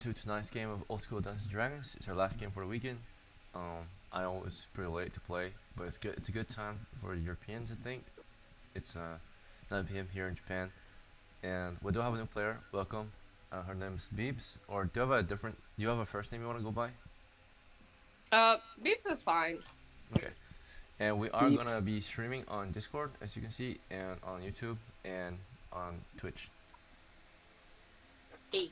to tonight's game of Old School Dungeons and Dragons. It's our last game for the weekend. I know it's pretty late to play, but it's good. It's a good time for the Europeans, I think. It's 9 p.m. here in Japan, and we do have a new player. Welcome. Her name's Beebs. Or do you have a different? Do you have a first name you want to go by? Beeps is fine. Okay. And we are Beeps. gonna be streaming on Discord, as you can see, and on YouTube and on Twitch. E.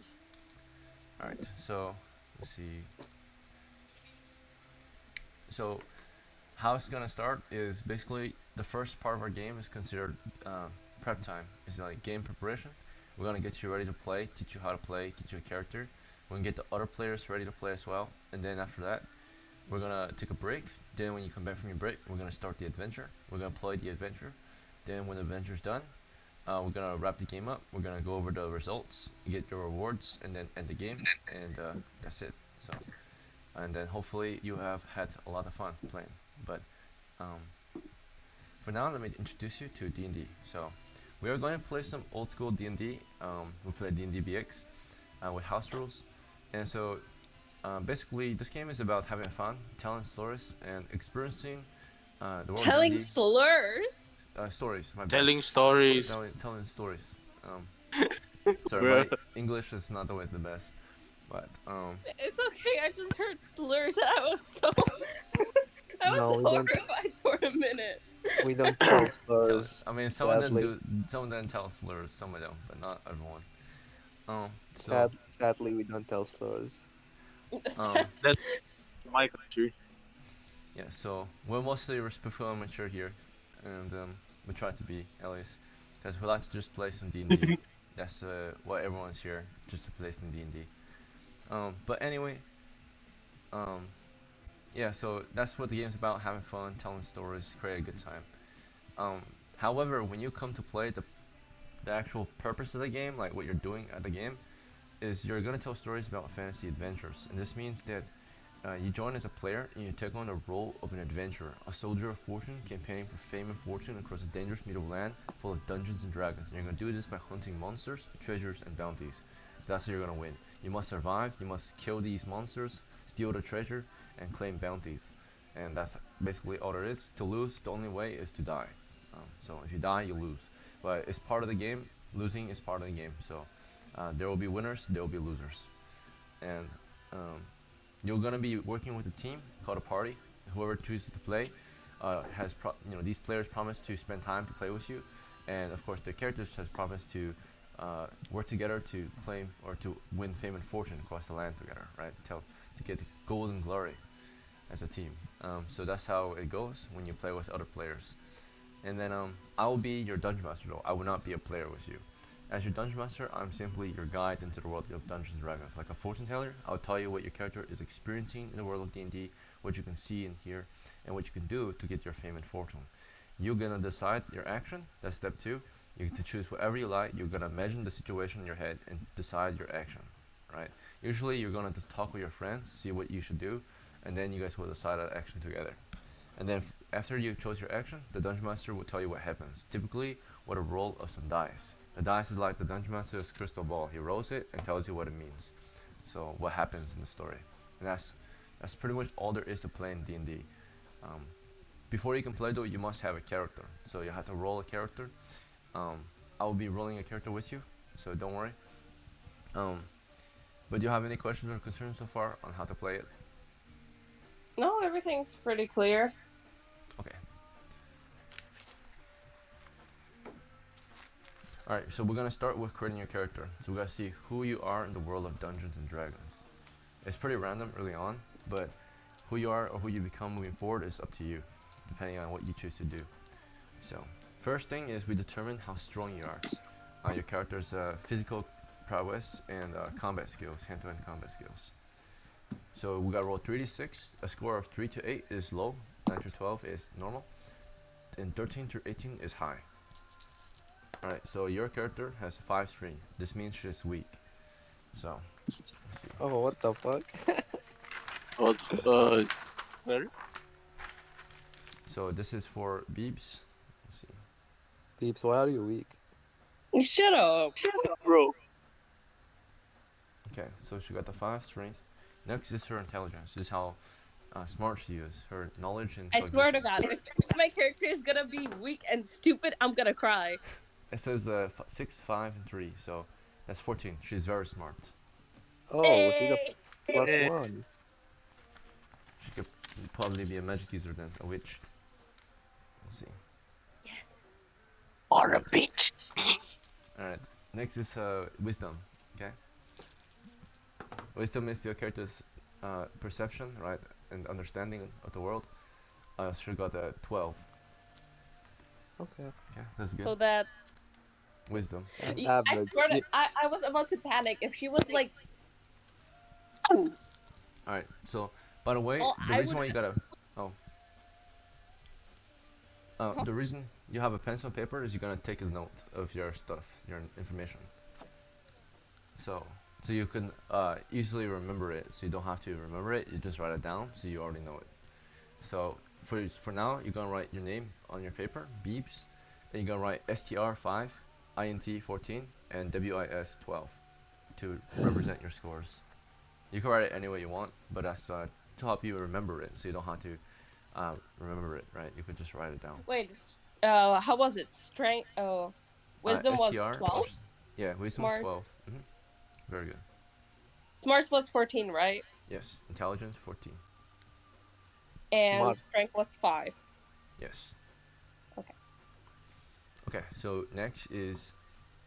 All right. So let's see. So how it's gonna start is basically the first part of our game is considered prep time. It's like game preparation. We're gonna get you ready to play, teach you how to play, teach you a character. We're gonna get the other players ready to play as well, and then after that, we're gonna take a break. Then when you come back from your break, we're gonna start the adventure. We're gonna play the adventure. Then when the adventure's done, we're gonna wrap the game up. We're gonna go over the results, get your rewards, and then end the game, and that's it. So, and then hopefully you have had a lot of fun playing. But um, for now, let me introduce you to D&D. So, we are going to play some old school D&D. We play D&D BX with house rules, and so basically this game is about having fun, telling stories, and experiencing the world of Telling D&D. slurs? Stories, my bad. Telling stories, Telling stories. Um, sorry, bro. my English is not always the best, but It's okay. I just heard slurs and I was so I was No, we don't. horrified for a minute. We don't tell tell, slurs. I mean, Sadly, some of them tell slurs, some of them, but not everyone. So, sadly, we don't tell slurs. um, That's my country. yeah, so we're mostly respectful and mature here, and we try to be at least, because we like to just play some D&D. That's what everyone's here, just to play some D&D. But anyway, um, yeah, so that's what the game's about: having fun, telling stories, create a good time. Um, However, when you come to play, the actual purpose of the game, like what you're doing at the game, is you're gonna tell stories about fantasy adventures, and this means that you join as a player and you take on the role of an adventurer, a soldier of fortune campaigning for fame and fortune across a dangerous medieval land full of dungeons and dragons. And you're gonna do this by hunting monsters, treasures, and bounties. So that's how you're gonna win. You must survive. You must kill these monsters, steal the treasure, and claim bounties. And that's basically all there is. To lose, the only way is to die. So if you die, you lose. But it's part of the game. Losing is part of the game. So there will be winners, there will be losers, and um, you're gonna be working with a team called a party. Whoever chooses to play these players promise to spend time to play with you, and of course the characters has promised to work together to claim or to win fame and fortune across the land together, right? To get golden glory as a team. So that's how it goes when you play with other players. And then I will be your dungeon master though. I will not be a player with you. As your dungeon master, I'm simply your guide into the world of Dungeons and Dragons. Like a fortune teller, I'll tell you what your character is experiencing in the world of D&D, what you can see and hear, and what you can do to get your fame and fortune. You're gonna decide your action. That's step two. You get to choose whatever you like. You're gonna imagine the situation in your head and decide your action, right? Usually, you're gonna just talk with your friends, see what you should do, and then you guys will decide that action together. And then after you chose your action, the dungeon master will tell you what happens. Typically, with a roll of some dice. The dice is like the dungeon master's crystal ball. He rolls it and tells you what it means. So what happens in the story, and that's pretty much all there is to play in D&D. Um, Before you can play though, you must have a character. So you have to roll a character. Um, I will be rolling a character with you, so don't worry. Um, but do you have any questions or concerns so far on how to play it? No, everything's pretty clear. Okay. Alright, so we're gonna start with creating your character. So we gotta see who you are in the world of Dungeons and Dragons. It's pretty random early on, but who you are or who you become moving forward is up to you, depending on what you choose to do. So, first thing is we determine how strong you are. Your character's physical prowess and combat skills, hand-to-hand combat skills. So we gotta roll 3d6. A score of 3 to 8 is low, 9 to 12 is normal, and 13 to 18 is high. Alright, so your character has 5 strength. This means she's weak. So, let's see. Oh, what the fuck? What? Sorry? So this is for Beebs. Let's see. Peeps, why are you weak? Shut up. Bro. Okay, so she got the 5 strength. Next is her intelligence. This is how smart she is. Her knowledge and I swear to cognition. God, if my character is gonna be weak and stupid, I'm gonna cry. It says 6, 5, and 3, so that's 14. She's very smart. Oh, she's a Hey! plus Yeah. one. She could probably be a magic user then, a witch. Let's see. Yes. Or a Alright, bitch. alright. Next is wisdom. Okay. Wisdom is your character's perception, right, and understanding of the world. She got a 12. Okay, Okay, that's good. So that's. Wisdom. that's I average. swear to. I was about to panic if she was like. Alright, so by the way, Oh, the I reason would. why you gotta oh Huh? the reason you have a pencil and paper is you're gonna take a note of your stuff, your information. So you can easily remember it. So you don't have to remember it. You just write it down, so you already know it. So for now, you're gonna write your name on your paper, Beebs, and you're gonna write STR5, INT 14, and WIS 12 to represent your scores. You can write it any way you want, but that's to help you remember it, so you don't have to remember it, right? You could just write it down. Wait. How was it? Strength. Oh, wisdom was STR, 12. yeah, wisdom's Smart. 12. Very good. Smarts was 14, right? Yes, intelligence 14. And Smart. strength was 5. Yes. Okay. Okay, so next is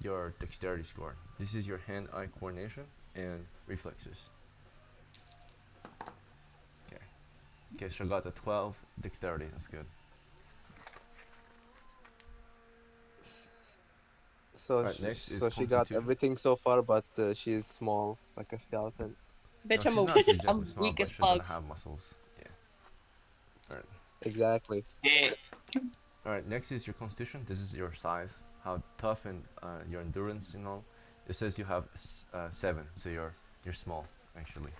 your dexterity score. This is your hand-eye coordination and reflexes. Okay. Okay, so I got a 12 dexterity. That's good. So Alright, next is so she got constitution. everything so far, but she's small, like a skeleton. No, Bitch, she's not exactly I'm small, weak but as she's gonna fuck. have muscles. Yeah. Alright. Exactly. Yeah. Alright, next is your constitution. This is your size, how tough and your endurance and all. It says you have 7, so you're small actually.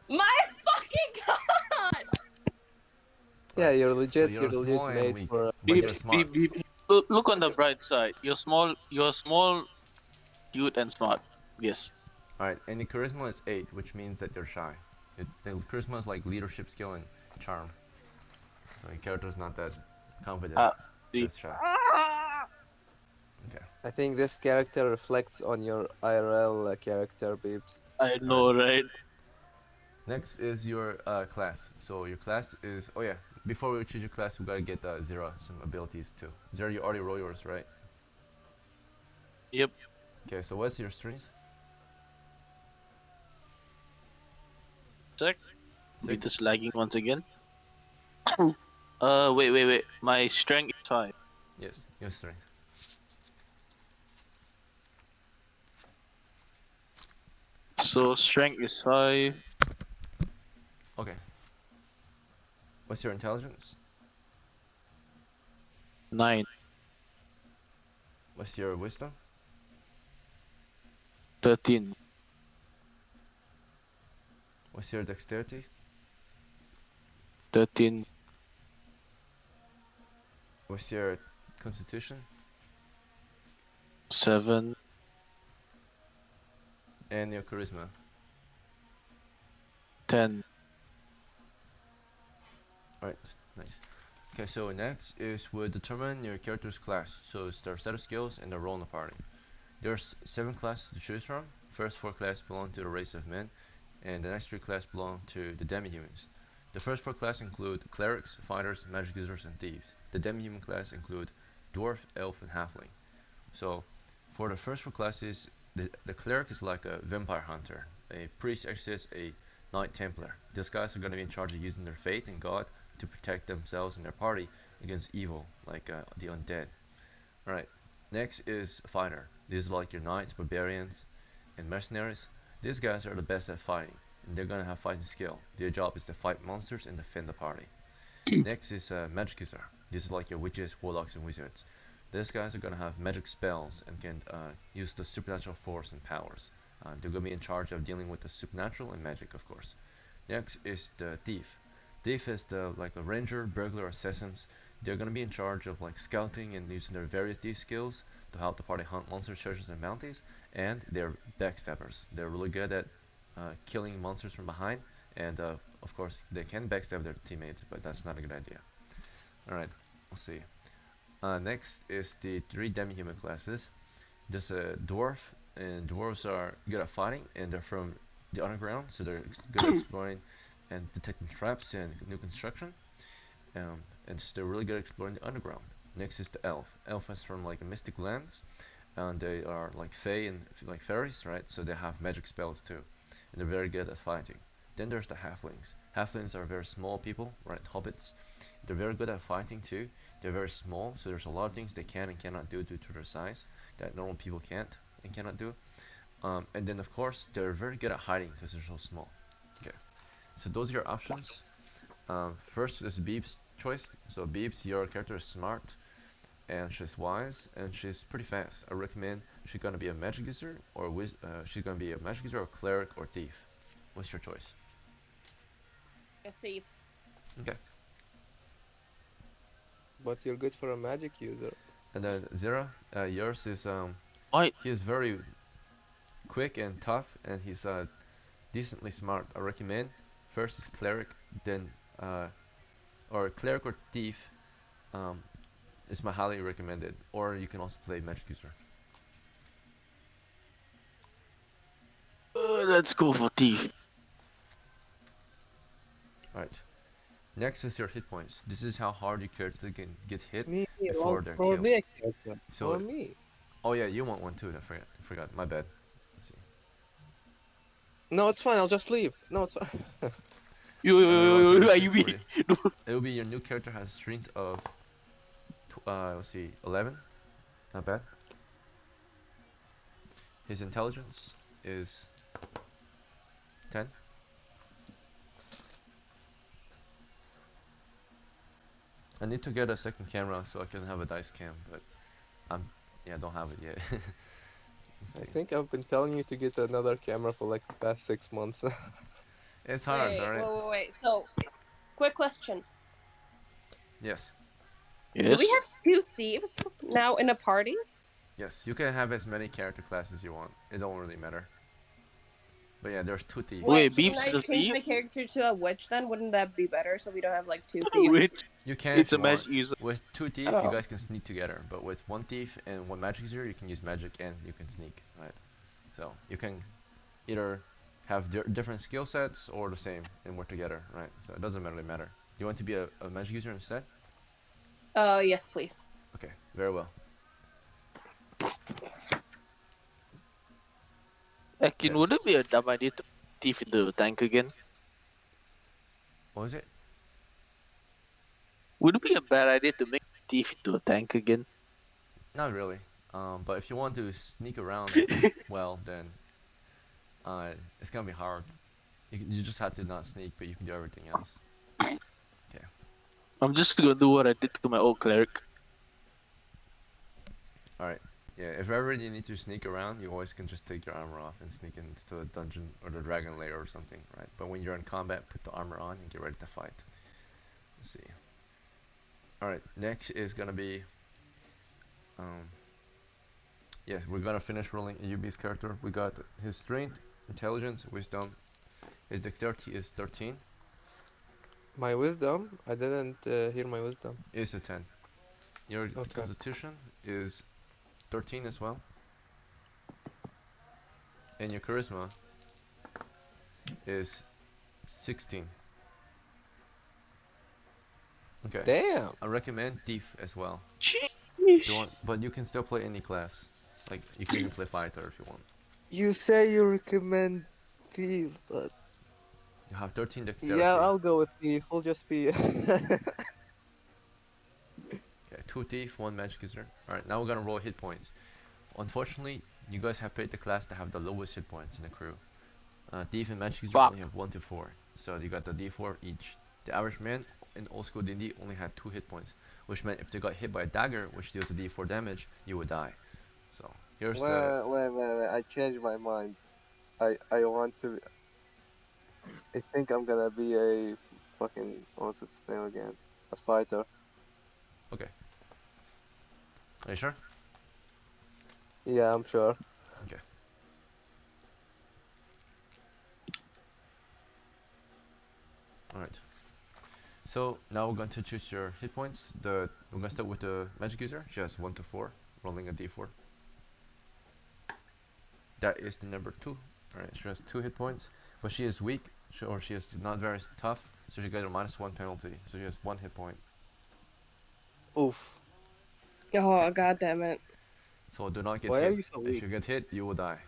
My fucking god! Yeah, Right. So you're you're legit small and made weak, for. but Beep, you're smart. beep, beep. Look on the bright side. You're small, cute, and smart. Yes. Alright, and the charisma is 8, which means that you're shy. The charisma is like leadership skill and charm. So your character is not that confident, Ah, so see, it's shy. Ah! Okay. I think this character reflects on your IRL character, Beeps. I Alright. know, right? Next is your class. So your class is, oh yeah, before we choose your class, we gotta get Zero some abilities too. Zero, you already roll yours, right? Yep. Okay, so what's your strength? Sec. 6? Beat is lagging once again. Wait. My strength is 5. Yes, your strength. So strength is 5. Okay. What's your intelligence? 9. What's your wisdom? 13. What's your dexterity? 13. What's your constitution? 7. And your charisma? 10. Alright, nice. Okay, so next is we'll determine your character's class. So it's their set of skills and their role in the party. There's 7 classes to choose from. First 4 classes belong to the race of men, and the next 3 classes belong to the demi-humans. The first 4 classes include clerics, fighters, magic users, and thieves. The demi-human class include dwarf, elf, and halfling. So for the first 4 classes, the cleric is like a vampire hunter. A priest actually is a knight templar. These guys are going to be in charge of using their faith in God to protect themselves and their party against evil, like the undead. Alright, next is fighter. These are like your knights, barbarians, and mercenaries. These guys are the best at fighting, and they're gonna have fighting skill. Their job is to fight monsters and defend the party. Next is magic user. These are like your witches, warlocks, and wizards. These guys are gonna have magic spells and can use the supernatural force and powers. They're gonna be in charge of dealing with the supernatural and magic, of course. Next is the thief. Thief is the like a ranger, burglar, assassins. They're gonna be in charge of like scouting and using their various thief skills to help the party hunt monsters, treasures, and bounties. and they're backstabbers. They're really good at killing monsters from behind, and of course they can backstab their teammates, but that's not a good idea. Alright, let's see. Next is the 3 demi-human classes. There's a dwarf, and dwarves are good at fighting, and they're from the underground, so they're good at exploring and detecting traps and new construction. And they're really good at exploring the underground. Next is the elf. Elf is from like a mystic lands, and they are like fae and like fairies, right? So they have magic spells too, and they're very good at fighting. Then there's the halflings. Halflings are very small people, right? Hobbits. They're very good at fighting too. They're very small, so there's a lot of things they can and cannot do due to their size that normal people can't and cannot do. And then of course they're very good at hiding because they're so small. Okay, so those are your options. First is Beeb's choice. So Beeb's, your character is smart, and she's wise, and she's pretty fast. I recommend she's gonna be a magic user, or she's gonna be a magic user, or cleric, or thief. What's your choice? A thief. Okay. But you're good for a magic user. And then Zera, yours is Why? he's very quick and tough, and he's decently smart. I recommend first is cleric, then or cleric or thief. Um, is my highly recommended. Or you can also play magic user. Let's go for thief. Right. Next is your hit points. This is how hard your character can get hit Me, before they're roll killed. me a character. So, Roll me. oh yeah, you want one too. I forgot. My bad. Let's see. No, it's fine. I'll just leave. No, it's fine. Yo, I'm gonna roll yo, a yo, yo, 36 you for you. It will be your new character has strength of, let's see, 11. Not bad. His intelligence is 10. I need to get a second camera so I can have a dice cam, but yeah, I don't have it yet. I think I've been telling you to get another camera for like the past 6 months. It's hard, Wait, alright? wait. So, quick question. Yes. Do we Yes. have 2 thieves now in a party? Yes, you can have as many character classes you want. It don't really matter. But yeah, there's 2 thieves. Wait, Shouldn't Beeps I is a change thief? my character to a witch then? Wouldn't that be better so we don't have like 2 thieves? Which? You can It's if a you want. magic user. With 2 thieves, you Oh. guys can sneak together. But with 1 thief and 1 magic user, you can use magic and you can sneak, right? So you can either have different skill sets or the same and work together, right? So it doesn't really matter. You want to be a magic user instead? Yes, please. Okay, very well. Akin, Okay. would it be a dumb idea to thief into the tank again? What was it? Would it be a bad idea to make thief into a tank again? Not really. But if you want to sneak around, well, then it's gonna be hard. You just have to not sneak, but you can do everything else. Okay. I'm just gonna do what I did to my old cleric. Alright. Yeah, if ever you need to sneak around, you always can just take your armor off and sneak into the dungeon or the dragon lair or something, right? But when you're in combat, put the armor on and get ready to fight. Let's see. Alright, next is gonna be yes, we're gonna finish rolling UB's character. We got his strength, intelligence, wisdom. His dexterity is 13. My wisdom? I didn't hear my wisdom. Is a 10. Your Okay. constitution is 13 as well. And your charisma is 16. Okay. Damn. I recommend thief as well. If you Sheesh. want, but you can still play any class. Like you can even play fighter if you want. You say you recommend thief, but You have 13 dexterity. yeah, I'll go with thief. We'll just be. Okay, 2 thief, 1 magic user. Alright, now we're gonna roll hit points. Unfortunately, you guys have picked the class that have the lowest hit points in the crew. Thief and magic user Fuck. only have 1 to 4. So you got the d4 each. The average man in old school D&D only had 2 hit points, which meant if they got hit by a dagger, which deals a d4 damage, you would die. So here's the. Wait. I changed my mind. I want to. I think I'm gonna be a fucking. What's its name again? A fighter. Okay. Are you sure? Yeah, I'm sure. Okay. Alright. So now we're going to choose your hit points. We're going to start with the magic user. She has 1 to 4, rolling a d4. That is the number 2. Alright, she has 2 hit points, but she is weak, or she is not very tough, so she gets a -1 penalty. So she has 1 hit point. Oof. Oh, god damn it. So do not get Why are hit. you so If weak? you get hit, you will die.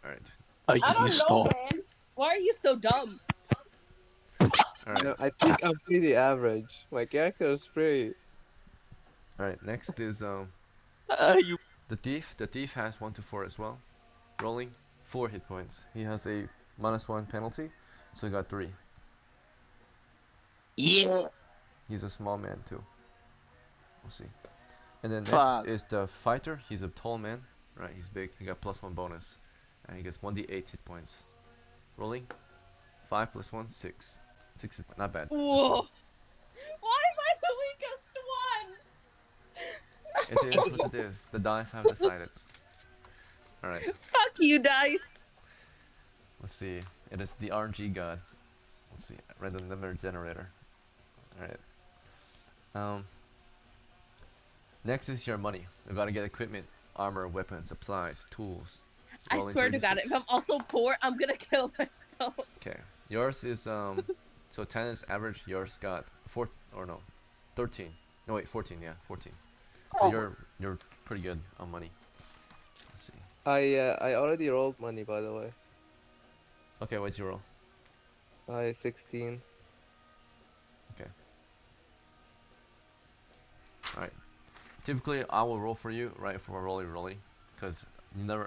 Alright. I You don't know, stop. man. Why are you so dumb? Alright. No, I think I'm pretty average. My character is pretty. Alright, next is You. the thief. The thief has 1 to 4 as well. Rolling 4 hit points. He has a -1 penalty, so he got 3. Yeah. He's a small man too. We'll see. And then next Fuck. is the fighter. He's a tall man. Right, he's big. He got +1 bonus. And he gets 1d8 hit points. Rolling 5 + 1, 6. 6 hit points. Not bad. Whoa. Why am I the weakest one? It is what it is. The dice have decided. Alright, Fuck you, dice. let's see. It is the RNG god. Let's see. Random number generator. Alright. Um, Next is your money. You gotta get equipment, armor, weapons, supplies, tools. I Rolling swear to God, if 3d6. I'm also poor, I'm gonna kill myself. Okay. Yours is so 10 is average. Yours got 4 or no, 13. No wait, 14. Yeah, 14. So Oh. you're pretty good on money. Let's see. I already rolled money, by the way. Okay, what'd you roll? 16. Okay. All right. Typically, I will roll for you, right, for rolling, because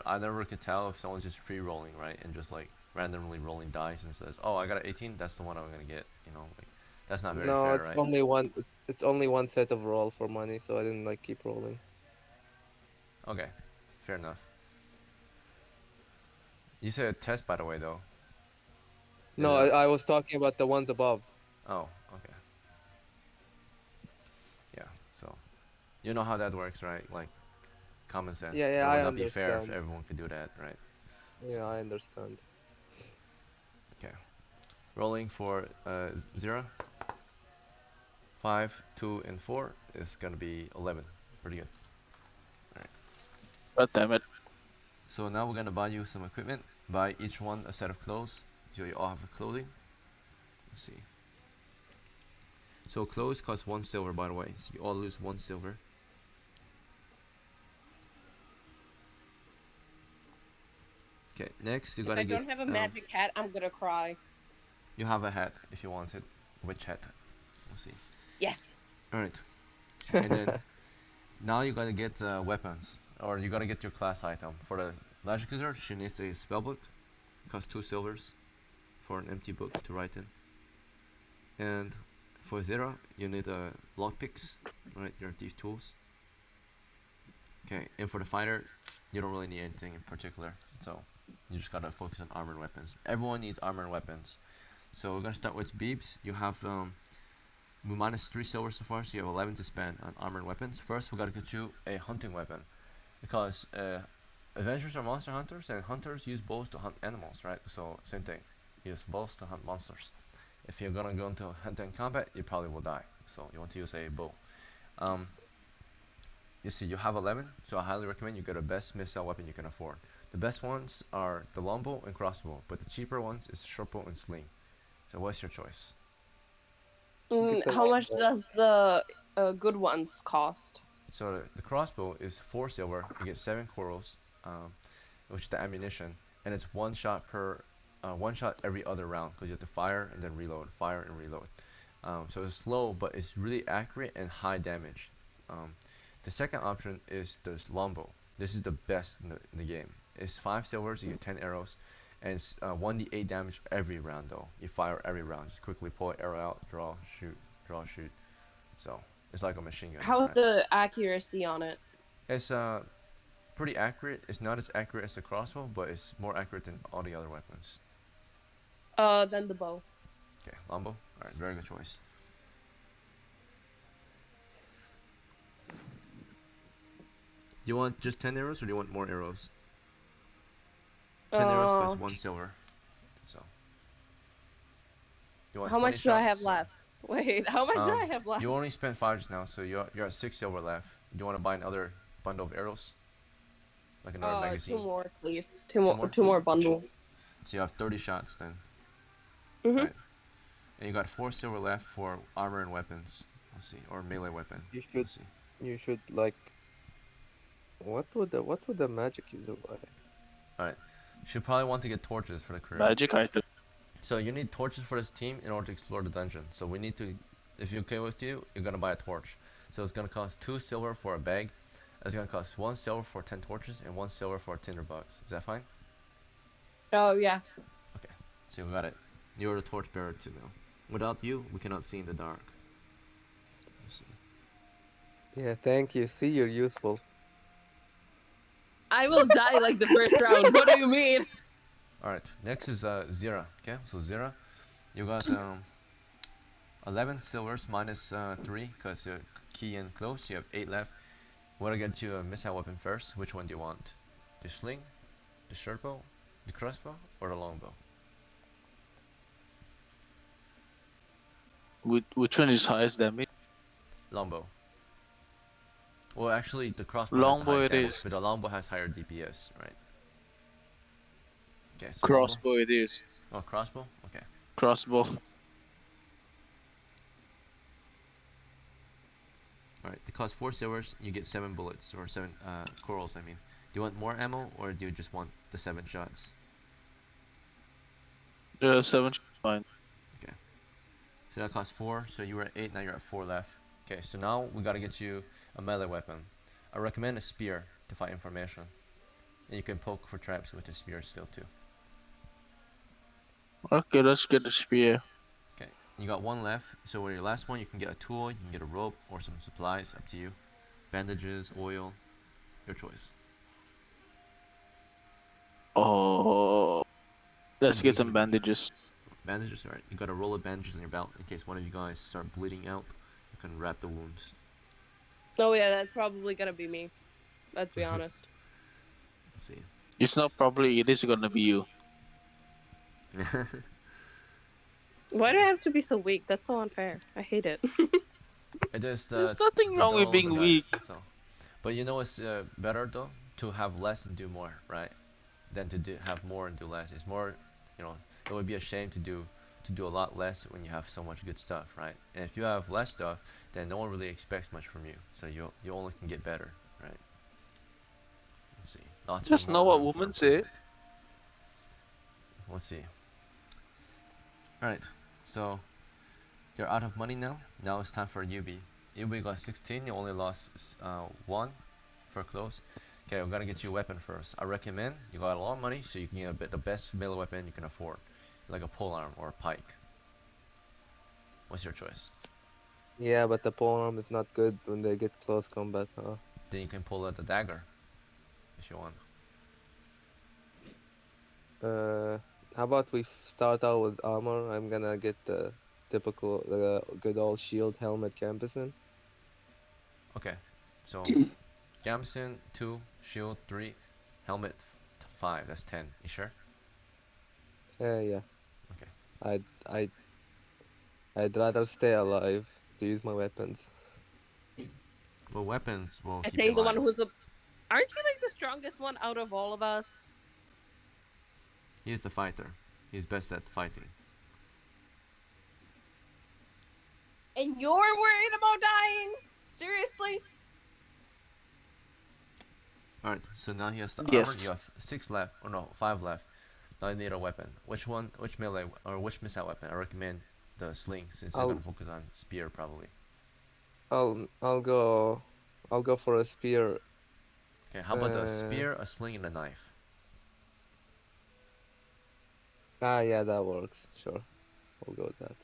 I never could tell if someone's just free rolling, right, and just like randomly rolling dice and says, oh, I got an 18, that's the one I'm gonna get, you know, like that's not very No, fair, it's right? only one. It's only one set of roll for money, so I didn't like keep rolling. Okay, fair enough. You said test, by the way, though. Is No, I was talking about the ones above. Oh, okay. Yeah, so you know how that works, right? Like common sense. Yeah, It yeah, would I not be fair if understand. everyone could do that, right? Yeah, I understand. Okay. Rolling for 0, 5, 2, and 4 is gonna be 11. Pretty good. Alright. God damn it. So now we're gonna buy you some equipment. Buy each one a set of clothes. So you all have clothing. Let's see. So clothes cost 1 silver, by the way. So you all lose 1 silver. Okay, next you If gotta I get don't have a magic hat, I'm gonna cry. you have a hat if you want it. Which hat? We'll see. Yes. Alright. And then now you gotta get weapons. Or you gotta get your class item. For the magic user, she needs a spellbook. Costs 2 silvers for an empty book to write in. And for Zera, you need lockpicks, right? Your thief tools. Okay, and for the fighter, you don't really need anything in particular. So you just gotta focus on armor and weapons. Everyone needs armor and weapons. So we're gonna start with Beebs. You have -3 silver so far, so you have 11 to spend on armor and weapons. First, we gotta get you a hunting weapon, because adventurers are monster hunters, and hunters use bows to hunt animals, right? So same thing, use bows to hunt monsters. If you're gonna go into hand-to-hand combat, you probably will die. So you want to use a bow. Um, you see, you have 11, so I highly recommend you get the best missile weapon you can afford. The best ones are the longbow and crossbow, but the cheaper ones is shortbow and sling. So what's your choice? Get the How much longbow. does the good ones cost? So the crossbow is 4 silver. You get 7 corals, which is the ammunition, and it's one shot every other round because you have to fire and then reload, fire and reload. So it's slow, but it's really accurate and high damage. Um, the second option is the longbow. This is the best in the game. It's 5 silvers, you get 10 arrows, and it's 1d8 damage every round though. You fire every round. Just quickly pull an arrow out, draw, shoot, draw, shoot. So it's like a machine gun. How's Right? the accuracy on it? It's pretty accurate. It's not as accurate as the crossbow, but it's more accurate than all the other weapons. Then the bow. Okay, longbow. Alright, very good choice. Do you want just 10 arrows or do you want more arrows? 10 arrows cost 1 silver. So You want How 20 much do I shots? have left? Wait, how much do I have left? You only spent 5 just now, so you're at 6 silver left. Do you want to buy another bundle of arrows? Like another Two magazine? more, please. Two more? Two more bundles. So you have 30 shots then. Mhm. Right. And you got 4 silver left for armor and weapons. Let's see. Or melee weapon. You should Let's see. you should like what would the magic user buy? Alright. You should probably want to get torches for the crew. Magic item. So you need torches for this team in order to explore the dungeon. So we need to, if you're okay with you, you're gonna buy a torch. So it's gonna cost 2 silver for a bag. It's gonna cost 1 silver for 10 torches and 1 silver for tinderbox. Is that fine? Oh yeah. Okay. So we got it. You're the torch bearer too now. Without you, we cannot see in the dark. Let's see. Yeah, thank you. See, you're useful. I will die like the first round. What do you mean? Alright, next is Zira. Okay, so Zira, you got 11 silvers minus 3 because you're key and close. You have 8 left. Want to get you a missile weapon first. Which one do you want? The sling, the short bow, the crossbow, or the longbow? Which one is highest damage? Longbow. Well, actually, the crossbow has the Longbow highest it damage, is. but the longbow has higher DPS, right? Okay, so longbow. Crossbow it is. Oh, crossbow. Okay. Crossbow. Alright, it costs 4 silvers, you get 7 bullets, or 7 corals, I mean. Do you want more ammo, or do you just want the 7 shots? 7 fine. Okay. So that costs 4, so you were at 8, now you're at 4 left. Okay, so now we gotta get you a melee weapon. I recommend a spear to fight information. And you can poke for traps with the spear still too. Okay, let's get the spear. Okay, you got 1 left, so with your last one you can get a tool, you can get a rope, or some supplies, up to you. Bandages, oil, your choice. Oh, let's Could get be some bandages. bandages, alright. You got a roll of bandages in your belt in case one of you guys start bleeding out. You can wrap the wounds. Oh yeah, that's probably gonna be me. Let's be honest. Let's see. It's not probably, it is gonna be you. Why do I have to be so weak? That's so unfair. I hate it. It is There's nothing wrong with roll of the being dice, weak. so. But you know what's better though? To have less and do more, right? Than to have more and do less. It's more, you know, it would be a shame to do a lot less when you have so much good stuff, right? And if you have less stuff, then no one really expects much from you. So you only can get better, right? Let's see. Lots Just of know more what room for women say. improvement. Let's see. Alright, so you're out of money now. Now it's time for Yubi. Yubi got 16, you only lost 1 for close. Okay, we're gonna get you a weapon first. I recommend you got a lot of money, so you can get the best melee weapon you can afford, like a polearm or a pike. What's your choice? Yeah, but the polearm is not good when they get close combat, huh? Then you can pull out the dagger if you want. How about we start out with armor? I'm gonna get the typical, good old shield, helmet, gambeson. Okay, so gambeson 2, shield 3, helmet 5. That's 10. You sure? Yeah. Okay. I'd rather stay alive to use my weapons. Well, weapons will I keep you think the alive. one who's aren't you like the strongest one out of all of us? He's the fighter. He's best at fighting. And you're worried about dying? Seriously? Alright, so now he has the armor. Yes. You have 6 left. Or no, 5 left. Now you need a weapon. Which one? Which melee or which missile weapon? I recommend the sling since you're I'll gonna focus on spear probably. I'll go for a spear. Okay, how about a spear, a sling, and a knife? Yeah, that works. Sure, we'll go with that.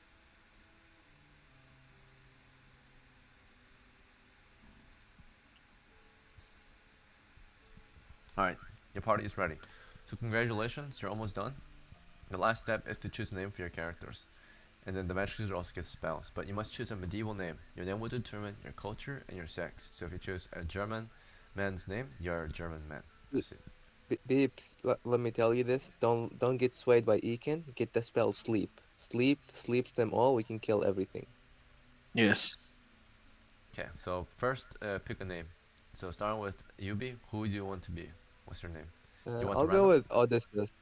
Alright, your party is ready. So congratulations, you're almost done. The last step is to choose a name for your characters. And then the magic user also gets spells. But you must choose a medieval name. Your name will determine your culture and your sex. So if you choose a German man's name, you're a German man. That's it. Beeps, let me tell you this. Don't get swayed by Ekin. Get the spell sleep. Sleep sleeps them all. We can kill everything. Yes. Okay, so first pick a name. So starting with Yubi, who do you want to be? What's your name? Do you want a I'll go random? with Odysseus.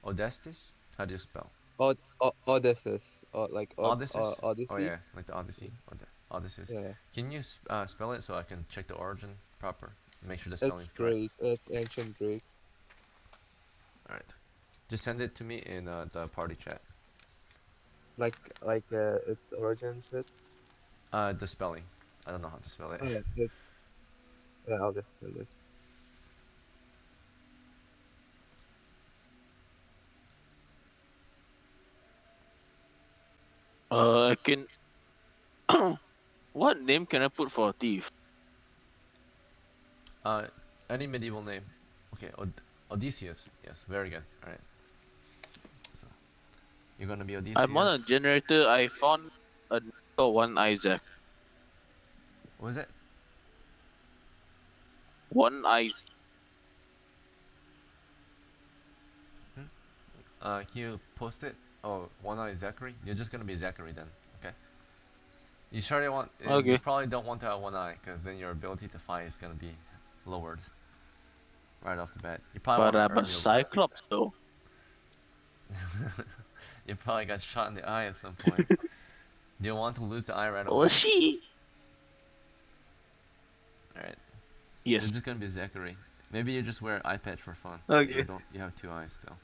Odestis? How do you spell? Odysseus. Odysseus? Oh Odyssey. yeah, like the Odyssey. Odysseus. Yeah, Can you spell it so I can check the origin proper? Make sure the it's spelling's correct. Greek. It's ancient Greek. Alright. Just send it to me in the party chat. Its origin shit. The spelling. I don't know how to spell it. Oh, it's yeah. I'll just send it. I can. What name can I put for a thief? Uh, any medieval name. Okay, Odysseus. Yes, very good. Alright. So, you're gonna be I'm on Odysseus. a generator. I found a name called One Isaac. What was it? One Eye. Hmm? Can you post it? Oh, One Eye Zachary? You're just gonna be Zachary then. Okay. You surely want. You Okay. probably don't want to have one eye, because then your ability to fight is gonna be lowered right off the bat. You probably want to But earn your. Cyclops though. You probably got shot in the eye at some point. Do you want to lose the eye right Oh away? she. Alright. You're Yes. just gonna be Zachary. Maybe you just wear eye patch for fun. You Okay. don't. You have two eyes still.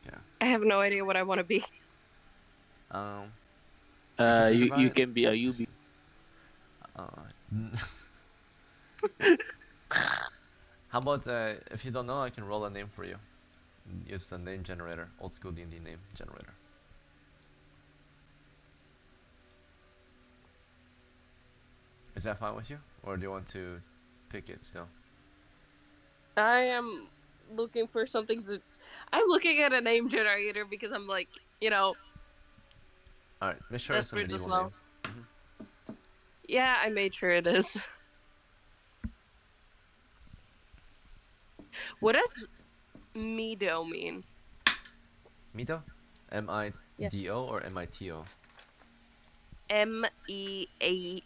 Yeah. I have no idea what I want to be. Um. You can think about You it. can be a Just. UB. Uh. How about if you don't know, I can roll a name for you. Use the name generator, old school D&D name generator. Is that fine with you, or do you want to pick it still? I am looking for something to. I'm looking at a name generator because I'm like, All right, make sure it's a desperate as medieval name. well. Yeah, I made sure it is. What does Mido mean? Mito, Yes. M-I-D-O or M-I-T-O? MEAADO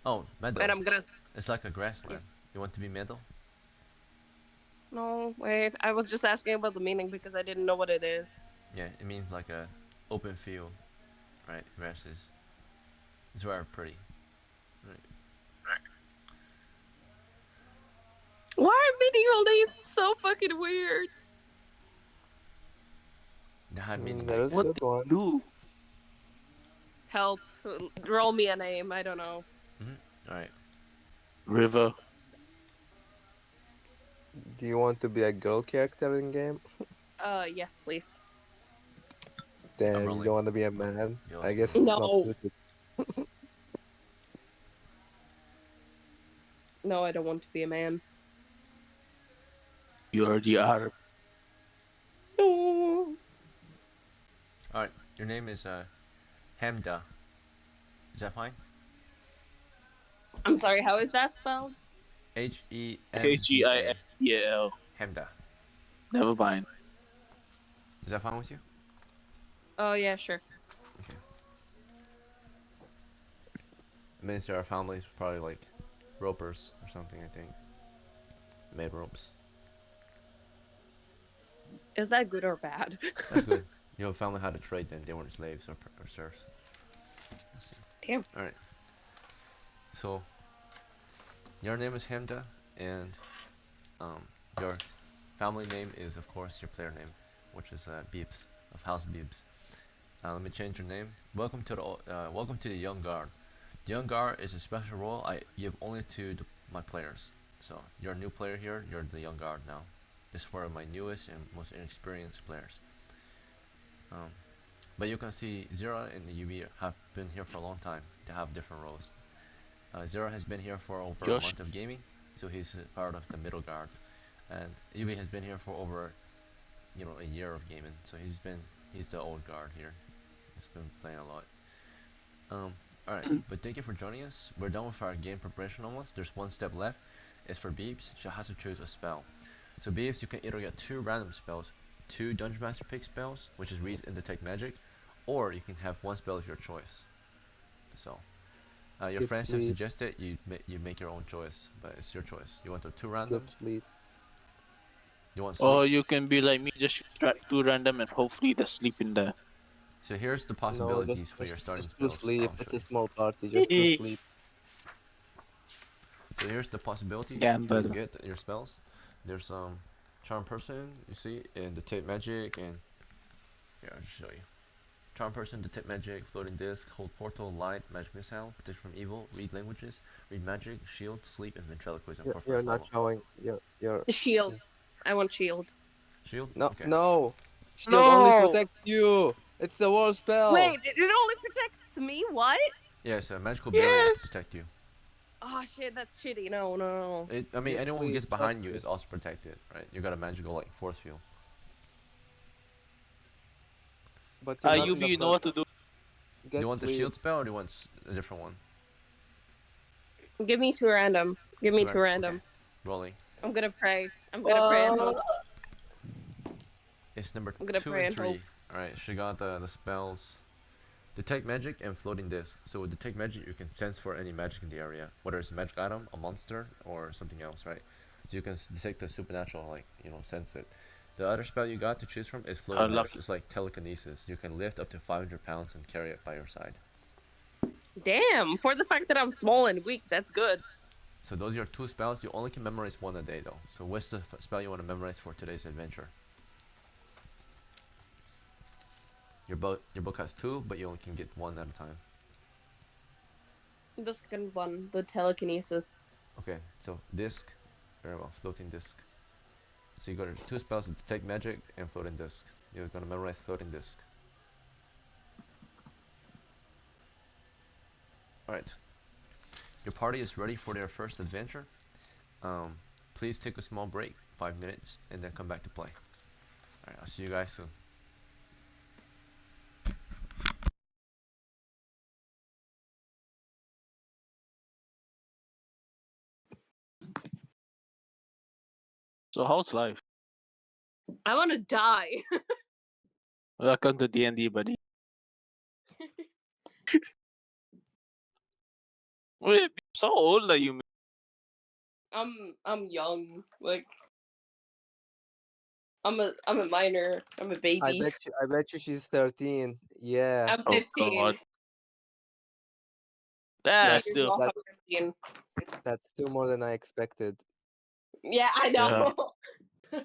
Oh, meadow. And I'm gonna. It's like a Yeah. grassland. You want to be meadow? No, wait. I was just asking about the meaning because I didn't know what it is. Yeah, it means like a open field, right? Grasses. It's very pretty. Right. Why are medieval names so fucking weird? They had I mean, meaning back there's then. What good did ones. you do? Help. Roll me a name. I don't know. All right. River. Do you want to be a girl character in game? Yes, please. I'm Damn, you rolling. don't want to be a man. Yeah, I let's do guess it. it's not No. suited. No, I don't want to be a man. You already are. No. All right. Your name is Hamda. Is that fine? I'm sorry, how is that spelled? H-E-M-D-A. HEIMDAL. Hamda. Never mind. Is that fine with you? Oh, yeah, sure. Okay. It means our families probably like ropers or something. I think made ropes. Is that good or bad? That's good. Your family had a trade then. They weren't slaves or serfs. Let's see. Damn. All right. So your name is Hamda, and um, your family name is of course your player name, which is Beeps of House Beeps. Let me change your name. Welcome to the Young Guard. The Young Guard is a special role I give only to my players. So you're a new player here. You're the Young Guard now. This is for my newest and most inexperienced players. Um, but you can see Zero and the UB have been here for a long time. They have different roles. Zero has been here for over a Yosh. month of gaming, so he's part of the middle guard. And UB has been here for over, a year of gaming, so he's the old guard here. He's been playing a lot. Um, Alright, but thank you for joining us. We're done with our game preparation almost. There's one step left. It's for Beeps. She has to choose a spell. So Beeps, you can either get 2 random spells, 2 Dungeon Master pick spells, which is read and detect magic, or you can have 1 spell of your choice. So, your Get friends have sleep. suggested you make your own choice, but it's your choice. You want the 2 Get random? sleep. You want sleep? Or you can be like me, just two random and hopefully there's sleep in there. So here's the No, possibilities for your starting just do spells. sleep. I'll show It's a you. small party. Just do sleep. So here's the possibilities Gamble. to get your spells. There's Charm Person, you see, and Detect Magic, and here I'll show you. Charm Person, Detect Magic, Floating Disc, Hold Portal, Light, Magic Missile, Protect from Evil, Read Languages, Read Magic, Shield, Sleep, and Ventriloquism for You're first not level. showing. You're. The shield. I want shield. Shield? No, Okay. no. Shield only protects you. It's the worst spell. Wait, it only protects me? What? Yeah, so a magical barrier to Yes. protect you. Oh shit, that's shitty. No. I mean, Get anyone who sleep, gets trust behind you me. is also protected, right? You got a magical like force field. But you're not in UB, the you know front. what to do. Do Get you want the sleep. shield spell or do you want a different one? Give me 2 random. Give me 2 random. Okay. Rolling. I'm gonna pray. I'm gonna pray and hope. It's number I'm gonna 2 pray and and 3. hope. Alright, she got the spells Detect Magic and Floating Disc. So with Detect Magic, you can sense for any magic in the area, whether it's a magic item, a monster, or something else, right? So you can detect the supernatural, like, sense it. The other spell you got to choose from is Floating Disc. Lucky. It's like telekinesis. You can lift up to 500 pounds and carry it by your side. Damn, for the fact that I'm small and weak, that's good. So those are your 2 spells. You only can memorize 1 a day, though. So what's the spell you want to memorize for today's adventure? Your book has 2, but you only can get 1 at a time. The second one, the telekinesis. Okay, so disc, very well, floating disc. So you got 2 spells, Detect Magic and Floating Disc. You're gonna memorize Floating Disc. Alright. Your party is ready for their first adventure. Please take a small break, 5 minutes, and then come back to play. Alright, I'll see you guys soon. So how's life? I wanna die. Welcome to D&D, buddy. Wait, so old are you? Man? I'm young. Like I'm a minor. I'm a baby. I bet you she's 13. Yeah. I'm Oh 15. God. Yeah, That's you're still. welcome, 15. That's 2 more than I expected. Yeah, I know. Yeah.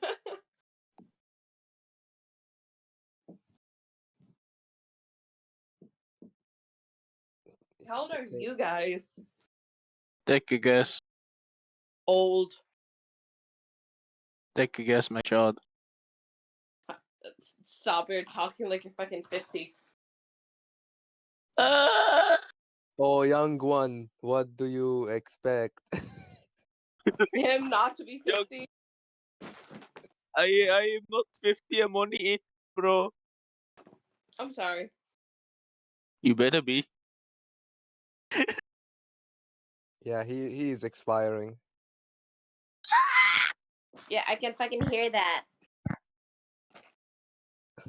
How old are you guys? Take a guess. Old. Take a guess, my child. Stop, you're talking like you're fucking 50. Oh, young one, what do you expect? Him not to be Young. 50? I am not 50. I'm only 8, bro. I'm sorry. You better be. Yeah, he is expiring. Yeah, I can fucking hear that.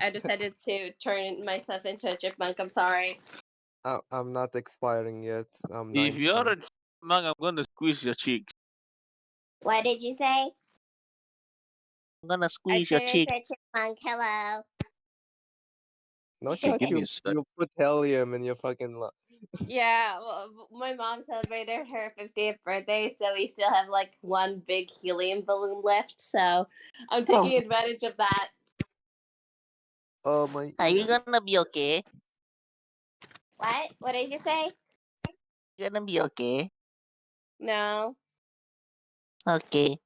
I decided to turn myself into a chipmunk. I'm sorry. I'm not expiring yet. I'm If 19. you're a chipmunk, I'm gonna squeeze your cheeks. What did you say? I'm gonna I squeeze your turned cheek. into a chipmunk. Hello. No Okay, shot, give me you a sec. you put helium in your fucking Yeah, well, my mom celebrated her 50th birthday, so we still have like one big helium balloon left. So I'm taking advantage of that. Oh my. Are you gonna be okay? What? What did you say? You gonna be okay? No. Okay.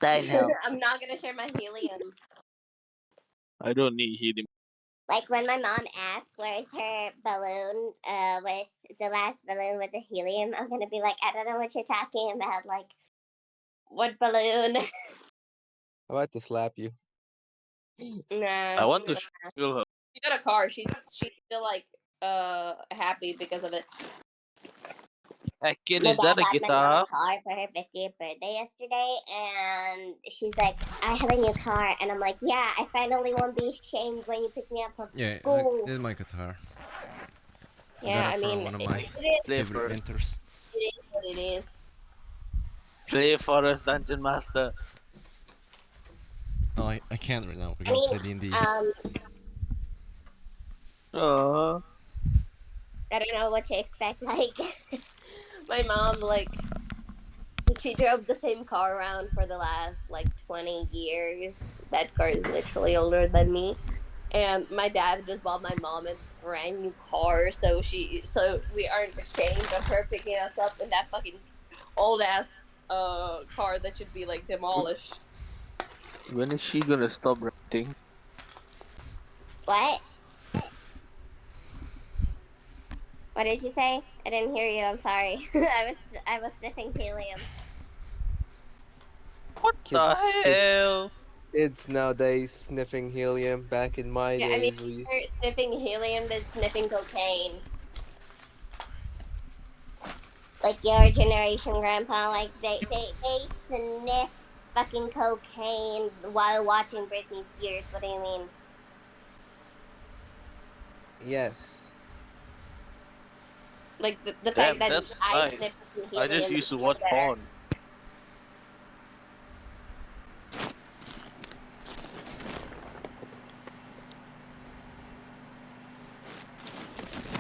Die in hell. I'm not gonna share my helium. I don't need helium. Like when my mom asks where's her balloon, with the last balloon with the helium, I'm gonna be like, I don't know what you're talking about. Like, What balloon? I'm about to slap you. Nah. I want to kill her. She got a car. She's still like happy because of it. Hey kid, My is dad that a bought my mom a guitar? car for her 50th birthday yesterday, and she's like, I have a new car. And I'm like, yeah, I finally won't be ashamed when you pick me up from Yeah, school. this is my guitar. I got Yeah, it I from mean, one of it, my it is Play favorite for us. mentors. it is what it is. Play for us, Dungeon Master. Oh, I can't right now. We're I gonna mean, play D&D. Oh, I don't know what to expect. Like, My mom, like, she drove the same car around for the last, like, 20 years. That car is literally older than me. And my dad just bought my mom a brand new car, so we aren't ashamed of her picking us up in that fucking old ass car that should be like demolished. when is she gonna stop renting? what? What did you say? I didn't hear you. I'm sorry. I was sniffing helium. What Kids, the kids, hell? kids nowadays sniffing helium. Back in my Yeah, I mean, days, we you're sniffing helium than sniffing cocaine. Like your generation, Grandpa. Like they sniff fucking cocaine while watching Britney Spears. What do you mean? yes. Like the fact Damn, that that's I nice. sniff I just helium used is to way watch better. porn.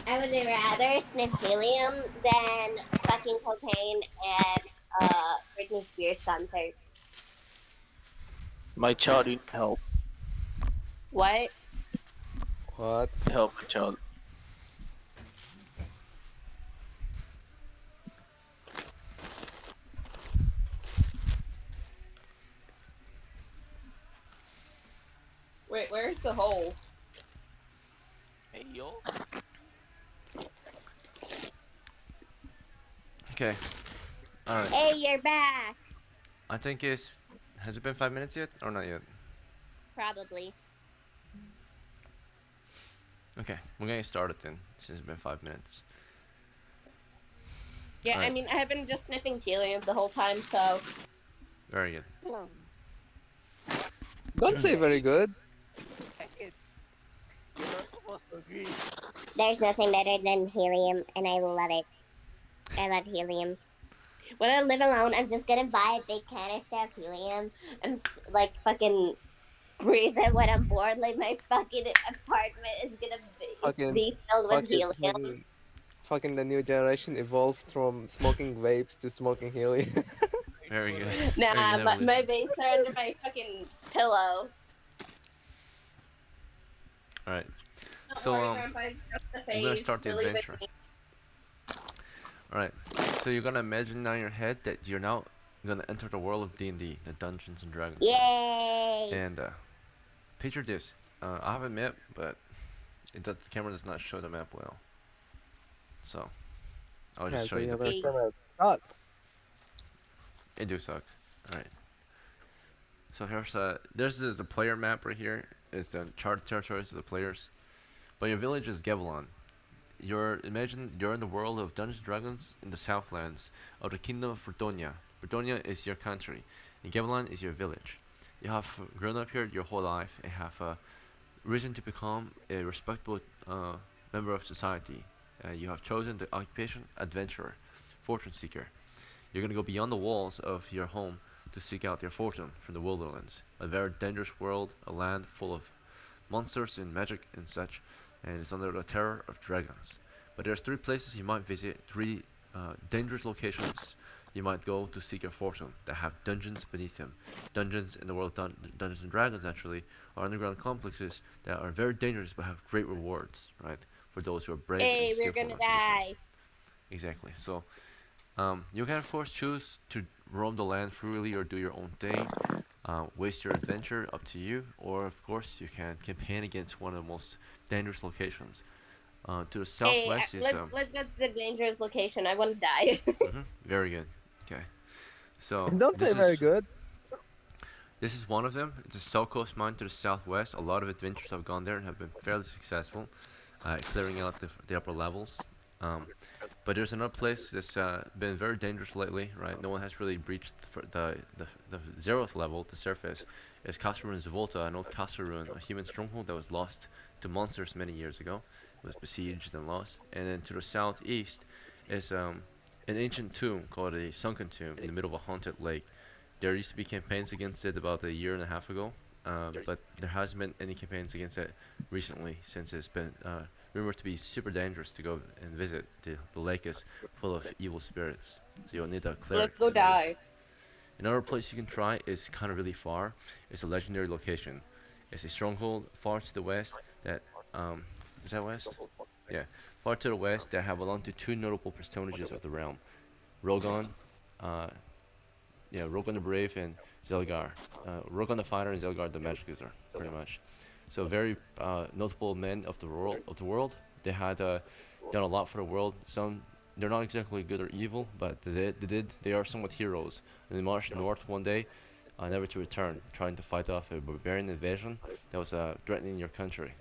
I would rather sniff helium than fucking cocaine at Britney Spears concert. My child need help. What? What? Help my child. Wait, where's the hole? Hey yo. Okay. Alright. Hey, you're back. I think it's... Has it been 5 minutes yet? Or not yet? Probably. Okay, we're getting started then, since it's been 5 minutes. Yeah, I Alright, mean, I have been just sniffing helium the whole time, so very good. Don't say very good. You're not supposed to agree. There's nothing better than helium, and I love it. I love helium. When I live alone, I'm just gonna buy a big canister of helium and like fucking breathe it when I'm bored. Like my fucking apartment is gonna Fucking, be filled with fucking, helium. fucking the new generation evolved from smoking vapes to smoking helium. Very good. Very nah. good My evolution. veins are under my fucking pillow. Alright, Don't so worry, Grandpa. It's just the we're gonna face. start the Believe in adventure. me. Alright, so you're gonna imagine now in your head that you're now gonna enter the world of D&D, the Dungeons and Dragons world. Yay! And picture this. I have a map, but the camera does not show the map well. So, I'll just How show do you you the have a picture. camera? God. It do suck. Alright. So here's this is the player map right here. It's the chart territories of the players. But your village is Gevelon. Imagine you're in the world of Dungeons and Dragons in the Southlands of the Kingdom of Bretonnia. Bretonnia is your country, and Gevelon is your village. You have grown up here your whole life and have risen to become a respectable member of society. You have chosen the occupation adventurer, fortune seeker. You're gonna go beyond the walls of your home to seek out your fortune from the wildlands, a very dangerous world, a land full of monsters and magic and such, and it's under the terror of dragons. But there's three places you might visit, three dangerous locations you might go to seek your fortune that have dungeons beneath them. Dungeons in the world of Dungeons and Dragons actually are underground complexes that are very dangerous but have great rewards, right? For those who are brave and Hey, we're skillful gonna enough to do so. die. Exactly. So you can of course choose to roam the land freely or do your own thing, waste your adventure, up to you, or of course you can campaign against one of the most dangerous locations. To the Hey, southwest is let's go to the dangerous location. I want to die. very good. Okay, so Don't say very good. this is one of them. It's a South Coast mine to the southwest. A lot of adventurers have gone there and have been fairly successful, clearing out the upper levels. Um, But there's another place that's been very dangerous lately, right? No one has really breached the zeroth level, the surface. Is Castle Ruin Zavolta, an old castle ruin, a human stronghold that was lost to monsters many years ago. It was besieged and lost. And then to the southeast is an ancient tomb called a sunken tomb in the middle of a haunted lake. There used to be campaigns against it about a year and a half ago, but there hasn't been any campaigns against it recently since it's been rumored to be super dangerous to go and visit. The lake is full of evil spirits, so you'll need a cleric Let's go to go there. die. Another place you can try is kind of really far. It's a legendary location. It's a stronghold far to the west that is that west? Yeah, far to the west that have belonged to two notable personages of the realm, Rogon, uh, yeah, Rogan the Brave and Zelgar. Rogan the Fighter and Zelgar the Magic User, pretty much. So very notable men of the world. They had done a lot for the world. Some they're not exactly good or evil, but they are somewhat heroes. And they marched north one day, never to return, trying to fight off a barbarian invasion that was threatening your country.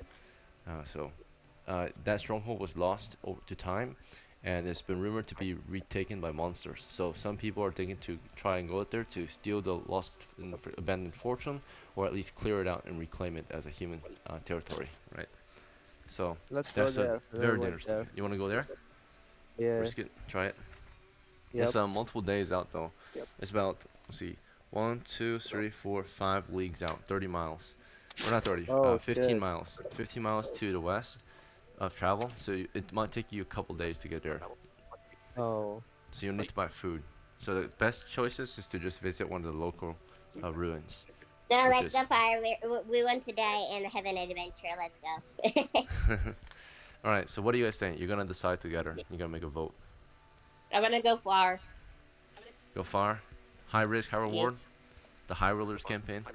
That stronghold was lost over to time, and it's been rumored to be retaken by monsters. So some people are thinking to try and go out there to steal the lost and abandoned fortune, or at least clear it out and reclaim it as a human territory, right? So Let's go that's a there. I never very went dangerous there. location. You want to go there? Yeah. Risk it. Try it. It's Yep. multiple days out though. It's about, let's see, 1, 2, 3, 4, 5 leagues out, 30 miles, or not 30, Oh 15 shit. miles, 15 miles to the west of travel. So it might take you a couple days to get there. Oh. So you'll need to buy food. So the best choices is to just visit one of the local ruins, No, which let's is. go far. We want to die and have an adventure. Let's go. All right. So what do you guys think? You're gonna decide together. You're gonna make a vote. I'm gonna go far. Go far. High risk, high Yeah. reward. The High Rollers campaign.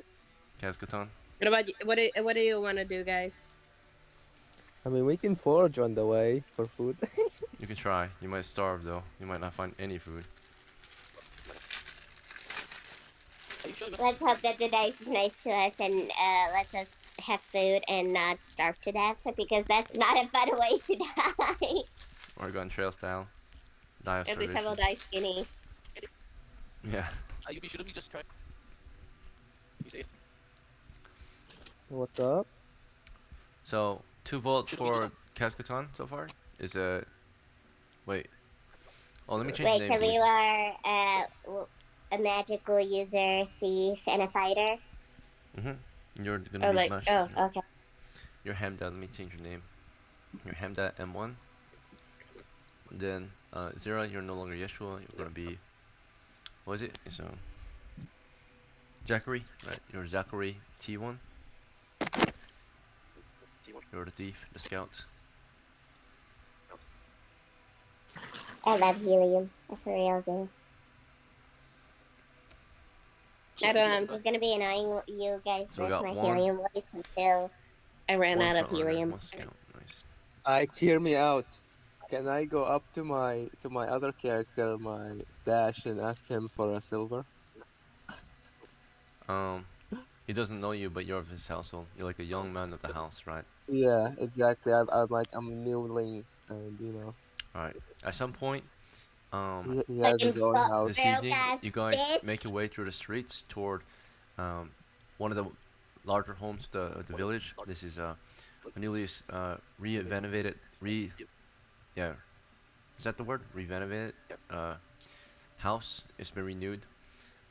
Kazakhstan. What about you? What do you want to do, guys? I mean, we can forge on the way for food. You can try. You might starve though. You might not find any food. Let's hope that the dice is nice to us and lets us have food and not starve to death because that's not a fun way to die. Oregon Trail style. Die of At least I will starvation. die skinny. Yeah. What's up? So 2 votes for Kazakhstan so far. Is a wait. Oh, let me change the Wait, name so to. we are a magical user, thief, and a fighter? Mhm. You're gonna Oh, be like, much. oh, okay. You're Hamda. Let me change your name. You're Hamda M1. Then Zera, you're no longer Yeshua. You're gonna be. What is it? It's Zachary, right? You're Zachary T1. You're the thief, the scout. I love helium. That's a real game. I don't know. I'm just gonna be annoying you guys So we with got my one, helium voice until I ran one out of frontrunner, helium. one scout. Nice. Hear me out. Can I go up to my other character, my Dash, and ask him for a silver? Um, he doesn't know you, but you're of his household. You're like a young man of the house, right? Yeah, exactly. I'm newling, and All right. At some point, um, he has fucking his own house. this broke evening, ass you guys make your bitch. way through the streets toward um, one of the larger homes of the village. This is a newly renovated, yeah, is that the word? Renovated uh, house. It's been renewed.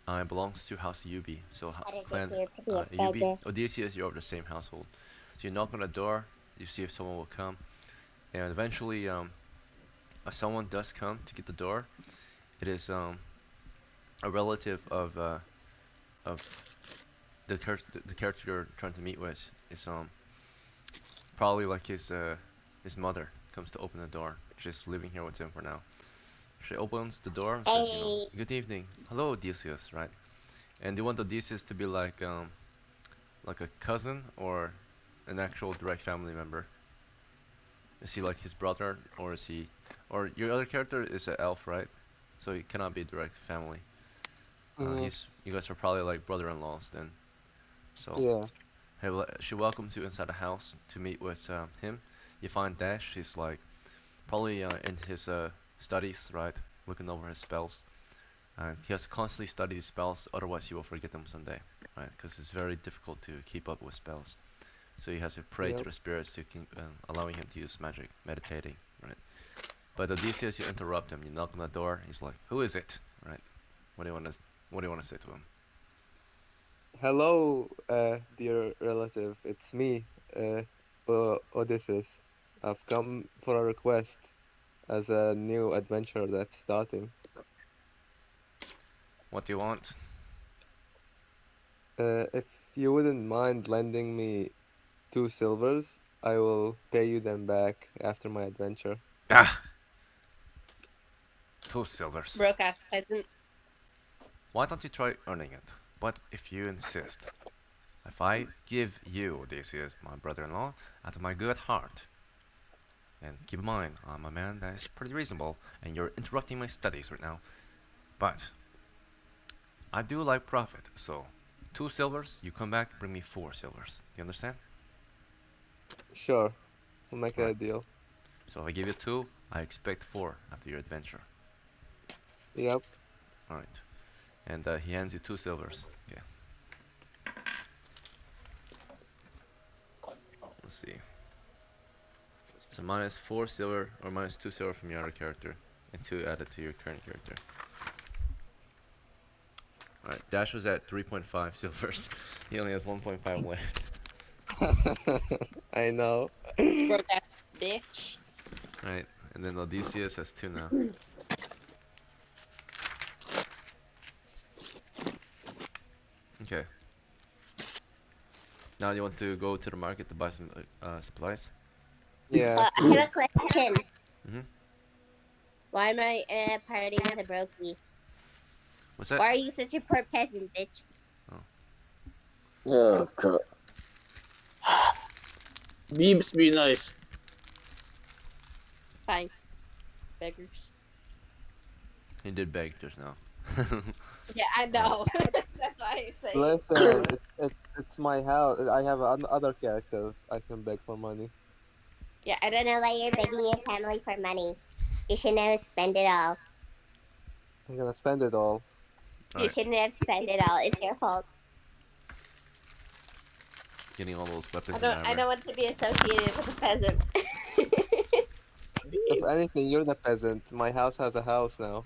It belongs to House Yubi. So How does it clan feel to be a Yubi. beggar? Odysseus, you're of the same household. So you knock on the door. You see if someone will come, and eventually, someone does come to get the door. It is a relative of the character you're trying to meet with. It's probably like his mother comes to open the door. She's living here with him for now. She opens the door and says, Hey, good evening, hello Odysseus, right? And they want Odysseus to be like a cousin or an actual direct family member. Is he like his brother, or is he, or your other character is an elf, right? So he cannot be direct family. Hmm. You guys are probably like brother-in-laws then. So Yeah. she welcomes you inside the house to meet with him. You find Dash. He's like probably in his studies, right? Looking over his spells. And he has to constantly study his spells, otherwise he will forget them someday, right? Because it's very difficult to keep up with spells. So he has to pray to Yep. the spirits to keep allowing him to use magic, meditating, right? But Odysseus, you interrupt him. You knock on the door. He's like, "Who is it?" Right? What do you want to What do you want to say to him? Hello, dear relative. It's me, Odysseus. I've come for a request as a new adventure that's starting. What do you want? If you wouldn't mind lending me 2 silvers, I will pay you them back after my adventure. Ah, 2 silvers. Broke ass peasant. Why don't you try earning it? But if you insist, if I give you Odysseus, my brother-in-law, out of my good heart, and keep in mind, I'm a man that is pretty reasonable, and you're interrupting my studies right now, but I do like profit, so 2 silvers, you come back, bring me 4 silvers. You understand? Sure, we'll make Alright. a deal. So if I give you 2, I expect 4 after your adventure. Yep. Alright. And he hands you 2 silvers. Yeah. Let's see. So minus 4 silver or minus 2 silver from your other character, and 2 added to your current character. Alright, Dash was at 3.5 silvers. He only has 1.5 left. I know. Broke ass bitch. Right, and then Odysseus has 2 now. Okay. Now you want to go to the market to buy some supplies? Yeah, I have a question. Mm-hmm. Why am I in a party with a brokey? What's that? Why are you such a poor peasant, bitch? Oh god. Beebs be nice. Fine. Beggars. He did beg just now. Yeah, I know. That's why I say it. listen, it's my house. I have other characters I can beg for money. Yeah, I don't know why you're begging your family for money. You shouldn't have spent it all. I'm gonna spend it all. You Alright, shouldn't have spent it all. It's your fault. getting all those I weapons and don't. I armor. don't want to be associated with a peasant. If Beebs. anything, you're the peasant. My house has a house now.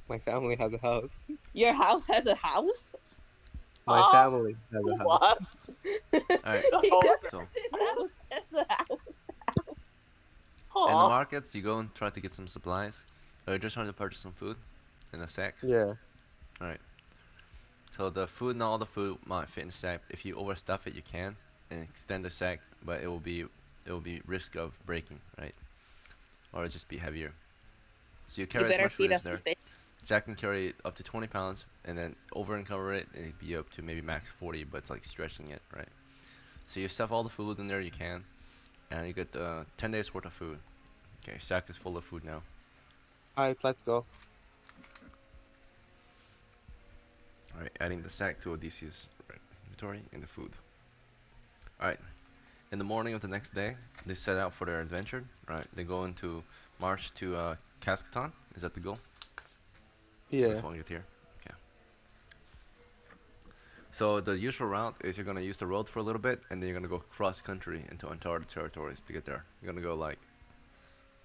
My family has a house. Your house has a house. My Huh? family has a house. What? Alright, He just so his house has a house. in the Huh? markets, you go and try to get some supplies. Or you're just trying to purchase some food in a sack. Yeah. Alright, so the food, not all the food might fit in the sack. If you overstuff it, you can and extend the sack, but it will be risk of breaking, right? Or it'll just be heavier. So you You carry as better much food feed as us there. the fish. Sack can carry up to 20 pounds, and then over and cover it, and it'd be up to maybe max 40, but it's like stretching it, right? So you stuff all the food in there you can, and you get 10 days worth of food. Okay, sack is full of food now. Alright, let's go. Alright, adding the sack to Odysseus' inventory and the food. Alright, in the morning of the next day, they set out for their adventure. Right, they go into march to Cascaton. Is that the goal? Yeah. That's one get here. Okay. So the usual route is you're gonna use the road for a little bit, and then you're gonna go cross country into uncharted territories to get there. You're gonna go like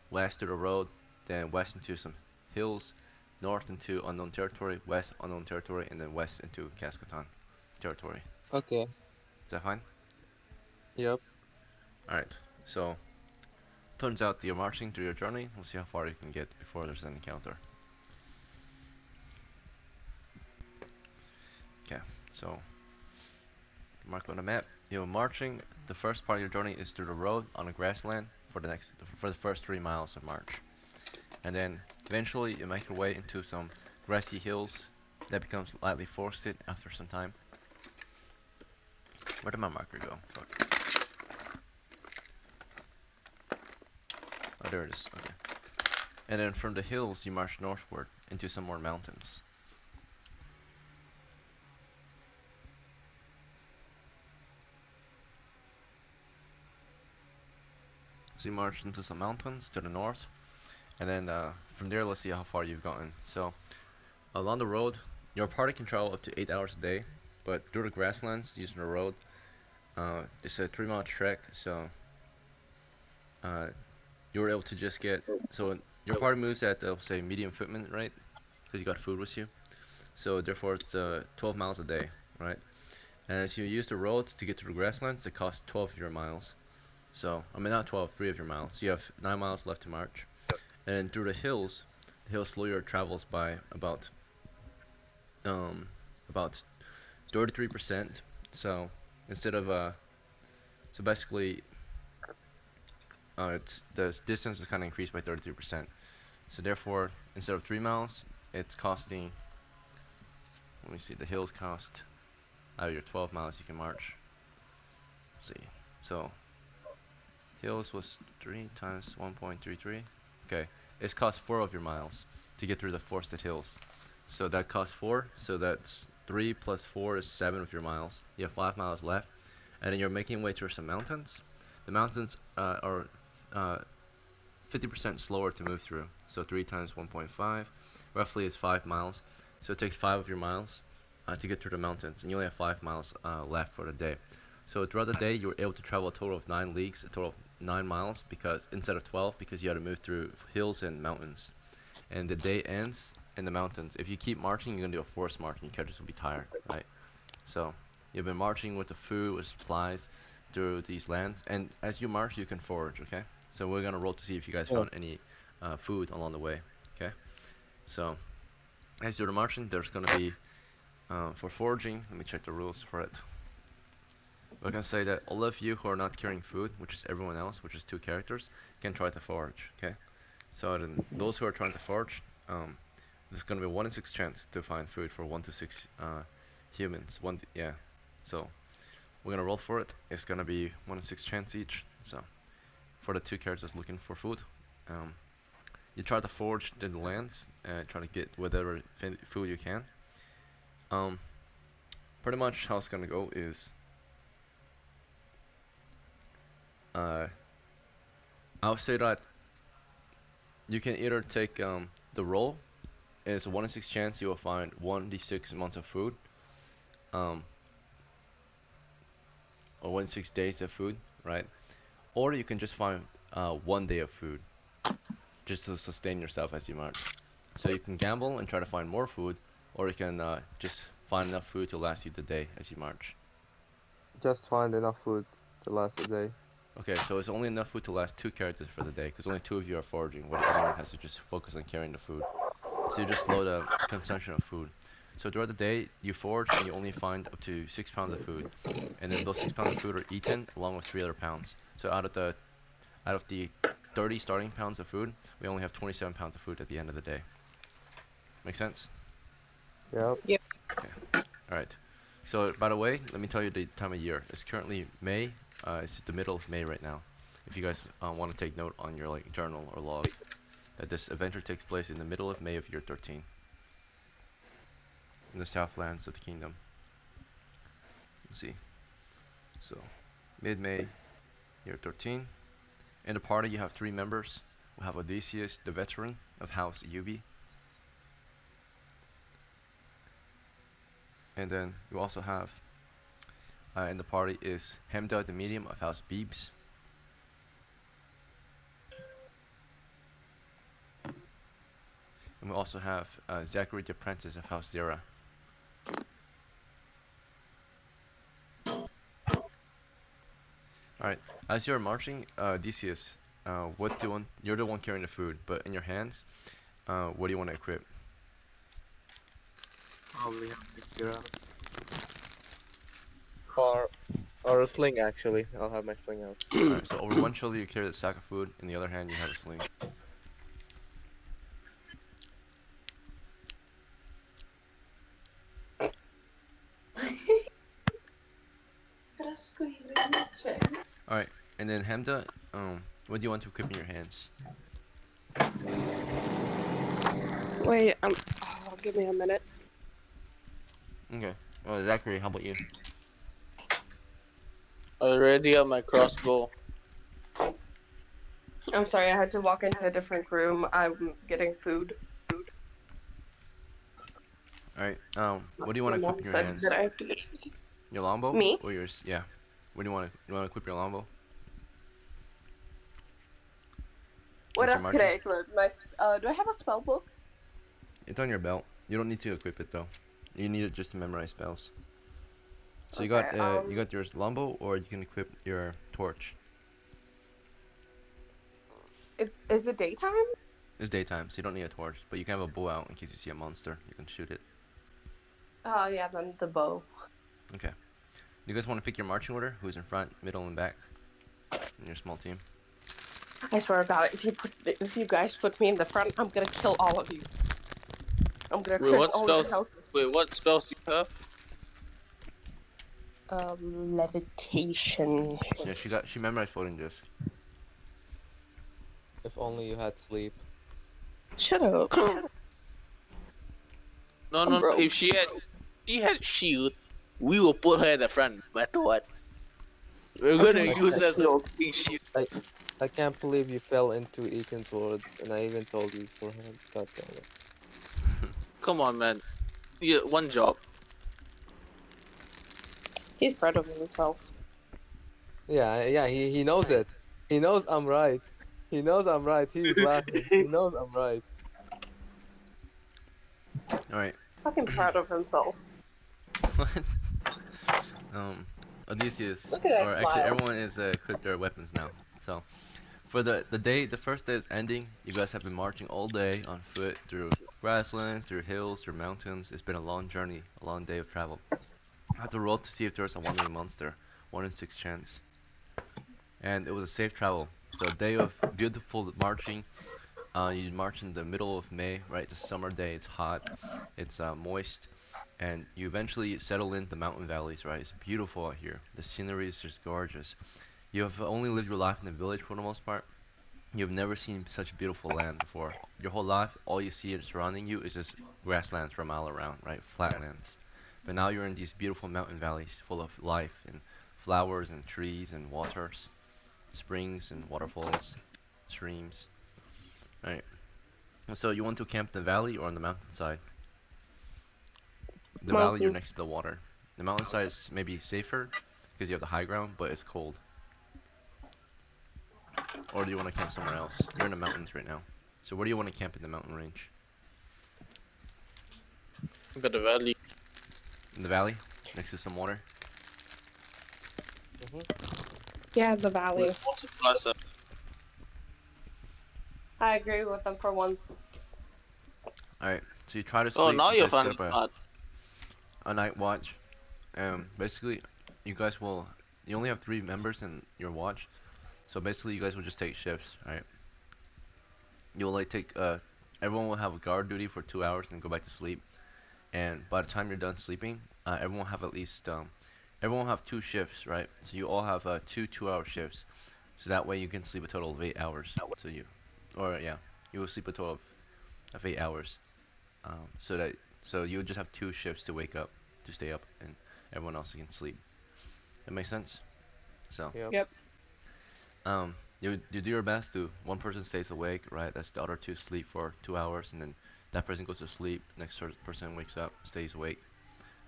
west to the road, then west into some hills, north into unknown territory, west unknown territory, and then west into Cascaton territory. Okay. Is that fine? Yep. Alright, so turns out you're marching through your journey. We'll see how far you can get before there's an encounter. Okay, so mark on the map. You're marching. The first part of your journey is through the road on a grassland for the first 3 miles of march, and then eventually you make your way into some grassy hills that becomes lightly forested after some time. Where did my marker go? Fuck. Oh, there it is. Okay. And then from the hills you march northward into some more mountains. So you march into some mountains to the north, and then from there, let's see how far you've gotten. So along the road, your party can travel up to 8 hours a day, but through the grasslands using the road, it's a 3 mile trek. So uh, you were able to just get so your party moves at say medium fitment, right? Because you got food with you. So therefore, it's 12 miles a day, right? And as you use the roads to get to the grasslands, it costs 12 of your miles. So I mean not 12, 3 of your miles. You have 9 miles left to march. And then through the hill slowly travels by um about 33%. So instead of so basically it's the distance is kind of increased by 33%. So therefore, instead of 3 miles, it's costing. Let me see. The hills cost out of your 12 miles you can march. Let's see. So hills was 3 times 1.33. Okay, it's cost 4 of your miles to get through the forested hills. So that costs 4. So that's 3 plus 4 is 7 of your miles. You have 5 miles left, and then you're making way through some mountains. The mountains are 50% slower to move through. So 3 times 1.5 roughly is 5 miles. So it takes 5 of your miles to get through the mountains, and you only have 5 miles left for the day. So throughout the day, you were able to travel a total of 9 leagues, a total of 9 miles, because instead of 12, because you had to move through hills and mountains. And the day ends in the mountains. If you keep marching, you're gonna do a forced march, and your characters will be tired, right? So you've been marching with the food, with supplies, through these lands, and as you march, you can forage. Okay. So we're gonna roll to see if you guys Yeah. found any food along the way. Okay. So as you're marching, there's gonna be for foraging. Let me check the rules for it. We're gonna say that all of you who are not carrying food, which is everyone else, which is 2 characters, can try to forage. Okay. So then those who are trying to forage, there's gonna be 1 in 6 chance to find food for 1 to 6 humans. Yeah. So we're gonna roll for it. It's gonna be 1 in 6 chance each. So for the 2 characters looking for food, um, you try to forage in the lands, try to get whatever food you can. Um, pretty much how it's gonna go is, uh, I'll say that you can either take the roll. It's a 1 in 6 chance you will find 1d6 months of food, um, or 1 in 6 days of food, right? Or you can just find 1 day of food, just to sustain yourself as you march. So you can gamble and try to find more food, or you can just find enough food to last you the day as you march. Just find enough food to last a day. Okay, so it's only enough food to last 2 characters for the day, because only 2 of you are foraging, while the other one has to just focus on carrying the food. So you just load the consumption of food. So throughout the day, you forage and you only find up to 6 pounds of food, and then those 6 pounds of food are eaten along with 3 other pounds. So out of the 30 starting pounds of food, we only have 27 pounds of food at the end of the day. Make sense? Yep. Okay. All right. So by the way, let me tell you the time of year. It's currently May. It's the middle of May right now. If you guys want to take note on your like journal or log, that this adventure takes place in the middle of May of year 13, in the southlands of the kingdom. Let's see. So mid-May, year 13. In the party, you have 3 members. We have Odysseus, the veteran of House Ubi, and then you also have in the party is Hemda, the medium of House Beebs. And we also have Zachary, the apprentice of House Zera. Alright, as you're marching, Odysseus, what do you want? You're the one carrying the food, but in your hands, what do you want to equip? Probably have my spear out. Or a sling, actually. I'll have my sling out. Alright, so over one shoulder you carry the sack of food, in the other hand you have a sling. Alright, and then Hemda, what do you want to equip in your hands? Wait, give me a minute. Okay, well Zachary, how about you? I already have my crossbow. I'm sorry, I had to walk into a different room. I'm getting food. Alright, what do you want My to equip mom in your said hands? that I have to get food. Your longbow? Me? Or yours? Yeah. What do you want to equip your longbow? What That's your else could I marching? equip? Do I have a spell book? It's on your belt. You don't need to equip it though. You need it just to memorize spells. So Okay. you got your longbow, or you can equip your torch. Is it daytime? It's daytime, so you don't need a torch, but you can have a bow out in case you see a monster. You can shoot it. Oh yeah, then the bow. Okay. You guys want to pick your marching order? Who's in front, middle, and back in your small team? I swear to God, if you guys put me in the front, I'm gonna kill all of you. I'm gonna Wait, curse what all your spells? houses. Wait, what spells do you have? Levitation. Yeah, she memorized floating disc. If only you had sleep. Shut up. No, I'm no, no. broke. If she had shield, we will put her at the front, no matter what. We're I gonna don't have use a her as a shield. fucking shield. I can't believe you fell into Ethan's words, and I even told you beforehand. God damn it. Come on, man. Yeah, one job. He's proud of himself. Yeah, he knows it. He knows I'm right. He knows I'm right. He's laughing. He knows I'm right. Alright. Fucking proud of himself. What? Um, Odysseus, Look at that or actually smile. everyone is equipped their weapons now. So, for the first day is ending. You guys have been marching all day on foot through grasslands, through hills, through mountains. It's been a long journey, a long day of travel. I had to roll to see if there's a wandering monster, 1 in 6 chance, and it was a safe travel. So a day of beautiful marching. You march in the middle of May, right? It's a summer day. It's hot. It's moist, and you eventually settle in the mountain valleys, right? It's beautiful out here. The scenery is just gorgeous. You have only lived your life in the village for the most part. You've never seen such beautiful land before. Your whole life, all you see surrounding you is just grasslands for a mile around, right? Flatlands. But now you're in these beautiful mountain valleys full of life and flowers and trees and waters, springs and waterfalls, streams, right? And so you want to camp in the valley or on the mountainside? The valley, you're Mountain. next to the water. The mountainside is maybe safer because you have the high ground, but it's cold. Or do you want to camp somewhere else? You're in the mountains right now. So where do you want to camp in the mountain range? Got the valley. In the valley, next to some water. Hmm. Yeah, the With valley. more supplies. I agree with them for once. All right. So you try to Oh, sleep. now You you're guys set finally up smart. a night watch. Basically, you guys will. You only have 3 members in your watch, so basically you guys will just take shifts, right? You'll like take. Everyone will have a guard duty for 2 hours and then go back to sleep. And by the time you're done sleeping, everyone will have at least. Everyone will have 2 shifts, right? So you all have two 2-hour shifts. So that way you can sleep a total of 8 hours. So you, or yeah, you will sleep a total of 8 hours. So that you would just have 2 shifts to wake up, to stay up, and everyone else can sleep. That makes sense. So Yep. Yep. you do your best to one person stays awake, right? That's the other 2 sleep for 2 hours, and then that person goes to sleep. Next person wakes up, stays awake.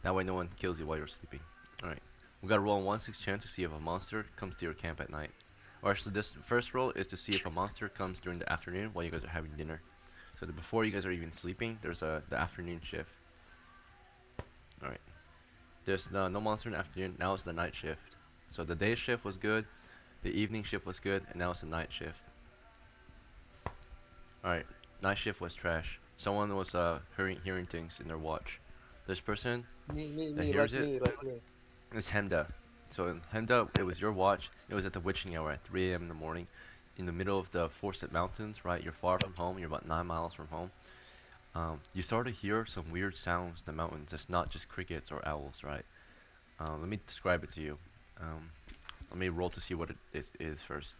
That way no one kills you while you're sleeping. All right. We gotta roll a 1/6 chance to see if a monster comes to your camp at night. Or actually, this first roll is to see if a monster comes during the afternoon while you guys are having dinner. So before you guys are even sleeping, there's the afternoon shift. All right. There's no monster in the afternoon. Now it's the night shift. So the day shift was good, the evening shift was good, and now it's the night shift. All right. Night shift was trash. Someone was hearing things in their watch. This person that hears it Like me. is Hemda. So in Hemda, it was your watch. It was at the witching hour at 3 a.m. in the morning, in the middle of the forested mountains. Right, you're far from home. You're about 9 miles from home. You start to hear some weird sounds in the mountains. It's not just crickets or owls, right? Let me describe it to you. Um, Let me roll to see what it is first.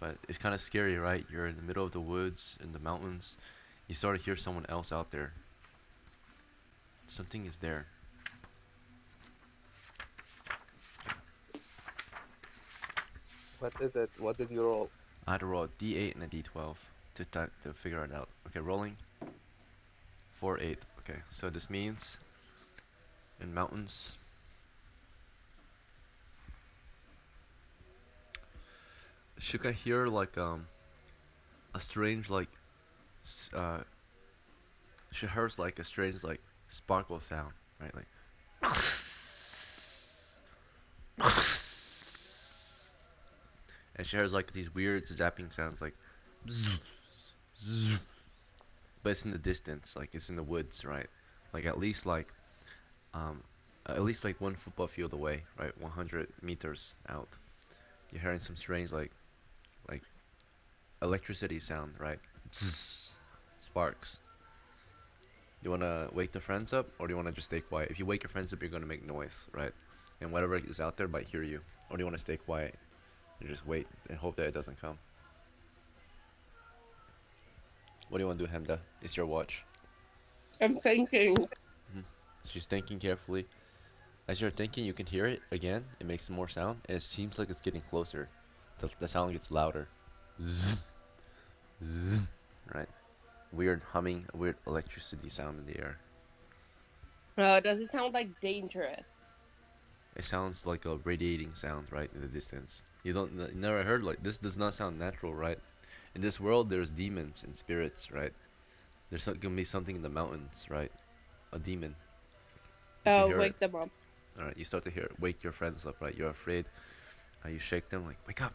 But it's kind of scary, right? You're in the middle of the woods, in the mountains. You start to hear someone else out there. Something is there. What is it? What did you roll? I had to roll a D8 and a D12 to figure it out. Okay, rolling 4, 8. Okay, so this means in mountains, she can hear like a strange like she hears like a strange like sparkle sound, right? Like and she hears like these weird zapping sounds like but it's in the distance, like it's in the woods, right? Like um at least like 1 football field away, right? 100 meters out. You're hearing some strange like electricity sound, right? Sparks. You wanna wake the friends up, or do you wanna just stay quiet? If you wake your friends up, you're gonna make noise, right? And whatever is out there might hear you. Or do you wanna stay quiet and just wait and hope that it doesn't come? What do you wanna do, Hemda? It's your watch. I'm thinking. She's thinking carefully. As you're thinking, you can hear it again. It makes more sound, and it seems like it's getting closer. The sound gets louder. Zzz, zzz, right? Weird humming, weird electricity sound in the air. Does it sound like dangerous? It sounds like a radiating sound, right, in the distance. You never heard like this. Does not sound natural, right? In this world, there's demons and spirits, right? There's gonna be something in the mountains, right? A demon. You can hear it. Wake them up. All right, you start to hear it. Wake your friends up, right? You're afraid. You shake them like, wake up,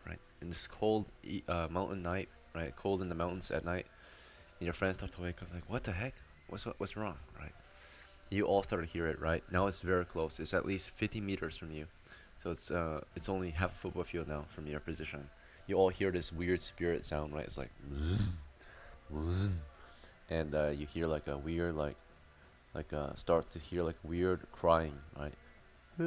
right? In this cold mountain night, right? Cold in the mountains at night, and your friends start to wake up like, what the heck? What's wrong, right? You all start to hear it, right? Now it's very close. It's at least 50 meters from you. So it's only half a football field now from your position. You all hear this weird spirit sound, right? It's like and you hear like a weird start to hear like weird crying, right? Do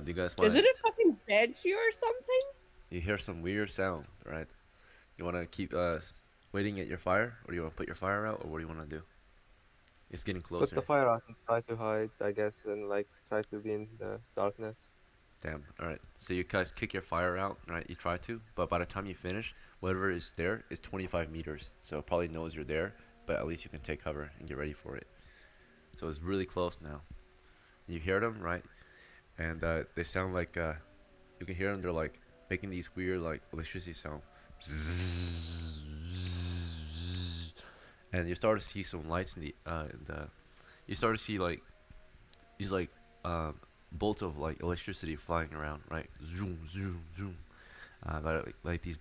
you guys want Is to? it a fucking banshee or something? You hear some weird sound, right? You want to keep waiting at your fire, or do you want to put your fire out, or what do you want to do? It's getting Put the closer. fire out and try to hide, I guess, and like try to be in the darkness. Damn. All right. So you guys kick your fire out, right? You try to, but by the time you finish, whatever is there is 25 meters. So it probably knows you're there, but at least you can take cover and get ready for it. So it's really close now. You hear them, right? And they sound like you can hear them. They're like making these weird like electricity sound. And you start to see some lights in the you start to see like these like um, bolts of like electricity flying around, right? Zoom, zoom, zoom. But like these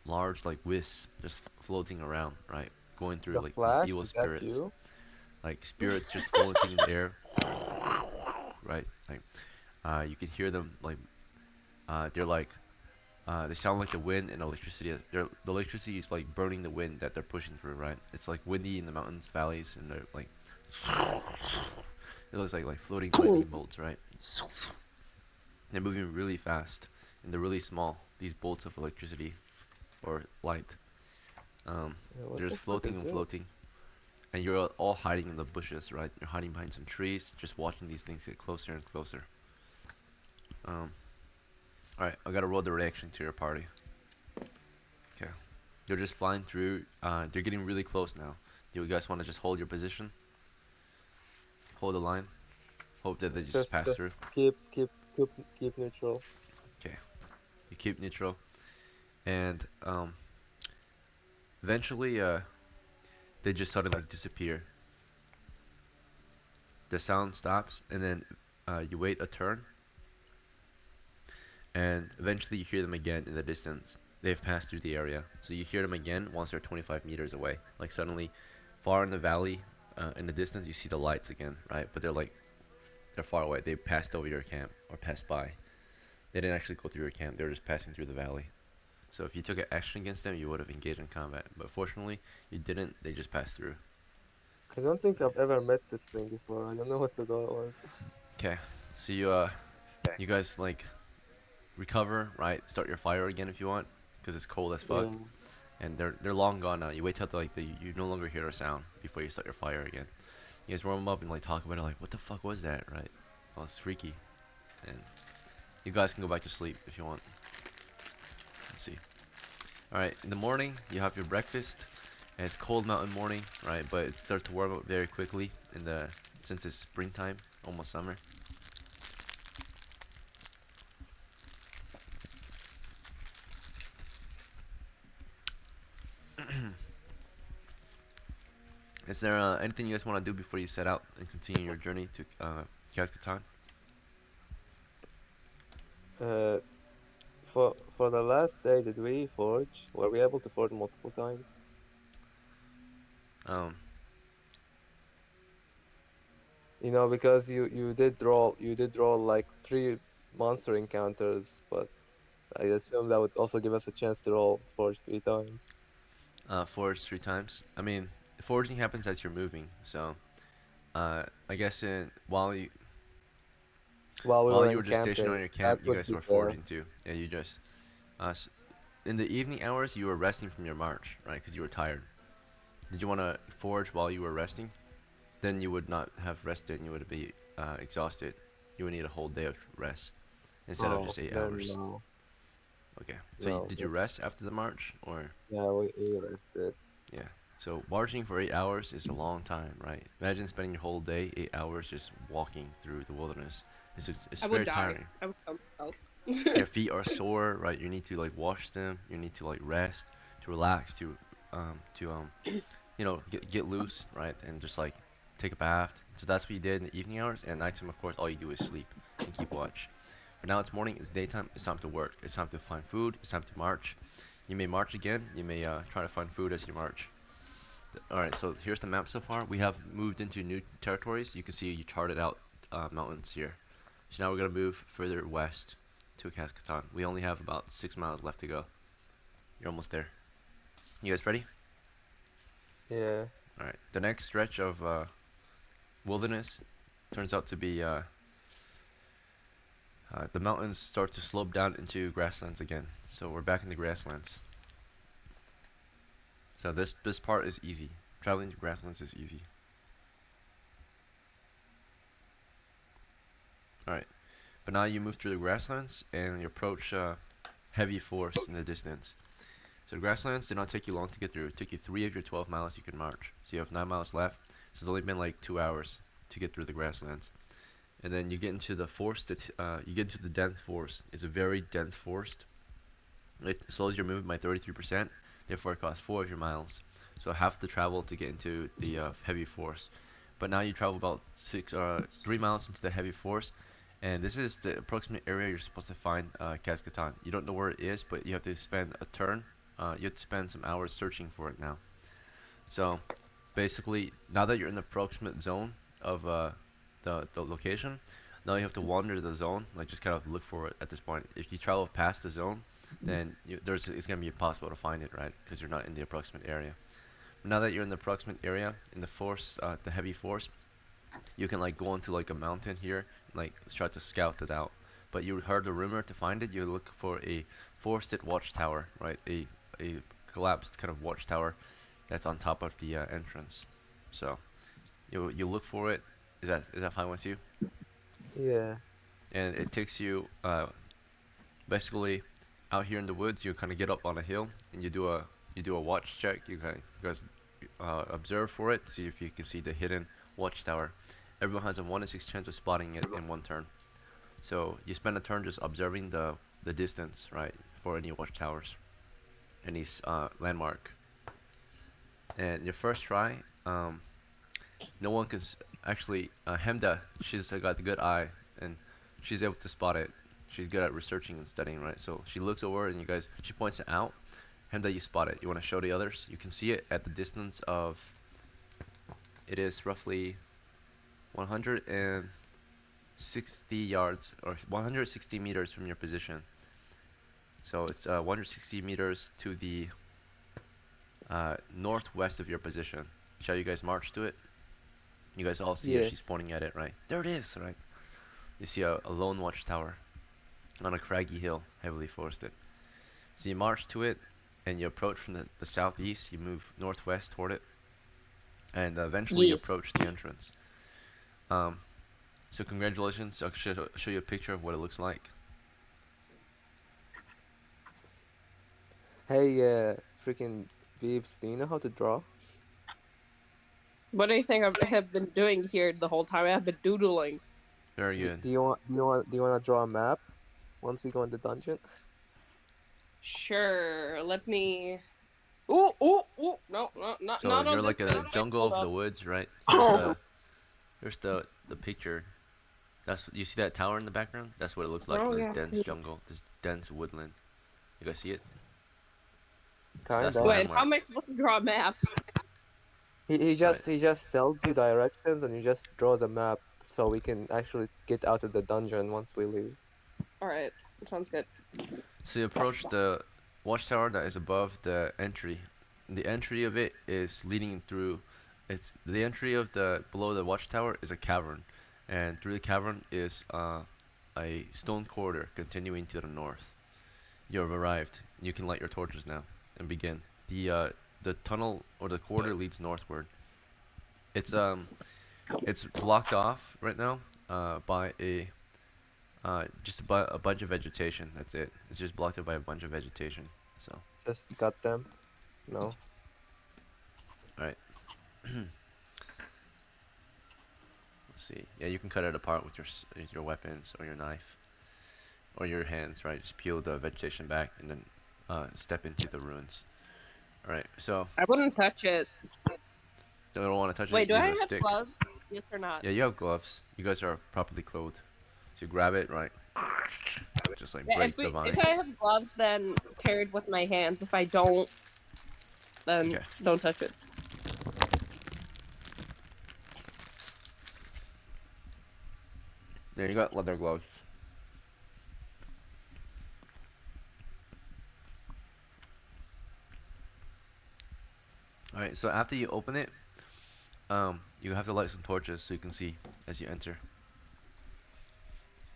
large like wisps just floating around, right? Going through The like these Flash, evil is that spirits, you? like spirits just floating in the air, right? Like you can hear them like they're like they sound like the wind and electricity. The electricity is like burning the wind that they're pushing through, right? It's like windy in the mountains, valleys, and they're like it looks like floating lightning bolts, right? They're moving really fast and they're really small. These bolts of electricity or light, Yeah, what they're the just fuck floating is and it? floating. And you're all hiding in the bushes, right? You're hiding behind some trees, just watching these things get closer and closer. Um, all right, I gotta roll the reaction to your party. Okay. They're just flying through. They're getting really close now. Do you guys want to just hold your position? Hold the line. Hope that they just pass Just through. keep neutral. Okay. You keep neutral, and eventually, they just suddenly disappear. The sound stops, and then you wait a turn, and eventually you hear them again in the distance. They've passed through the area, so you hear them again once they're 25 meters away. Like suddenly, far in the valley, in the distance, you see the lights again, right? But they're far away. They passed over your camp or passed by. They didn't actually go through your camp. They were just passing through the valley. So if you took an action against them, you would have engaged in combat. But fortunately, you didn't. They just passed through. I don't think I've ever met this thing before. I don't know what the goal was. Okay. So you guys like recover, right? Start your fire again if you want, because it's cold as fuck. Yeah. And they're long gone now. You wait till you no longer hear a sound before you start your fire again. You guys warm up and like talk about it, like what the fuck was that, right? Well, it's freaky. and you guys can go back to sleep if you want. Let's see. All right, in the morning you have your breakfast, and it's cold mountain morning, right? But it starts to warm up very quickly in the since it's springtime, almost summer. Is there anything you guys want to do before you set out and continue your journey to Kazakhstan? Uh, for the last day, did we forge? Were we able to forge multiple times? Um, You know, because you did roll like 3 monster encounters, but I assume that would also give us a chance to roll forge 3 times forge 3 times. I mean, forging happens as you're moving, so I guess while we while were you were just stationed on encamping. your That camp, you would guys be were fair. forging too. Yeah, you just in the evening hours you were resting from your march, right? Because you were tired. Did you want to forge while you were resting? Then you would not have rested, and you would be exhausted. You would need a whole day of rest instead of Oh, just 8 then hours. no, Okay. So no. did you rest after the march, or? Yeah, we rested. Yeah. So marching for 8 hours is a long time, right? Imagine spending your whole day, 8 hours, just walking through the wilderness. It's I would very die. tiring. I would kill myself. Your feet are sore, right? You need to like wash them. You need to like rest, to relax, to get loose, right? And just like take a bath. So that's what you did in the evening hours. And at nighttime, of course, all you do is sleep and keep watch. But now it's morning, it's daytime, it's time to work. It's time to find food, it's time to march. You may march again, you may try to find food as you march. Alright, so here's the map so far. We have moved into new territories. You can see you charted out mountains here. So now we're going to move further west to Kazakhstan. We only have about 6 miles left to go. You're almost there. You guys ready? Yeah. Alright, the next stretch of wilderness turns out to be the mountains start to slope down into grasslands again. So we're back in the grasslands. So this part is easy. Traveling to grasslands is easy. Alright, but now you move through the grasslands and you approach heavy forest in the distance. So the grasslands did not take you long to get through. It took you 3 of your 12 miles you can march. So you have 9 miles left. So it's only been like 2 hours to get through the grasslands. And then you get into the forest. You get into the dense forest. It's a very dense forest. It slows your movement by 33%. Therefore, it costs 4 of your miles. So half the travel to get into the heavy forest. But now you travel about 3 miles into the heavy forest, and this is the approximate area you're supposed to find Kazakhstan. You don't know where it is, but you have to spend a turn. You have to spend some hours searching for it now. So basically, now that you're in the approximate zone of the location, now you have to wander the zone, like just kind of look for it at this point. If you travel past the zone, then it's gonna be impossible to find it, right? Because you're not in the approximate area. But now that you're in the approximate area, in the force, the heavy force, you can like go onto like a mountain here, and, like try to scout it out. But you heard a rumor to find it. You look for a forested watchtower, right? A collapsed kind of watchtower that's on top of the entrance. So you look for it. Is that fine with you? Yeah. And it takes you basically out here in the woods. You kind of get up on a hill and you do a watch check. You guys observe for it, see if you can see the hidden watchtower. Everyone has a 1 in 6 chance of spotting it in one turn. So you spend a turn just observing the distance, right, for any watchtowers, any landmark. And your first try, no one can actually. Hemda, she's got a good eye, and she's able to spot it. She's good at researching and studying, right? So she looks over, and she points it out. Hemda, you spot it. You want to show the others? You can see it at the distance of. It is roughly 160 yards or 160 meters from your position. So it's 160 meters to the northwest of your position. Shall you guys march to it? You guys all see it. Yeah. She's pointing at it, right? There it is, right? You see a lone watchtower on a craggy hill, heavily forested. So you march to it, and you approach from the southeast. You move northwest toward it, and eventually you Yeah. approach the entrance. Um, So congratulations. I'll show you a picture of what it looks like. Hey, freaking Beebs, do you know how to draw? What do you think I have been doing here the whole time? I've been doodling. Very good. Do you want to draw a map once we go in the dungeon? Sure, let me. Ooh, ooh, ooh! No, not So on you're this like thing. a Wait, jungle hold of the on. woods, right? Here's the picture. That's you see that tower in the background? That's what it looks like. Oh This yeah. dense jungle, this dense woodland. You guys see it? That's the Kinda. Wait, how landmark. am I supposed to draw a map? He Right. just tells you directions and you just draw the map so we can actually get out of the dungeon once we leave. All right, sounds good. So you approach the watchtower that is above the entry. The entry of it is leading through. It's the entry of the below the watchtower is a cavern, and through the cavern is a stone corridor continuing to the north. You have arrived. You can light your torches now and begin. The tunnel or the corridor leads northward. It's it's blocked off right now by just a bunch of vegetation. That's it. It's just blocked off by a bunch of vegetation. So, Just got them. No. alright. Let's see. Yeah, you can cut it apart with your weapons or your knife or your hands, right? Just peel the vegetation back and then step into the ruins. Alright, so I wouldn't touch it. don't want to touch Wait, it. do I Use a have stick. gloves? Yes or not? Yeah, you have gloves. You guys are properly clothed. So you grab it, right? Just like Yeah, break the if vines. I have gloves, then tear it with my hands. If I don't, then Okay. don't touch it. There you got leather gloves. Alright, so after you open it, you have to light some torches so you can see as you enter.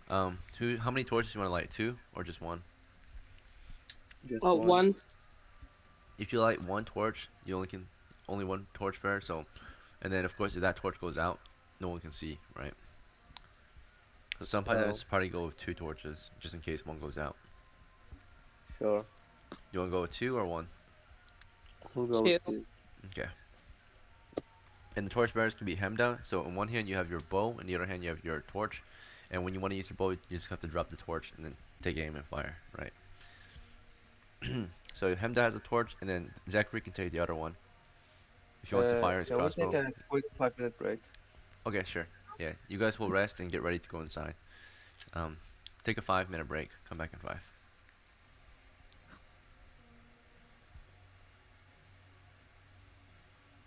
How many torches you want to light? Two or just one? Just Well, one. one. If you light one torch, you only one torch bearer. So, and then of course if that torch goes out, no one can see, right? So some Oh, pilots probably go with two torches just in case one goes out. sure. You want to go with two or one? We'll go Two. with two. Okay. And the torch bearers can be hemmed down. So in one hand you have your bow, and the other hand you have your torch. And when you want to use your bow, you just have to drop the torch and then take aim and fire, right? So Hemda has a torch, and then Zachary can take the other one if he wants to fire his Can we take crossbow. a quick 5-minute break? Okay, sure. Yeah, you guys will rest and get ready to go inside. Um, take a 5-minute break. Come back in 5.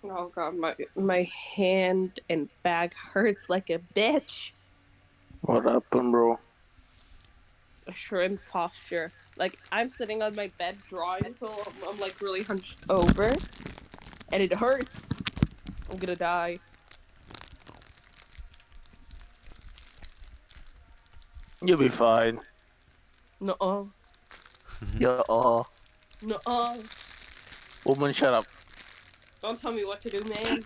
Oh god, my hand and back hurts like a bitch. What happened, bro? A shrimp posture. Like I'm sitting on my bed drawing, so I'm like really hunched over, and it hurts. I'm gonna die. You'll be fine. Nuh-uh. Yeah. Nuh-uh. Woman, shut up. Don't tell me what to do, man.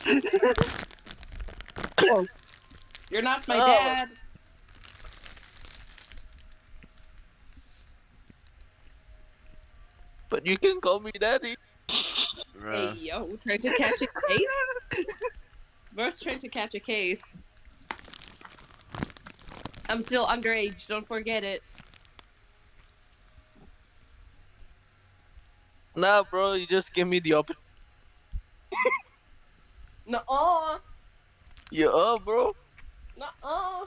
Oh, you're not my Oh. dad. But you can call me daddy. Hey, yo, trying to catch a case? Bro's trying to catch a case. I'm still underage, don't forget it. Nah, bro, you just give me the opportunity. Nuh-uh. Yeah, bro. Nuh-uh. I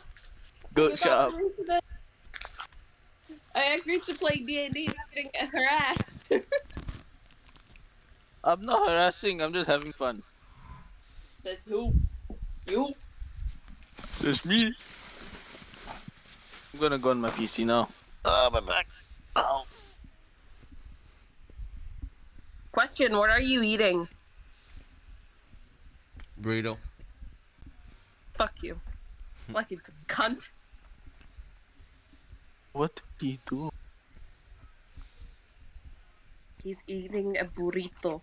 Go, did shut not up. agree to that. I agreed to play D&D, not getting harassed. I'm not harassing. I'm just having fun. Says who? You? It's me. I'm gonna go on my PC now. Oh, my back. Ow. Question, what are you eating? Burrito. Fuck you. Like you cunt. What did he do? He's eating a burrito.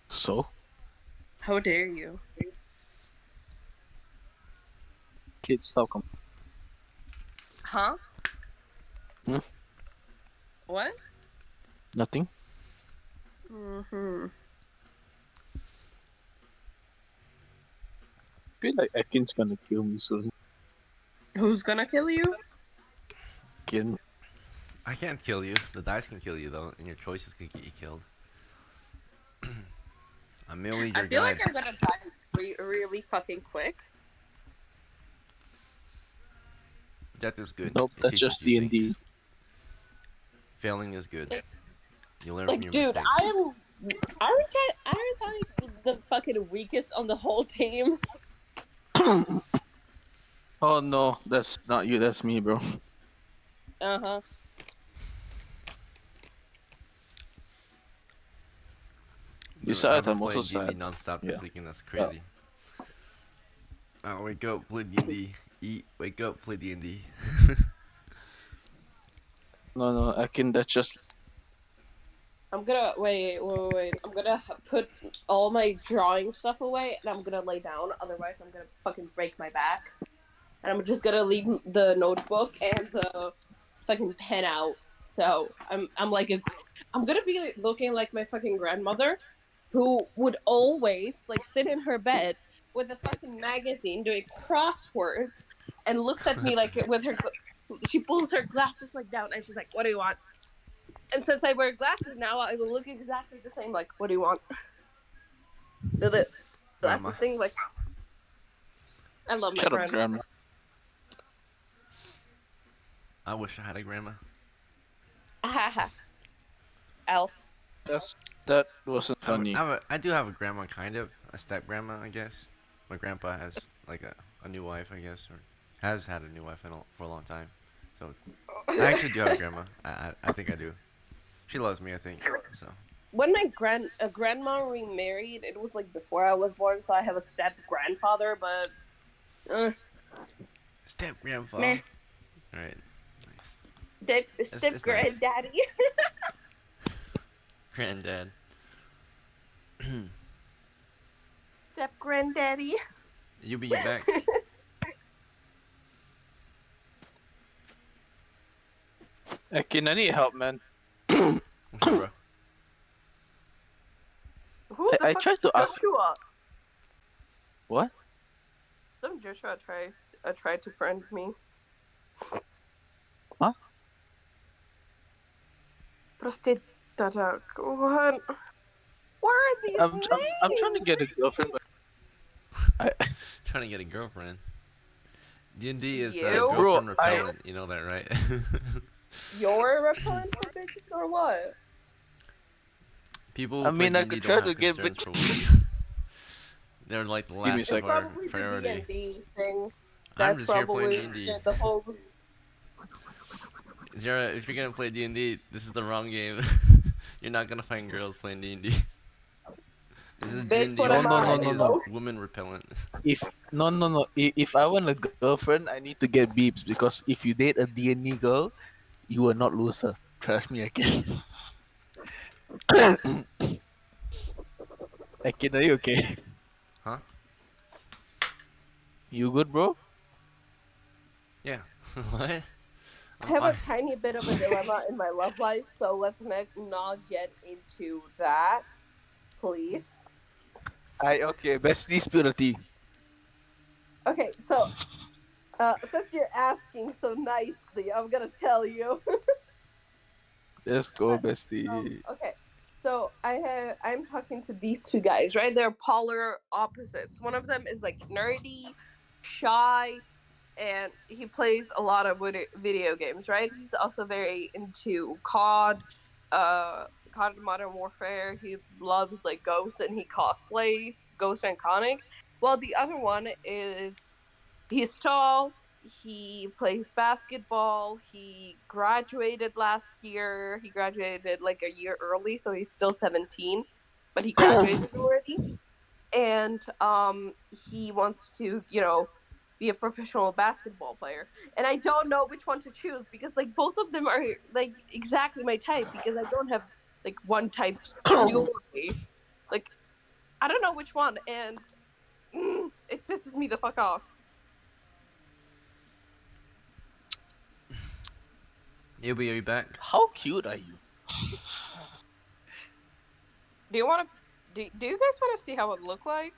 So? How dare you? kid, stop complaining. Huh? Hmm? What? Nothing. Mm-hmm. I feel like Akin's gonna kill me soon. Who's gonna kill you? Akin. I can't kill you. The dice can kill you though, and your choices can get you killed. I'm merely I your feel like guide. I'm gonna die really fucking quick. Death is good. Nope, It that's teaches just you things. D&D. Failing is good. Like- You learn from Like, your dude, mistakes. I thought the fucking weakest on the whole team. Oh no, that's not you, that's me, bro. Uh-huh. Dude, Besides, I've been I'm also playing D&D sad. non-stop Yeah. this weekend. That's Yeah. crazy. Wake up, play D&D. Eat, wake up, play D&D. No, Akin, that's just I'm gonna wait. I'm gonna put all my drawing stuff away, and I'm gonna lay down. Otherwise, I'm gonna fucking break my back. And I'm just gonna leave the notebook and the fucking pen out. So I'm gonna be looking like my fucking grandmother, who would always like sit in her bed with a fucking magazine doing crosswords, and looks at me like with her. She pulls her glasses like down, and she's like, "What do you want?" And since I wear glasses now, I will look exactly the same. Like, what do you want? The Grandma. glasses thing. Like, I love my shut up, grandma. grandma. I wish I had a grandma. Haha. L. That wasn't funny. I do have a grandma, kind of. A step grandma, I guess. My grandpa has like a new wife, I guess, or has had a new wife for a long time. So I actually do have a grandma. I think I do. She loves me, I think. So When my grandma remarried, it was like before I was born, so I have a step grandfather, but step grandpa. meh. All right. Nice. Step It's nice. granddaddy. Granddad. Step granddaddy. You be back. Akin, I need help, man. What's up, bro? Who the I fuck tried is to ask. Joshua? What? Some Joshua tried to friend me. Huh? Прости, Tatak. What? Where are these I'm trying to names? get a girlfriend, but I, Trying to get a girlfriend. D&D is You? bro, girlfriend repellent. You know that, right? You're a repellent for bitches or what? People I who play mean, I D&D could don't try have to get concerns bitch. for women. They're like the Give me a last It's of sec. our probably the priority. D&D thing. I'm That's just here playing probably D&D. the host. Zara, if you're gonna play D&D, this is the wrong game. You're not gonna find girls playing D&D. This is Bitch, D&D what No, where am no, no, I? everybody no, is no. Oh, woman repellent. If no. If I want a girlfriend, I need to get beeps because if you date a D&D girl, you will not lose her. Trust me, I can. I can. Are you okay? Huh? You good, bro? Yeah. What? I I'm have a fine. tiny bit of a dilemma in my love life, so let's not get into that, please. I okay. Bestie spill the tea. Okay, so since you're asking so nicely, I'm gonna tell you. Let's go, bestie. Okay, so I'm talking to these two guys, right? They're polar opposites. One of them is like nerdy, shy, and he plays a lot of video games, right? He's also very into COD Modern Warfare. He loves like Ghost and he cosplays Ghost and Conic. Well, the other one is he's tall. He plays basketball. He graduated last year. He graduated like a year early, so he's still 17, but he graduated already. And he wants to, be a professional basketball player. And I don't know which one to choose because like both of them are like exactly my type because I don't have like one type purely. Like I don't know which one, and it pisses me the fuck off. You'll be back. How cute are you? Do you want to? Do you guys want to see how it look like?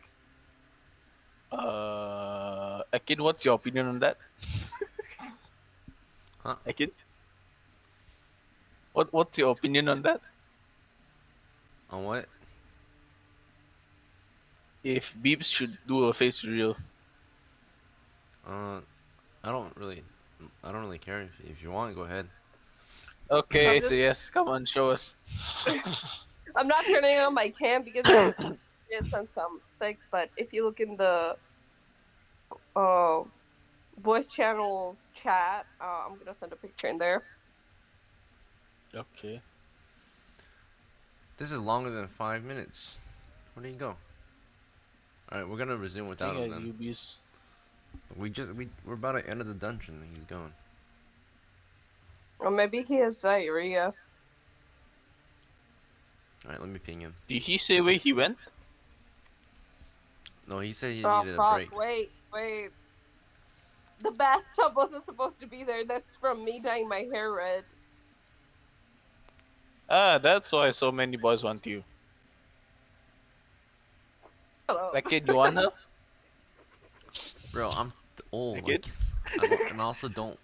Akin, what's your opinion on that? Huh? Akin, what's your opinion on that? On what? If Beeps should do a face reveal. Uh, I don't really, I don't really care if you want. Go ahead. Okay, I'm it's a just. yes. Come on, show us. I'm not turning on my cam because it's since I'm sick. But if you look in the uh voice channel chat, I'm gonna send a picture in there. Okay. This is longer than 5 minutes. Where did he go? All right, we're gonna resume I think without him then. UB's. We're about to enter the dungeon and he's gone. Or maybe he has diarrhea. All right, let me ping him. Did he say where he went? No, he said he Oh needed a fuck! break. Wait. The bathtub wasn't supposed to be there. That's from me dyeing my hair red. Ah, that's why so many boys want you. Hello. Akin, you want her? Bro, I'm old. Akin? Like, I don't, and I also don't.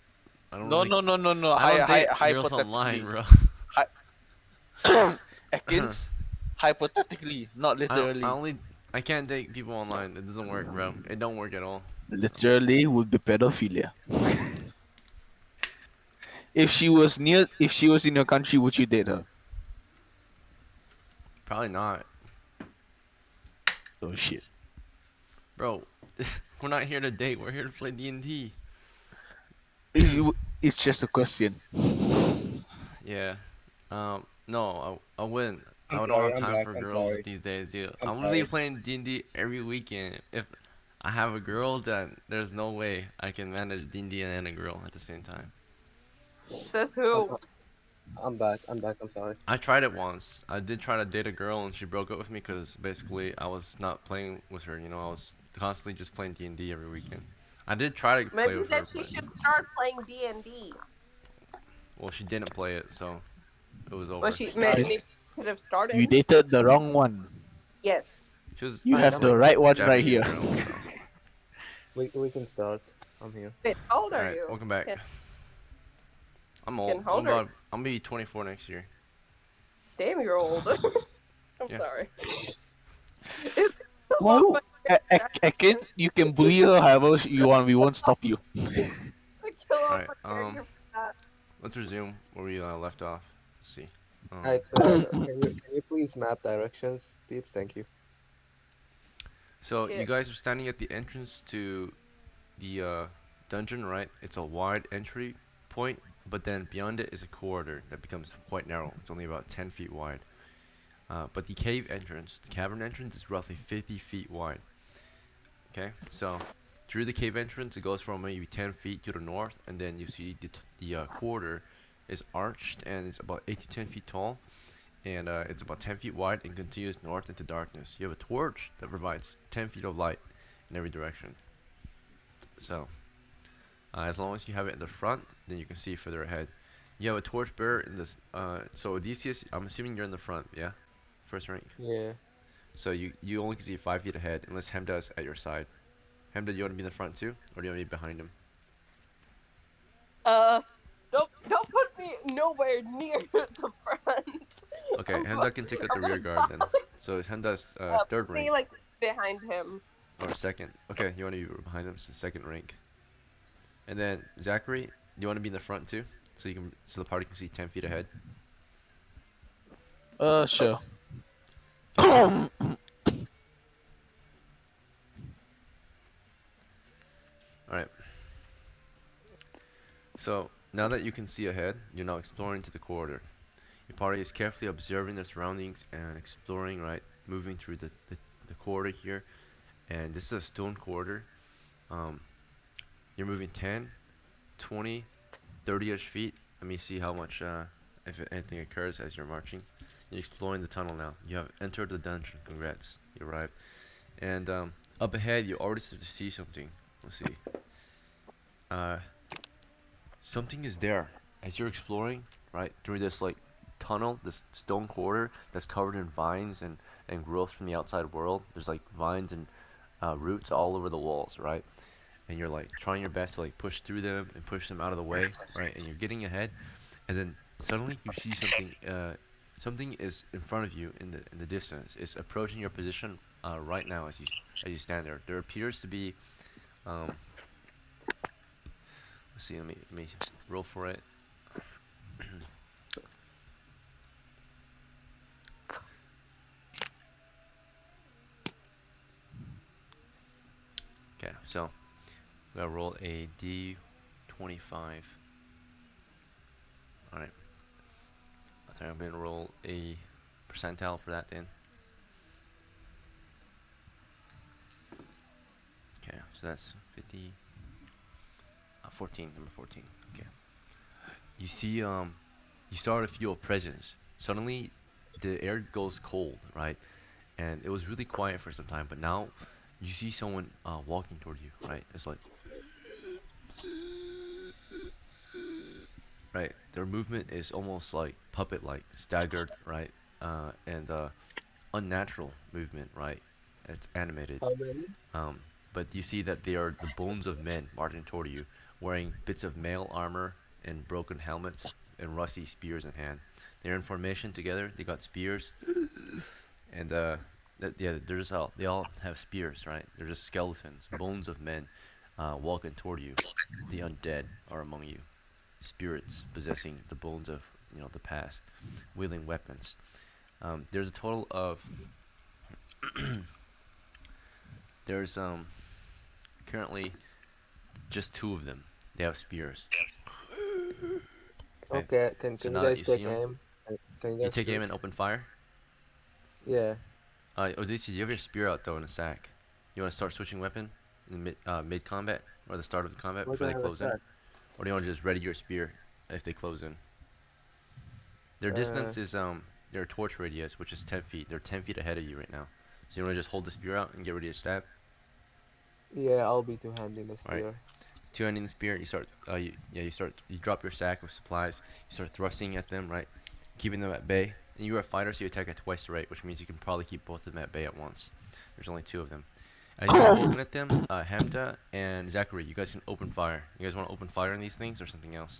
I don't No, really. no, no, no, no. I don't date girls online, Hypothetically. bro. Akins, hypothetically, not I literally. only. I can't date people online. It doesn't work, bro. It don't work at all. So, Literally would be pedophilia. If she was in your country, would you date her? probably not, Oh shit. bro. We're not here to date. We're here to play D&D. It's just a question. Yeah. No, I wouldn't. I'm I don't sorry, have I'm time back. for I'm girls sorry. these days, dude. I'm I'm really sorry. playing D&D every weekend. If I have a girl, then there's no way I can manage D&D and a girl at the same time. Says I'm, who? I'm back. I'm back. I'm sorry. I tried it once. I did try to date a girl, and she broke up with me because basically I was not playing with her. You know, I was constantly just playing D&D every weekend. I did try to play Maybe with that her, she but should start playing D&D. well, she didn't play it, so it was Well, over. she Guys, maybe could have You started. dated the wrong one. Yes. She was You guys, have I'm the like right one right Japanese here. girl, so. we can start. I'm here. Wait, how old All are right, you? welcome back. Can, I'm old. can how old are you? I'm gonna be 24 next year. Damn, you're old. I'm Yeah. sorry. It's a Why? lot, but Akin, you can bully her however you want. We won't stop you. I kill All off right. my character for that. Let's resume where we left off. Let's see. Guys, can you please map directions, peeps? Thank you. So you Shit. guys are standing at the entrance to the dungeon, right? It's a wide entry point, but then beyond it is a corridor that becomes quite narrow. It's only about 10 feet wide. But the cave entrance, the cavern entrance, is roughly 50 feet wide. Okay, so through the cave entrance, it goes from maybe 10 feet to the north, and then you see the corridor is arched and it's about 8 to 10 feet tall, and it's about 10 feet wide and continues north into darkness. You have a torch that provides 10 feet of light in every direction. So, as long as you have it in the front, then you can see further ahead. You have a torch bearer in this. So Odysseus, I'm assuming you're in the front, yeah? First rank. Yeah. So you only can see 5 feet ahead unless Hemda's at your side. Hemda, you want to be in the front too, or do you want to be behind him? Don't put me nowhere near the front. Okay, I'm, Hemda can take out the I'm rear gonna guard then. die. So Hemda's third Put me rank like behind him. or second. Okay, you want to be behind him, so second rank. And then Zachary, do you want to be in the front too, so the party can see 10 feet ahead? Sure. All right. So now that you can see ahead, you're now exploring to the corridor. Your party is carefully observing their surroundings and exploring, right? Moving through the corridor here. And this is a stone corridor. Um, you're moving 10, 20, 30-ish feet. Let me see how much, if anything occurs as you're marching. You're exploring the tunnel now. You have entered the dungeon. Congrats. You arrived. And up ahead, you already start to see something. Let's see. Uh, something is there. as you're exploring, right, through this like tunnel, this stone corridor that's covered in vines and growth from the outside world. There's like vines and roots all over the walls, right? And you're like trying your best to like push through them and push them out of the way, right? And you're getting ahead, and then suddenly you see something. Something is in front of you in the distance. It's approaching your position right now as you stand there. There appears to be um, let's see. Let me roll for it. Okay, so we gotta roll a d25. All right. I think I'm gonna roll a percentile for that then. Okay, so that's 50. 14, number 14. Okay. You see, you start to feel a presence. Suddenly, the air goes cold, right? And it was really quiet for some time, but now you see someone walking toward you, right? It's like, right? Their movement is almost like puppet-like, staggered, right? And unnatural movement, right? It's animated. How many? Um, but you see that they are the bones of men marching toward you, wearing bits of mail armor and broken helmets and rusty spears in hand. They're in formation together. They got spears, and yeah, they all have spears, right? They're just skeletons, bones of men, walking toward you. The undead are among you, spirits possessing the bones of the past, wielding weapons. There's a total of there's currently just two of them. They have spears. Okay. Okay, So can you now that guys you see take them, aim? Can you you guys take aim shoot? and open fire. Yeah. Odysseus, you have your spear out though in a sack. You want to start switching weapon in mid combat or the start of the combat Why before do I they have a close in, stack? or do you want to just ready your spear if they close in? Their Uh, distance is their torch radius, which is 10 feet. They're 10 feet ahead of you right now. So you want to just hold the spear out and get ready to stab. yeah, I'll be two-handing the All right. spear. Two-handing the spear, you drop your sack of supplies, you start thrusting at them, right, keeping them at bay. And you are a fighter, so you attack at twice the rate, which means you can probably keep both of them at bay at once. There's only two of them. As you're poking at them, Hamda and Zachary, you guys can open fire. You guys want to open fire on these things or something else?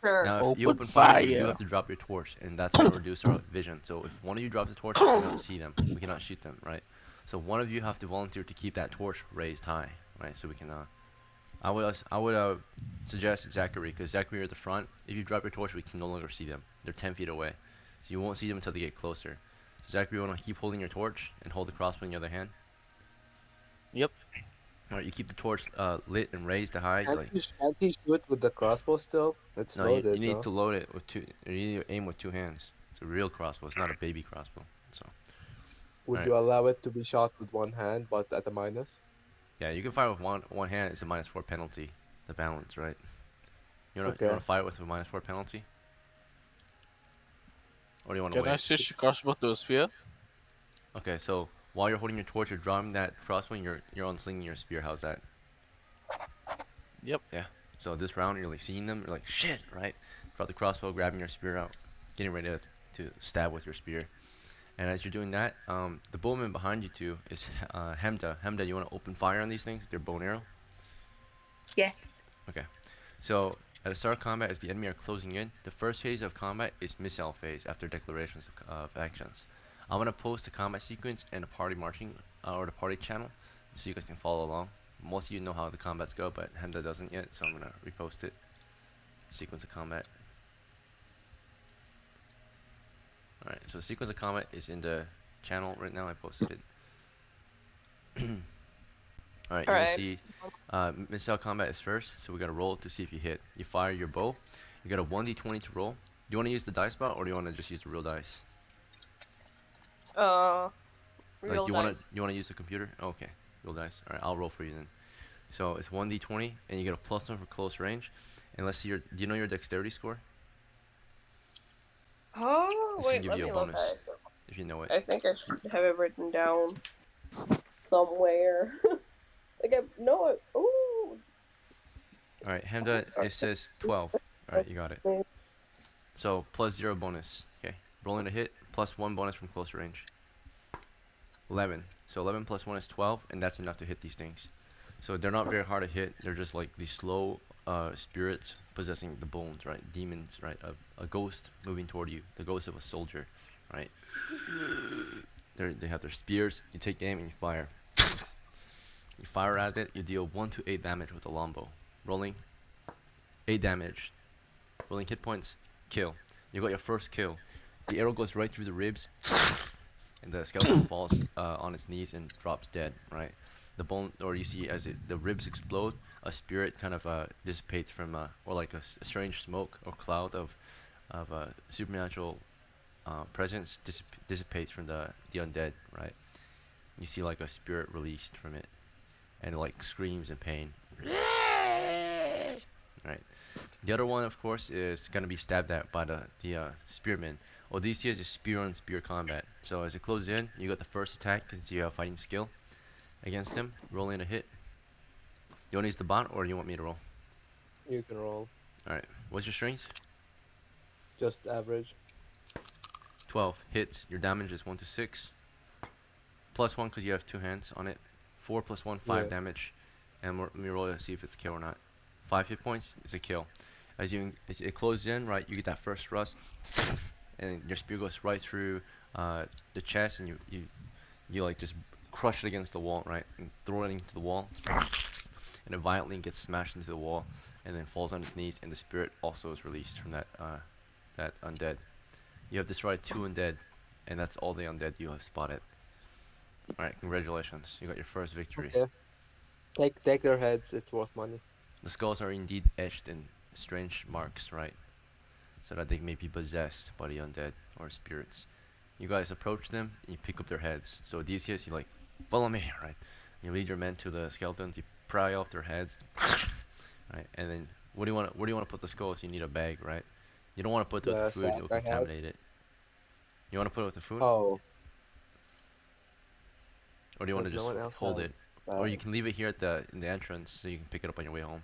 Sure. Now, if you Open open fire, you do fire. have to drop your torch, and that's going to reduce our vision. So if one of you drops a torch, we cannot see them. We cannot shoot them, right? So one of you have to volunteer to keep that torch raised high, right? So we can I would suggest Zachary, because Zachary are at the front. If you drop your torch, we can no longer see them. They're 10 feet away, so you won't see them until they get closer. So Zachary, you want to keep holding your torch and hold the crossbow in your other hand. Yep. All right, you keep the torch lit and raised to high. Like Can't he shoot with the crossbow still? It's no, you loaded, need no? to load it with two. You need to aim with two hands. It's a real crossbow. It's not a baby crossbow. So all Would right, you allow it to be shot with one hand, but at a minus? yeah, you can fire with one hand. It's a -4 penalty. The balance, right? You Okay. wanna fire with a -4 penalty, or do you want to Can I wait? switch the crossbow to a spear? Okay, so while you're holding your torch, you're drawing that crossbow, and you're unslinging your spear. How's that? Yep. Yeah. So this round, you're like seeing them. You're like shit, right? Drop the crossbow, grabbing your spear out, getting ready to stab with your spear. And as you're doing that, the bowman behind you two is Hemda. Hemda, you want to open fire on these things with your bow and arrow? Yes. Okay. So at the start of combat, as the enemy are closing in, the first phase of combat is missile phase after declarations of actions. I'm gonna post the combat sequence and the party marching or the party channel, so you guys can follow along. Most of you know how the combats go, but Hemda doesn't yet, so I'm gonna repost it. Sequence of combat. All right. So the sequence of combat is in the channel right now. I posted it. Alright, you're gonna Alright. see missile combat is first, so we gotta roll to see if you hit. You fire your bow, you got a 1d20 to roll. Do you wanna use the dice bot or do you wanna just use the real dice? Real dice. You wanna use the computer? Okay, real dice. Alright, I'll roll for you then. So it's 1d20 and you get a +1 for close range. And let's see do you know your dexterity score? Oh, This wait, can give let you me a look bonus at it. if you know it. I think I should have it written down somewhere. Like, I know it. Ooh. All right, Hamda, it says 12. All right, you got it. So plus 0 bonus. Okay, rolling a hit, plus 1 bonus from close range. 11. So 11 plus 1 is 12, and that's enough to hit these things. So they're not very hard to hit. They're just like these slow spirits possessing the bones, right? Demons, right? A ghost moving toward you. The ghost of a soldier, right? They have their spears. You take aim and you fire. You fire at it. You deal 1 to 8 damage with the longbow. Rolling 8 damage. Rolling hit points. Kill. You got your first kill. The arrow goes right through the ribs, and the skeleton falls on its knees and drops dead. Right. The bone, or you see as the ribs explode, a spirit kind of dissipates from, or like a strange smoke or cloud of supernatural presence dissipates from the undead. Right. You see like a spirit released from it, and it like screams in pain. Right. The other one, of course, is gonna be stabbed at by the spearman. Odysseus is spear on spear combat. So as it closes in, you got the first attack because you have fighting skill against him. Rolling a hit. You want to use the bot, or you want me to roll? You can roll. All right. What's your strength? Just average. 12 hits. Your damage is 1 to 6. Plus 1 because you have 2 hands on it. 4 plus 1, 5 Yeah. damage. And let me roll to see if it's a kill or not. 5 hit points. It's a kill. As it closes in, right, you get that first thrust, and your spear goes right through the chest, and you like just crush it against the wall, right, and throw it into the wall, and it violently gets smashed into the wall, and then falls on its knees, and the spirit also is released from that undead. You have destroyed 2 undead, and that's all the undead you have spotted. All right, congratulations, you got your first victory. Okay. Take their heads. It's worth money. The skulls are indeed etched in strange marks, right? So that they may be possessed by the undead or spirits. You guys approach them and you pick up their heads. So Odysseus, you like, follow me, right? You lead your men to the skeletons. You pry off their heads, right? And then where do you want to put the skulls? You need a bag, right? You don't want to put it with The the food. sack It'll I had. contaminate it. You want to put it with the food, Oh, or do you want to does no just one else hold have it? Or you bag? can leave it here in the entrance so you can pick it up on your way home,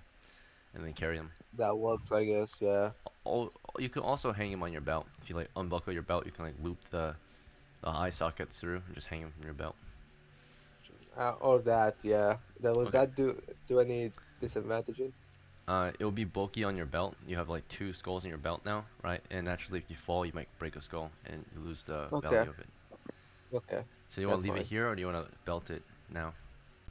and then carry them. That works, I guess. Yeah. You can also hang them on your belt. If you like unbuckle your belt, you can like loop the eye sockets through and just hang them from your belt. Or that. Yeah. Was Okay. that do any disadvantages? It'll be bulky on your belt. You have like 2 skulls in your belt now, right? And naturally, if you fall, you might break a skull and you lose the Okay. value of it. Okay. So you want That's to leave it fine. here, or do you want to belt it now?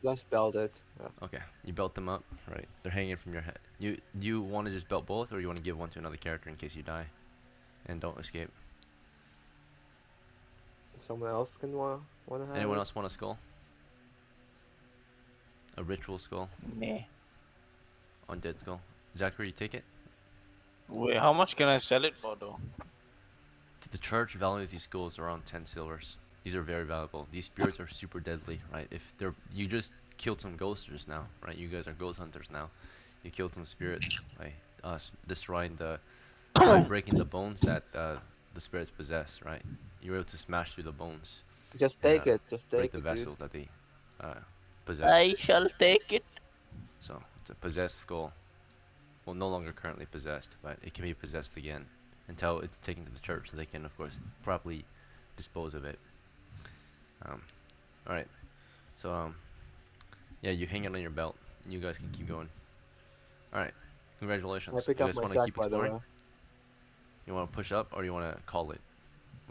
Just belt it. Yeah. Okay, you belt them up, right? They're hanging from your head. You want to just belt both, or you want to give one to another character in case you die and don't escape? Someone else can wanna have Anyone it. else want a skull? A ritual skull, Nah. undead skull. Zachary, you take it. Wait, how much can I sell it for though? The church values these skulls around 10 silvers. These are very valuable. These spirits are super deadly, right? If they're you just killed some ghosters now, right? You guys are ghost hunters now. You killed some spirits, right? Destroying by breaking the bones that the spirits possess, right? You were able to smash through the bones Just and take it. Just break take the it, dude. vessel that they uh, possess. I shall take it. So it's a possessed skull. Well, no longer currently possessed, but it can be possessed again until it's taken to the church, so they can, of course, properly dispose of it. All right. So yeah, you hang it on your belt, and you guys can keep going. All right. Congratulations. I pick You up guys my want to sack, keep by the exploring? way. You want to push up, or you want to call it?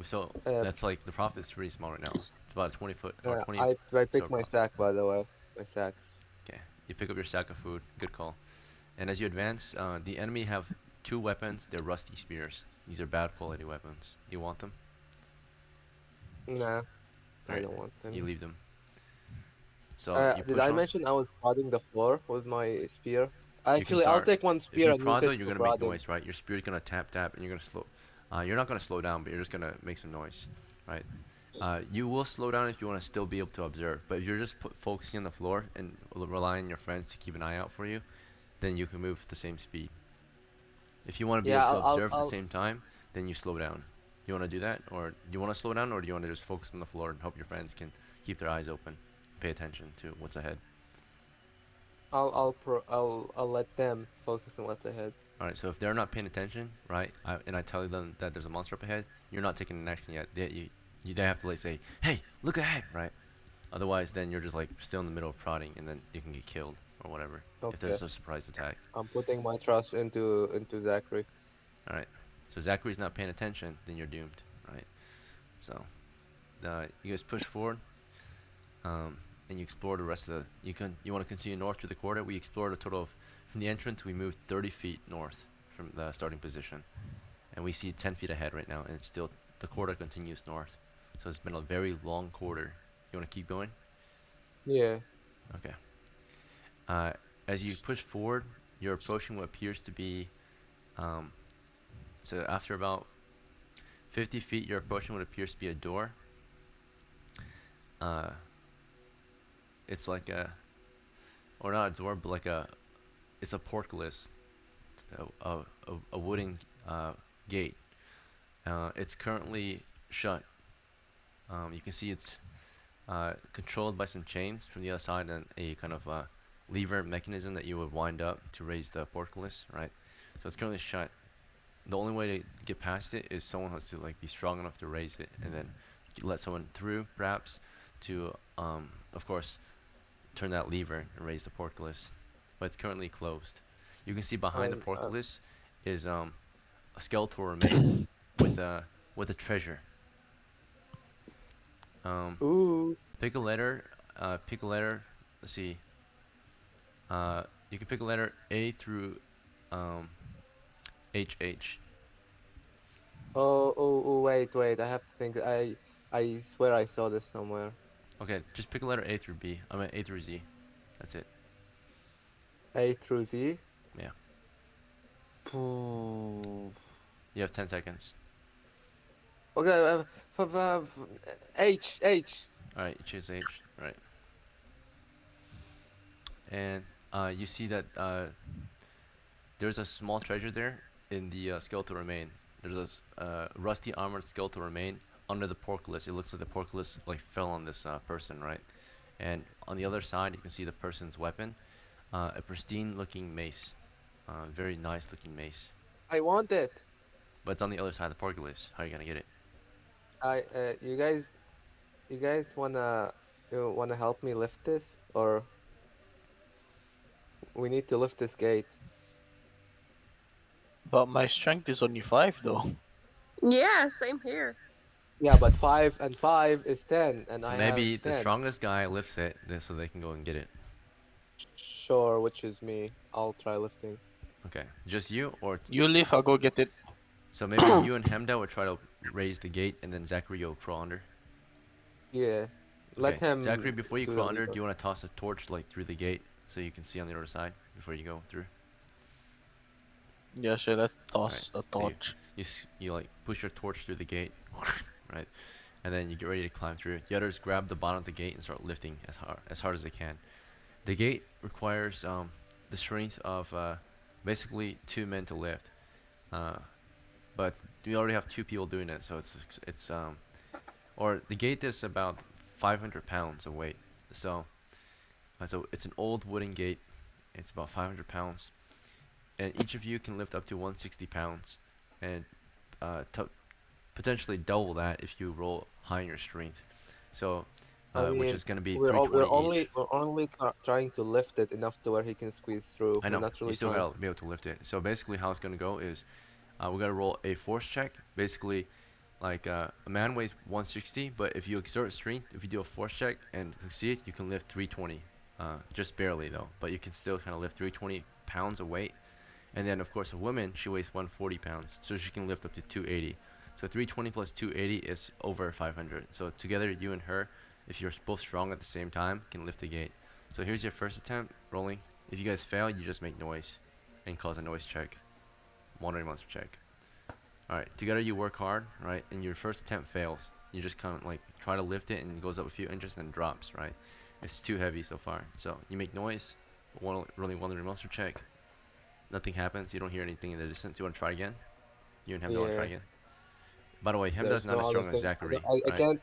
So Uh, that's like the profit is pretty small right now. It's about a 20 foot or 20 I silver pick my profit. sack, by the way. My sacks. Okay. You pick up your sack of food. Good call. And as you advance, the enemy have 2 weapons. They're rusty spears. These are bad quality weapons. You want them? Nah, I Alright, don't want them. you leave them. So you Did push I on. mention I was prodding the floor with my spear? You can Actually, I'll start. take one If spear you and use prod though, it you're for gonna make prodding. noise, right? Your spear's gonna tap tap, and you're gonna slow. You're not gonna slow down, but you're just gonna make some noise, right? You will slow down if you want to still be able to observe. But if you're just focusing on the floor and relying on your friends to keep an eye out for you, then you can move at the same speed. If you want to be Yeah, able to I'll, observe at the I'll, same time, then you slow down. You want to do that, or do you want to slow down, or do you want to just focus on the floor and hope your friends can keep their eyes open, pay attention to what's ahead? I'll let them focus on what's ahead. Alright, so if they're not paying attention, right, and I tell them that there's a monster up ahead, you're not taking an action yet. They have to like say, hey, look ahead, right? Otherwise, then you're just like still in the middle of prodding, and then you can get killed or whatever if Okay. there's a surprise attack. I'm putting my trust into Zachary. Alright, so Zachary's not paying attention, then you're doomed, right? So, you guys push forward, and you explore the rest of the. You want to continue north to the corridor. We explored a total of from the entrance. We moved 30 feet north from the starting position, and we see 10 feet ahead right now, and it's still the corridor continues north. So it's been a very long corridor. You want to keep going? Yeah. Okay. Uh, as you push forward, you're approaching what appears to be. Um, so after about 50 feet, you're approaching what appears to be a door. Uh, it's like or not a door, but like it's a portcullis, a wooden gate. It's currently shut. You can see it's controlled by some chains from the other side and a kind of lever mechanism that you would wind up to raise the portcullis, right? So it's currently shut. The only way to get past it is someone has to like be strong enough to raise it and then let someone through, perhaps, to of course turn that lever and raise the portcullis. But it's currently closed. You can see behind the And portcullis is a skeletal remain with a treasure. Um, ooh. pick a letter. Pick a letter. Let's see. You can pick a letter A through um, HH. Wait. I have to think. I swear I saw this somewhere. Okay, just pick a letter A through B. I mean A through Z. That's it. A through Z. Yeah. Pooh. You have 10 seconds. Okay. H. All right, you choose H. All right. And you see that there's a small treasure there in the skeletal remain. There's a rusty armored skeletal remain under the portcullis. It looks like the portcullis like fell on this person, right? And on the other side, you can see the person's weapon, a pristine looking mace, very nice looking mace. I want it. But it's on the other side of the portcullis. How are you gonna get it? You guys wanna help me lift this, or we need to lift this gate? But my strength is only 5 though. Yeah, same here. Yeah, but 5 and 5 is 10, and So I have maybe the 10. strongest guy lifts it, so they can go and get it. Sure, which is me. I'll try lifting. Okay, just you, or You leave, I'll go get it. so maybe you and Hemda would try to raise the gate, and then Zachary will crawl under. Yeah. Let Okay, him Zachary, before you do crawl the under, do lever. you want to toss a torch like through the gate so you can see on the other side before you go through? Yeah, sure, let's Alright, toss a so torch. you like push your torch through the gate, right? And then you get ready to climb through. The others grab the bottom of the gate and start lifting as hard as they can. The gate requires the strength of basically 2 men to lift, uh, but we already have 2 people doing it, so it's or the gate is about 500 pounds of weight. So it's an old wooden gate. It's about 500 pounds, and each of you can lift up to 160 pounds, and potentially double that if you roll high in your strength. So, I which mean, is going to be we're all, 320 each. we're only trying to lift it enough to where he can squeeze through. I We're know, not you really still trying. gotta be able to lift it. So basically, how it's gonna go is, we gotta roll a force check. Basically, like a man weighs 160, but if you exert strength, if you do a force check and succeed, you can lift 320. Just barely though, but you can still kind of lift 320 pounds of weight. And then of course a woman, she weighs 140 pounds, so she can lift up to 280. So 320 plus 280 is over 500. So together, you and her, if you're both strong at the same time, can lift the gate. So here's your first attempt, rolling. If you guys fail, you just make noise and cause a noise check. Monitoring monster check. Alright, together you work hard, right? And your first attempt fails. You just kind of like try to lift it and it goes up a few inches and drops, right? It's too heavy so far. So you make noise, rolling monitoring monster check. Nothing happens. You don't hear anything in the distance. You want to try again? You and Hemda want to try Yeah. again? By the way, Hemda's There's not no as other strong as thing. Zachary, I right? can't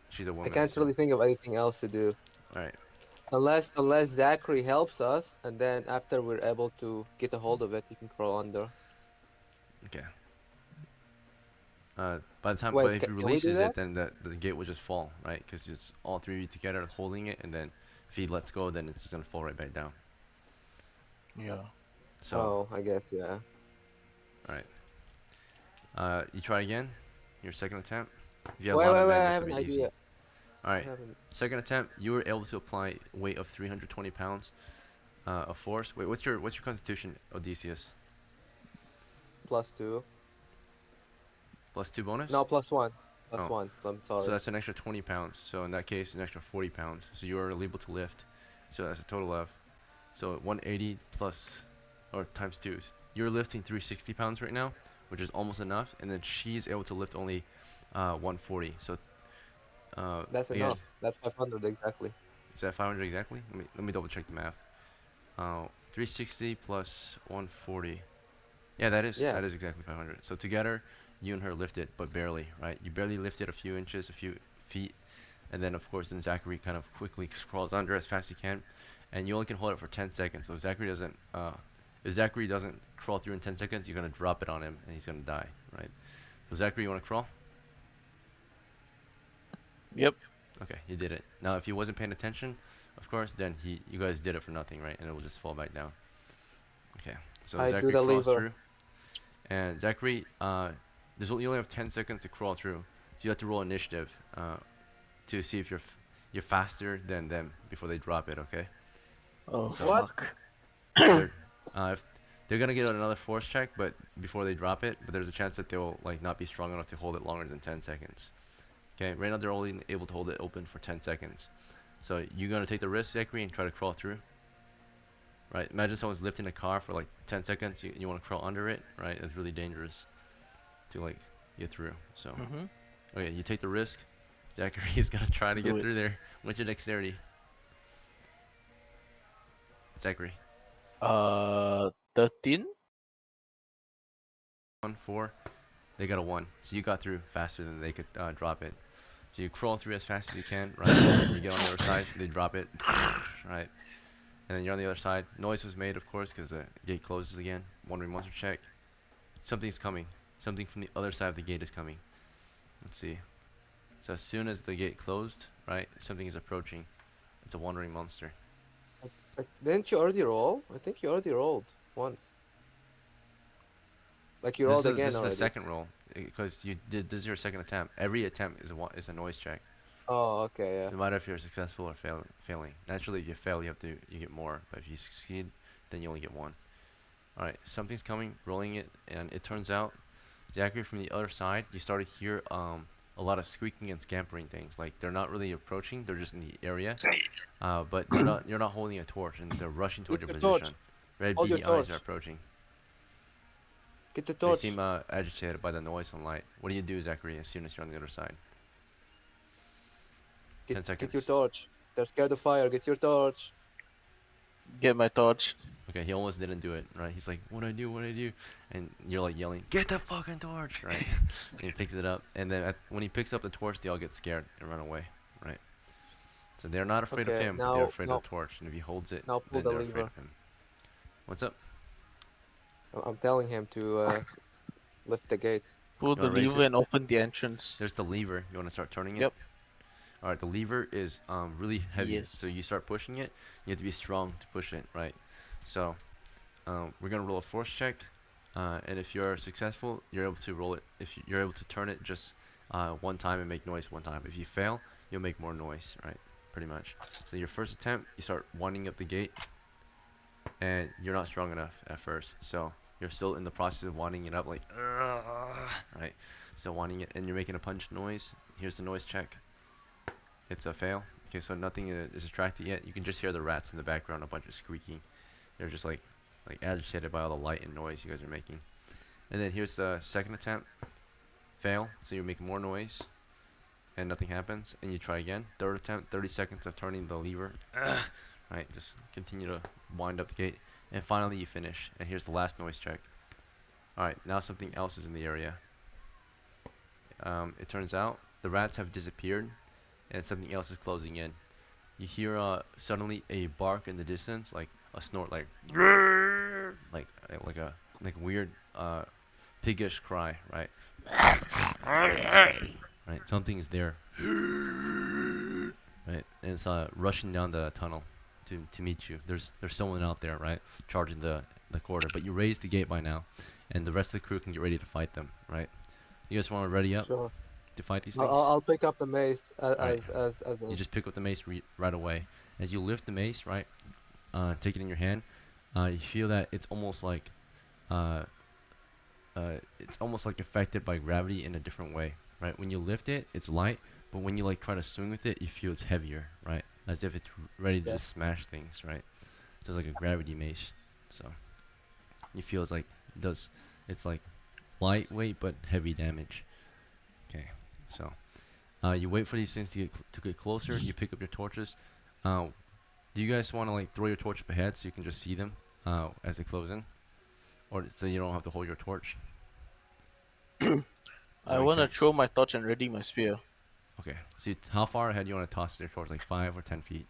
She's a I woman, can't so really think of anything else to do. alright. Unless Zachary helps us, and then after we're able to get a hold of it, he can crawl under. Okay. By the time, Wait, but if he can we do releases it, that? then the gate will just fall, right? Because it's all three of you together holding it, and then if he lets go, then it's just gonna fall right back down. Yeah. So, Oh, I guess, yeah. all right. You try again. Your second attempt. If you have a Wait, lot wait, of wait, men, I this have will an be easy. idea. All I right. haven't. Second attempt, you were able to apply weight of 320 pounds of force. Wait, what's your constitution, Odysseus? +2. +2 bonus? No, +1. Oh, +1. I'm so sorry. that's an extra 20 pounds. So in that case, an extra 40 pounds. So you are able to lift. So that's a total of, so 180 plus, or times 2. You're lifting 360 pounds right now, which is almost enough. And then she's able to lift only 140. So That's again, enough. That's 500 exactly. is that 500 exactly? Let me double check the math. 360 plus 140. Yeah, Yeah. that is exactly 500. So together, you and her lift it, but barely, right? You barely lift it a few inches, a few feet, and then of course, then Zachary kind of quickly crawls under as fast as he can, and you only can hold it for 10 seconds. So if Zachary doesn't crawl through in 10 seconds, you're gonna drop it on him, and he's gonna die, right? So Zachary, you wanna crawl? Yep. Okay, you did it. Now, if he wasn't paying attention, of course, then you guys did it for nothing, right? And it will just fall back down. Okay, so I do Zachary the crawls lever. through. And Zachary, you only have 10 seconds to crawl through. So you have to roll initiative to see if you're faster than them before they drop it. Okay. Oh So What? fuck. they're if they're gonna get another force check, but before they drop it, but there's a chance that they'll like not be strong enough to hold it longer than 10 seconds. Okay. Right now they're only able to hold it open for 10 seconds. So you're gonna take the risk, Zachary, and try to crawl through. Right. Imagine someone's lifting a car for like 10 seconds. You want to crawl under it. Right. It's really dangerous to like get through. So. Mm-hmm. Okay, you take the risk. Zachary is gonna try to Do get it. through there. What's your dexterity? Zachary. 13. 1, 4. They got a 1. So you got through faster than they could drop it. So you crawl through as fast as you can, right? And you get on the other side, they drop it, right? And then you're on the other side. Noise was made, of course, because the gate closes again. Wandering monster check. Something's coming. Something from the other side of the gate is coming. Let's see. So as soon as the gate closed, right, something is approaching. It's a wandering monster. Didn't you already roll? I think you already rolled once. Like you This rolled is this again is the already. second roll because you did this is your second attempt. Every attempt is a noise check. Oh, okay, yeah. No matter if you're successful or failing. Naturally, if you fail, you get more, but if you succeed, then you only get one. All right, something's coming, rolling it, and it turns out, Zachary, from the other side, you start to hear a lot of squeaking and scampering things. Like they're not really approaching; they're just in the area. But you're not holding a torch, and they're rushing towards Get your your position. torch. Red Hold your beady eyes are torch. approaching. Get the They torch. seem agitated by the noise and light. What do you do, Zachary, as soon as you're on the other side? 10 Get your seconds. torch. They're scared of fire. Get your torch. Get my torch. Okay, he almost didn't do it, right? He's like, what do I do? What do I do? And you're like yelling, get the fucking torch, right? And he picks it up, and then when he picks up the torch, they all get scared and run away, right? So they're not afraid of Okay, him, but they're now afraid of the torch. And if he holds it, now pull then the they're afraid lever. of him. What's up? I'm telling him to lift the gate. Pull You the wanna raise lever it? and open the entrance. There's the lever. You wanna start turning it? Yep. All right, the lever is really heavy, so Yes. you start pushing it. You have to be strong to push it, right? So we're gonna roll a force check, and if you're successful, you're able to roll it. If you're able to turn it just one time and make noise one time. If you fail, you'll make more noise, right? Pretty much. So your first attempt, you start winding up the gate, and you're not strong enough at first. So you're still in the process of winding it up, like, right? So winding it, and you're making a punch noise. Here's the noise check. It's a fail. Okay, so nothing is attracted yet. You can just hear the rats in the background, a bunch of squeaking. They're just like agitated by all the light and noise you guys are making. And then here's the second attempt. Fail. So you make more noise and nothing happens. And you try again. Third attempt, 30 seconds of turning the lever. Right, just continue to wind up the gate. And finally you finish. And here's the last noise check. Alright, now something else is in the area. It turns out the rats have disappeared and something else is closing in. you hear suddenly a bark in the distance, like a snort, like a weird piggish cry, right? Right, something is there, right? And it's rushing down the tunnel to meet you. There's someone out there, right, charging the corridor. But you raised the gate by now, and the rest of the crew can get ready to fight them, right? You guys want to ready up Sure. to fight these I'll, things? I'll I'll pick up the mace Alright. as You a. just pick up the mace right away. As you lift the mace, right, take it in your hand, you feel that uh, it's almost like affected by gravity in a different way, right? When you lift it, it's light, but when you like try to swing with it, you feel it's heavier, right? As if it's ready to Yeah. just smash things, right? So it's like a gravity mace. So you feel it's like lightweight but heavy damage. Okay, so you wait for these things to get closer. You pick up your torches. Uh, do you guys want to like throw your torch up ahead so you can just see them as they close in, or so you don't have to hold your torch? Does that I make want to sense? throw my torch and ready my spear. Okay. So how far ahead do you want to toss your torch? Like 5 or 10 feet?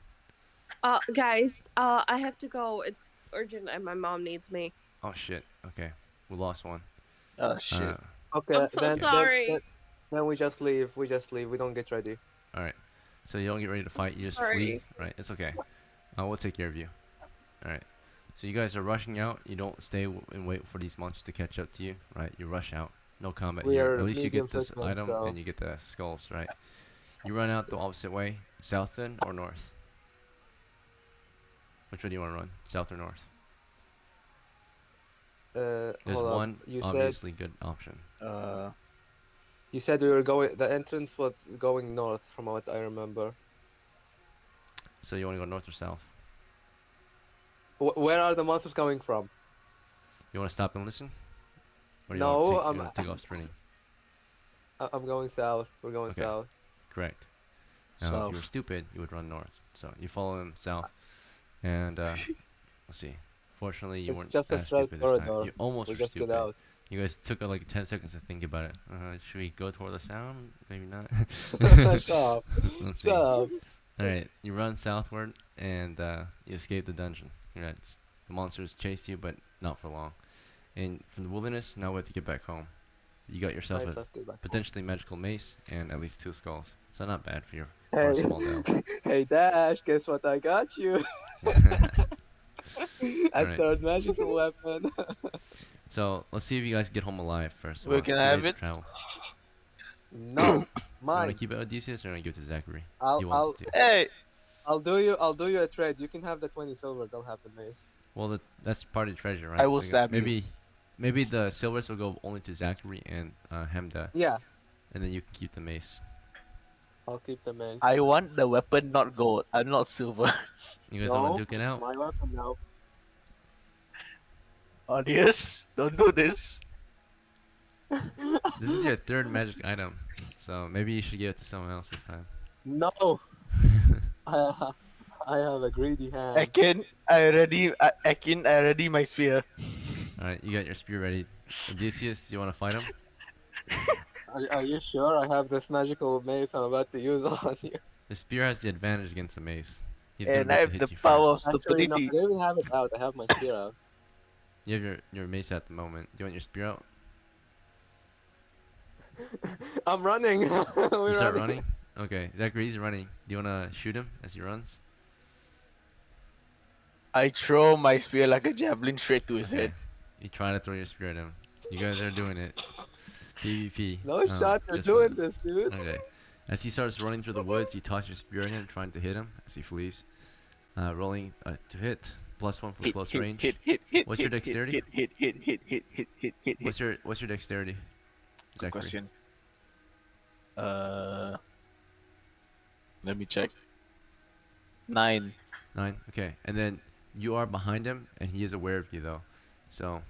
Guys, I have to go. It's urgent and my mom needs me. Oh shit. Okay. We lost one. Oh Uh. shit. Okay, I'm so sorry. then we just leave. We just leave. We don't get ready. All right. So you don't get ready to fight. You just flee. Sorry. Right. It's okay. We'll take care of you. All right. So you guys are rushing out. You don't stay and wait for these monsters to catch up to you. Right. You rush out. No combat We here. are At least you medium get this fitness, item so and you get the skulls. Right. You run out the opposite way. South then or north? Which way do you want to run? South or north? There's hold up. one You said obviously good option. we were going. The entrance was going north, from what I remember. So you want to go north or south? Where are the monsters coming from? You want to stop and listen? Or do No, you want to take off sprinting? I'm going south. We're going Okay. south. Correct. Now, if you were South. stupid, you would run north. So you follow them south, and let's see. Fortunately, you It's weren't just a as straight stupid this time. corridor. You almost We were just get stupid. out. You guys took like 10 seconds to think about it. Should we go toward the sound? Maybe not. Shut up. Let's Shut see. up. Alright, you run southward and you escape the dungeon. The monsters chased you, but not for long. And from the wilderness, now we have to get back home. You got yourself Alright, a let's get back home. potentially magical mace and at least 2 skulls. So not bad for Hey, a small delve. hey Dash, guess what I got you? A Alright, third magical weapon. so let's see if you guys get home alive first of Where all. can 2 I have days of it? travel. No, You want to mine. keep it Odysseus or you want to give it to Zachary? I'll You want I'll to. Hey, I'll do you a trade. You can have the 20 silvers. I'll have the mace. Well, that's part of the treasure, right? I will So stab you. maybe the silvers will go only to Zachary and Hemda, Yeah, and then you can keep the mace. I'll keep the mace. I want the weapon, not gold. I'm not silver. You guys want No, to duke it it's out? my weapon now. Audience, don't do this. This is your 3rd magic item, so maybe you should give it to someone else this time. No, I I have a greedy hand. Akin, I ready my spear. Alright, you got your spear ready. Odysseus, do you want to fight him? Are you sure I have this magical mace I'm about to use on you? The spear has the advantage against the mace. He's gonna And be I able to have hit the you power first. of Actually, no, I stupidity. don't even have it out. I have my spear out. You have your mace at the moment. Do you want your spear out? I'm running. You We're start running. running? Okay, Zachary's running. Do you want to shoot him as he runs? I throw my spear like a javelin straight to his Okay. head. You try to throw your spear at him. You guys are doing it. PvP. No shot. You're just doing one. this, dude. Okay. As he starts running through the woods, you toss your spear at him, trying to hit him as he flees. Rolling to hit. +1 for Hit, close hit, range. hit, hit, hit, What's your hit, dexterity? hit, hit, hit, hit, hit, hit, hit, hit, hit. What's your dexterity? Good Zachary? question. Let me check. 9. 9. Okay. And then you are behind him, and he is aware of you though. So,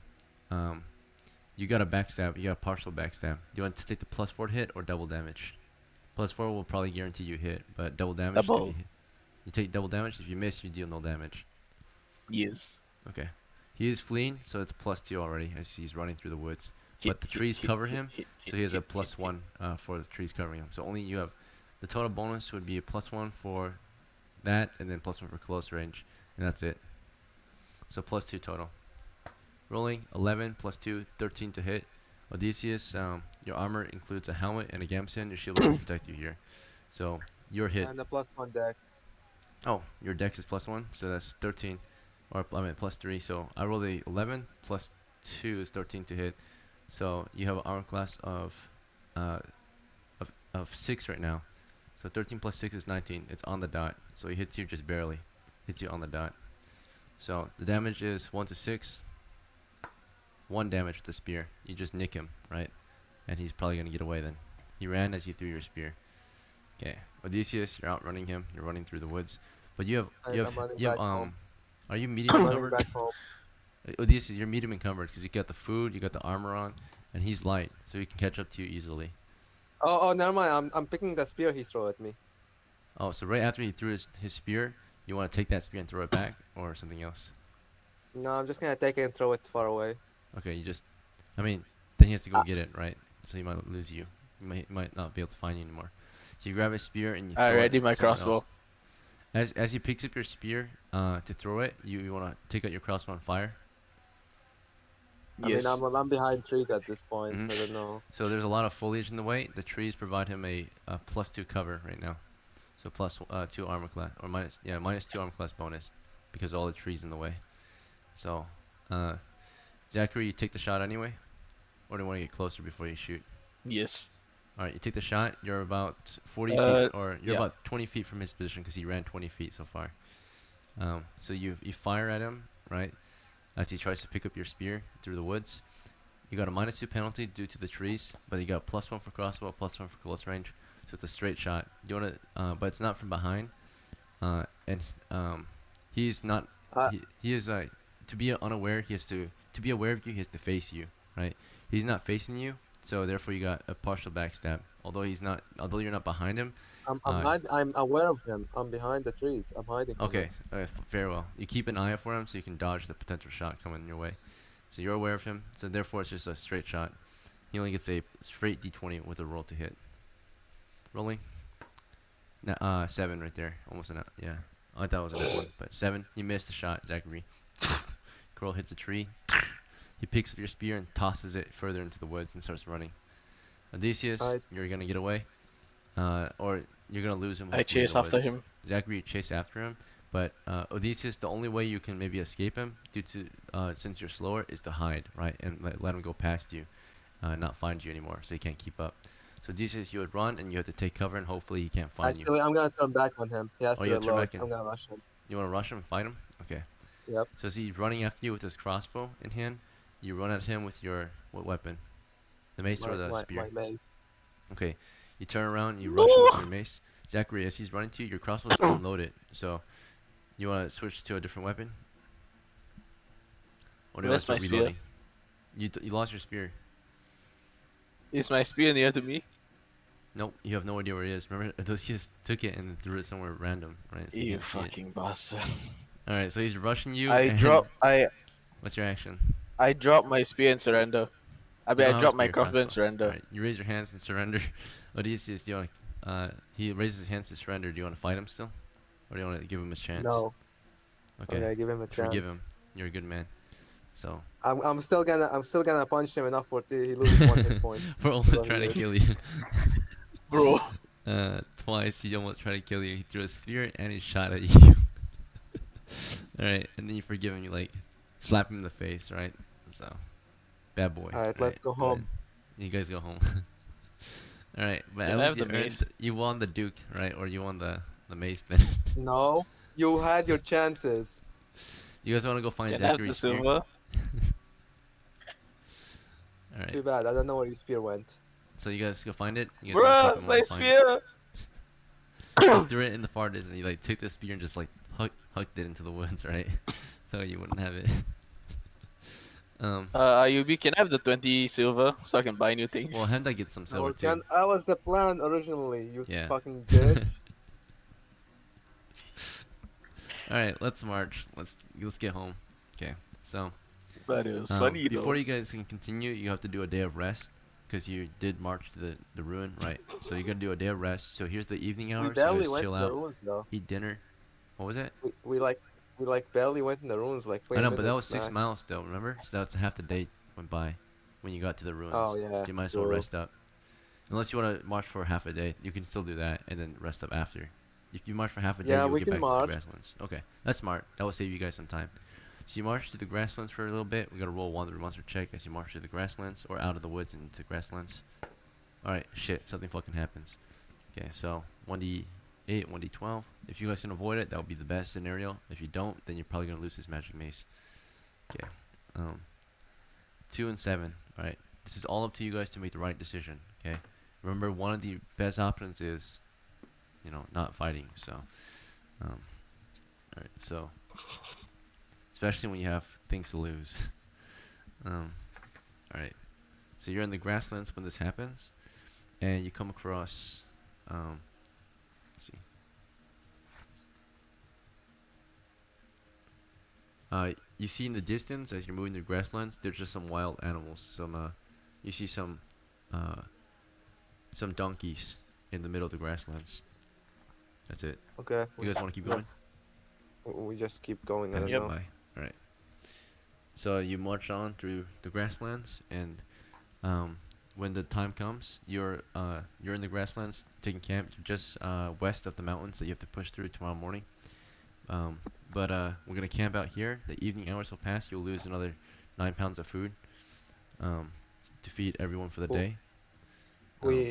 you got a backstab. You got a partial backstab. Do you want to take the +4 hit or double damage? +4 will probably guarantee you hit, but double damage. Double. You take double damage. If you miss, you deal no damage. Yes. Okay. He is fleeing, so it's +2 already as he's running through the woods. Hit, But the hit, trees hit, cover hit, him, hit, so he has a hit, hit, hit. +1 for the trees covering him. So only you have the total bonus would be a +1 for that, and then +1 for close range, and that's it. So +2 total. Rolling 11 +2, 13 to hit. Odysseus, your armor includes a helmet and a gambeson. Your shield will protect you here. So your hit. And a +1 deck. Oh, your dex is +1, so that's 13, or I mean +3. So I rolled a 11 +2 is 13 to hit. So you have an armor class uh, of 6 right now. So 13 +6 is 19. It's on the dot. So he hits you just barely. Hits you on the dot. So the damage is 1 to 6. 1 damage with the spear. You just nick him, right? And he's probably gonna get away then. He ran as you threw your spear. Okay, Odysseus, you're outrunning him. You're running through the woods, but I'm running you have back home. Are you medium I'm running encumbered? back home. Odysseus, you're medium encumbered because you got the food, you got the armor on, and he's light, so he can catch up to you easily. Oh, never mind. I'm picking the spear he threw at me. Oh, so right after he threw his spear, you want to take that spear and throw it back, or something else? No, I'm just gonna take it and throw it far away. Okay, I mean, then he has to go Ah. get it, right? So he might lose you. He might not be able to find you anymore. So you grab his spear and you I throw it ready my at someone crossbow. else. As he picks up your spear to throw it, you want to take out your crossbow and fire. I mean, Yes. I'm behind trees at this point. Mhm. I don't know. So there's a lot of foliage in the way. The trees provide him a +2 cover right now. So +2 armor class, or -2 armor class bonus because of all the trees in the way. So, Zachary, you take the shot anyway, or do you want to get closer before you shoot? Yes. All right, you take the shot. You're about 40 feet, Uh, or you're yeah. about 20 feet from his position because he ran 20 feet so far. So you fire at him, right, as he tries to pick up your spear through the woods. You got a -2 penalty due to the trees, but you got +1 for crossbow, +1 for close range, so it's a straight shot. You wanna, but it's not from behind. And he's not. Uh, He is to be unaware. He has to be aware of you. He has to face you, right? He's not facing you, so therefore you got a partial backstab. Although you're not behind him. Uh, I'm aware of him. I'm behind the trees. I'm hiding from okay, him. very well. You keep an eye out for him so you can dodge the potential shot coming your way. So you're aware of him. So therefore it's just a straight shot. He only gets a straight d20 with a roll to hit. Rolling. 7 right there. Almost an yeah. I thought it was a net 1, but 7. You missed the shot, Zachary. Crow hits a tree. He picks up your spear and tosses it further into the woods and starts running. Odysseus, I you're gonna get away, or you're gonna lose him I hopefully in chase the after woods. him. Zachary, you chase after him, but Odysseus, the only way you can maybe escape him, due to since you're slower, is to hide, right, and let him go past you, not find you anymore, so he can't keep up. So Odysseus, you would run and you have to take cover, and hopefully he can't find you. actually I'm gonna turn back on him. He has Oh, to you have to turn reload. back in. I'm gonna rush him. You want to rush him and fight him? Okay. Yep. So as he's running after you with his crossbow in hand, you run at him with your what weapon? The mace or the spear? My mace. Okay. You turn around, you No. rush him with your mace. Zachary, as he's running to you, your crossbow is unloaded. So you want to switch to a different weapon, or do you want to Where's my start spear? reloading? You lost your spear. Is my spear near to me? Nope, you have no idea where it is. Remember, those kids took it and threw it somewhere random, right? So You can't see it. fucking bastard. All right, so he's rushing you. I and drop What's your action? I drop my spear and surrender. I You mean, I don't have a drop my spear, crossbow and crossbow. surrender. Alright, you raise your hands and surrender. Odysseus, do you want to, he raises his hands to surrender. Do you want to fight him still? Or do you want to give him his chance? No. Okay. I'm gonna give him a Forgive chance. him. You're a good man. So. I'm still gonna punch him enough for he loses 1 hit point. We're almost So trying to he- kill you. Bro. Twice he almost tried to kill you. He threw a spear and he shot at you. Alright, and then you forgive him. You like slap him in the face, right? So. Bad boy. Alright, let's go Alright, home. you guys go home. Alright, but Can at I least have the mace? you won the Duke, right? Or you won the mace then. No, you had your chances. You guys want to go find Can I have the Zachary's spear? silver? Alright, Too bad. I don't know where your spear went. so you guys go find it. You guys wanna take a Bruh, moment my to find it? spear! He threw it in the far distance. He like took the spear and just like hucked it into the woods, right? So you wouldn't have it. Ayubi, can I have the 20 silver so I can buy new things? Well, Henda gets some silver too. That was the plan originally. You Yeah. fucking did. All right, let's march. Let's get home. Okay, so But it was funny before though. you guys can continue, you have to do a day of rest because you did march to the ruin, right? So you're gonna do a day of rest. So here's the evening We hours. You barely guys went chill to the out, ruins though. eat dinner, What was it? We barely went in the ruins like I 20 know, but that was minutes 6 miles max. still. Remember? So that's half the day went by when you got to the ruins. Oh yeah, So you might as well true. rest up. Unless you want to march for half a day, you can still do that and then rest up after. If you march for half a day, Yeah, you'll we get can back to the march. grasslands. Okay, that's smart. That will save you guys some time. So you march through the grasslands for a little bit. We gotta roll one monster check as you march through the grasslands or out of the woods into the grasslands. Alright, shit, something fucking happens. Okay, so 1d8, 1d12. If you guys can avoid it, that would be the best scenario. If you don't, then you're probably gonna lose this magic mace. Okay, um, 2 and 7. Alright, this is all up to you guys to make the right decision. Okay, remember one of the best options is, not fighting. So, alright, so especially when you have things to lose. Um, alright, so you're in the grasslands when this happens, and you come across, let's see, you see in the distance as you're moving through grasslands, there's just some wild animals. You see uh, some donkeys in the middle of the grasslands. That's it. Okay, You guys want to keep going? we just keep going. I Pass don't you Yep. know. by. Alright. So you march on through the grasslands, and um, when the time comes, you're in the grasslands taking camp just west of the mountains that you have to push through tomorrow morning. Um, but we're gonna camp out here. The evening hours will pass. You'll lose another 9 pounds of food um, to feed everyone for the W- day. Um,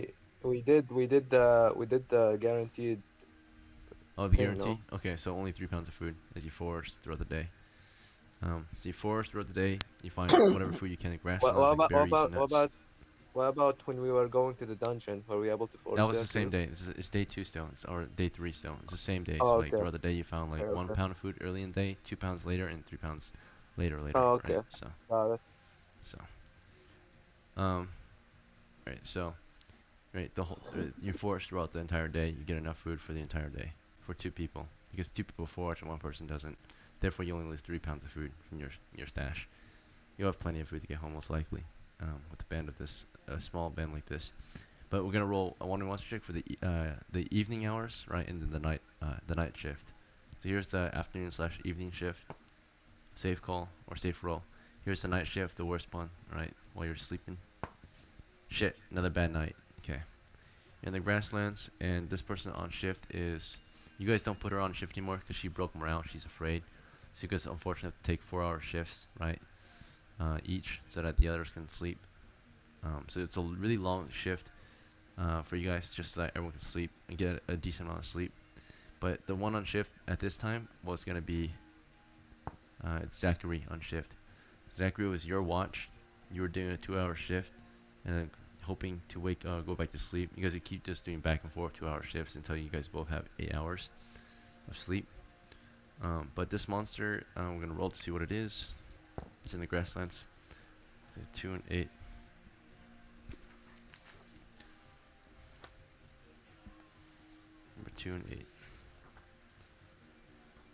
we did the guaranteed oh, the thing. guarantee? No. Okay, so only 3 pounds of food as you forage throughout the day. So you forage throughout the day. You find whatever food you can in What, grasslands, what like about what berries about and what nuts. about what about when we were going to the dungeon? Were we able to That forge was the there same too? day. It's day two still, or day three still. It's the same day. Oh, So like okay. throughout the day, you found like Okay. one Okay. pound of food early in the day, 2 pounds later, and 3 pounds later. Oh, Right. okay. So Got it. so right. So right, you forage throughout the entire day. You get enough food for the entire day for 2 people because 2 people forage and one person doesn't. Therefore, you only lose 3 pounds of food from your stash. You'll have plenty of food to get home most likely. With a small band like this. But we're gonna roll a one monster check for the evening hours, right, and then the night shift. So here's the afternoon slash evening shift. Safe call or safe roll. Here's the night shift, the worst one, right, while you're sleeping. Shit, another bad night. Okay. In the grasslands, and this person on shift is. You guys don't put her on shift anymore because she broke morale. She's afraid. So you guys unfortunately have to take 4 hour shifts, right, each, so that the others can sleep. So it's a really long shift for you guys, just so that everyone can sleep and get a decent amount of sleep. But the one on shift at this time was gonna be it's Zachary on shift. Zachary was your watch. You were doing a 2 hour shift and then hoping to go back to sleep. You guys would keep just doing back and forth 2 hour shifts until you guys both have 8 hours of sleep. But this monster, we're gonna roll to see what it is. It's in the grasslands. 2 and 8. Number 2 and 8.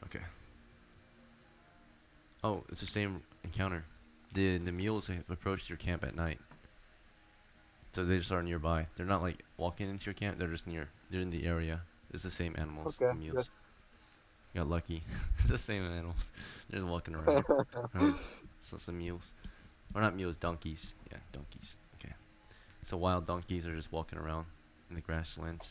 Okay. Oh, it's the same encounter. The mules have approached your camp at night, so they just are nearby. They're not like walking into your camp. They're just near. They're in the area. It's the same animals, Okay. the mules. Yes. You got lucky. It's the same animals. They're just walking around. Alright, so some mules, or not mules, donkeys. Yeah, donkeys. Okay. So wild donkeys are just walking around in the grasslands.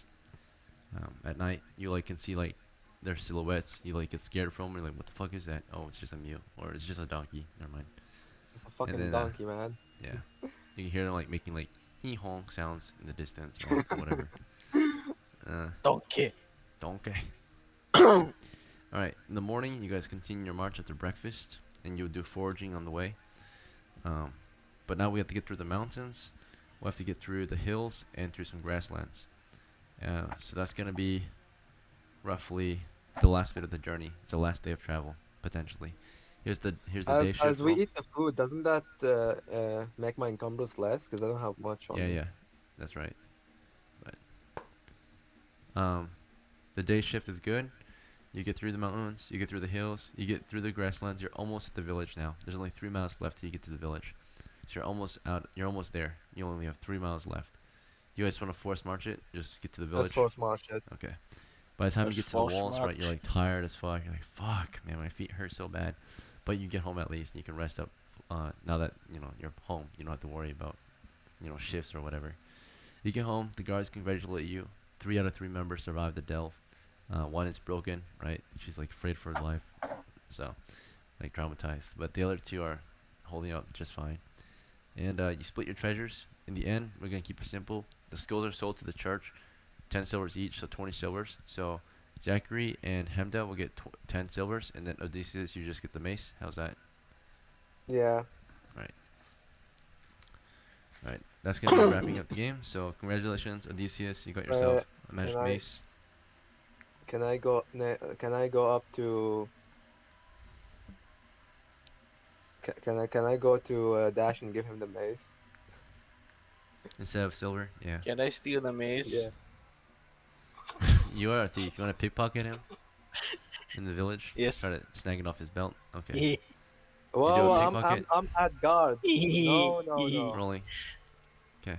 At night, you like can see like their silhouettes. You like get scared from them. You're like, what the fuck is that? Oh, it's just a mule, or it's just a donkey. Never mind. It's a And fucking then donkey, man. yeah, you can hear them like making like hee honk sounds in the distance, right? Or whatever. Uh, Donkey. donkey. All right. In the morning, you guys continue your march after breakfast, and you'll do foraging on the way. Um, but now we have to get through the mountains. We'll have to get through the hills and through some grasslands. So that's gonna be roughly the last bit of the journey. It's the last day of travel potentially. Here's the As day shift as we roll. eat the food, doesn't that make my encumbrance less? Because I don't have much on Yeah, me. yeah, that's right. But um, the day shift is good. You get through the mountains, you get through the hills, you get through the grasslands. You're almost at the village now. There's only 3 miles left till you get to the village. So you're almost out. You're almost there. You only have 3 miles left. You guys want to force march it? Just get to the Let's village. force march it. Okay. By the time you That's get to the false walls, right, you're much. like tired as fuck. You're like, fuck, man, my feet hurt so bad. But you get home at least, and you can rest up. Now that you're home, you don't have to worry about shifts or whatever. You get home, the guards congratulate you. 3 out of 3 members survived the delve. One is broken, right? She's like afraid for her life, so like traumatized. But the other two are holding up just fine. And you split your treasures. In the end, we're gonna keep it simple. The skulls are sold to the church, 10 silvers each, so 20 silvers. So Zachary and Hemda will get 10 silvers, and then Odysseus, you just get the mace. How's that? Yeah. Right. Right. That's gonna be wrapping up the game. So congratulations, Odysseus. You got yourself a Can magic I mace. can I go up to can I go to Dash and give him the mace? Instead of silver, yeah. Can I steal the Yeah. mace? You are a thief. You want to pickpocket him in the village? Try Yes. to snag it off his belt. Okay. Hee You Well, do a well, pickpocket. I'm at guard. hee No, no, hee. no. Rolling. Okay.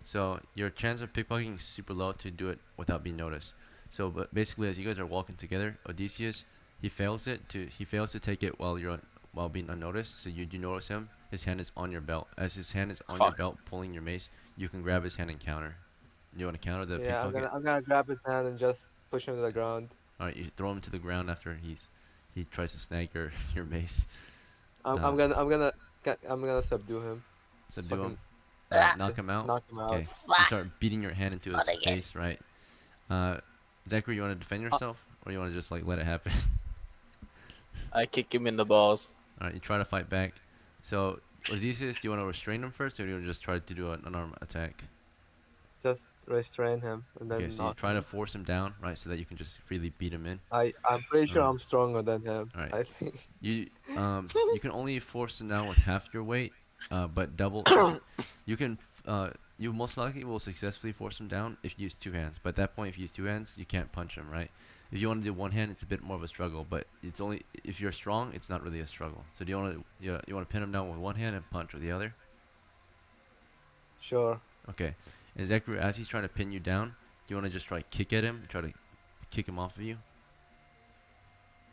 So your chance of pickpocketing is super low to do it without being noticed. So, but basically, as you guys are walking together, Odysseus, he fails to take it while being unnoticed. So you do notice him. His hand is on your belt. As his hand is on your Fuck. belt, pulling your mace, you can grab his hand and counter. You want to counter the Yeah, pickpocket? I'm gonna grab his hand and just push him to the ground. All right, you throw him to the ground after he tries to snag your your mace. I'm Uh, I'm gonna I'm gonna I'm gonna subdue him. Just subdue him. fucking All right, Ah, knock just him out. knock him out. Okay, you fuck. start beating your hand into his Not again. face, right? Uh, Zachary, you want to defend Uh, yourself, or you want to just like let it happen? I kick him in the balls. All right, you try to fight back. So Odysseus, do you want to restrain him first, or do you want to just try to do an unarmed attack? just restrain him and Okay, then so you knock try to him. force him down, right, so that you can just freely beat him in. I'm pretty sure Um, I'm stronger than him. all right, I think. you can only force him down with half your weight, but double. You can you most likely will successfully force him down if you use 2 hands. But at that point, if you use 2 hands, you can't punch him, right? If you want to do one hand, it's a bit more of a struggle. But it's only if you're strong, it's not really a struggle. So do you want to pin him down with one hand and punch with the other? Sure. Okay. And Zachary, as he's trying to pin you down, do you want to just try to kick at him, try to kick him off of you?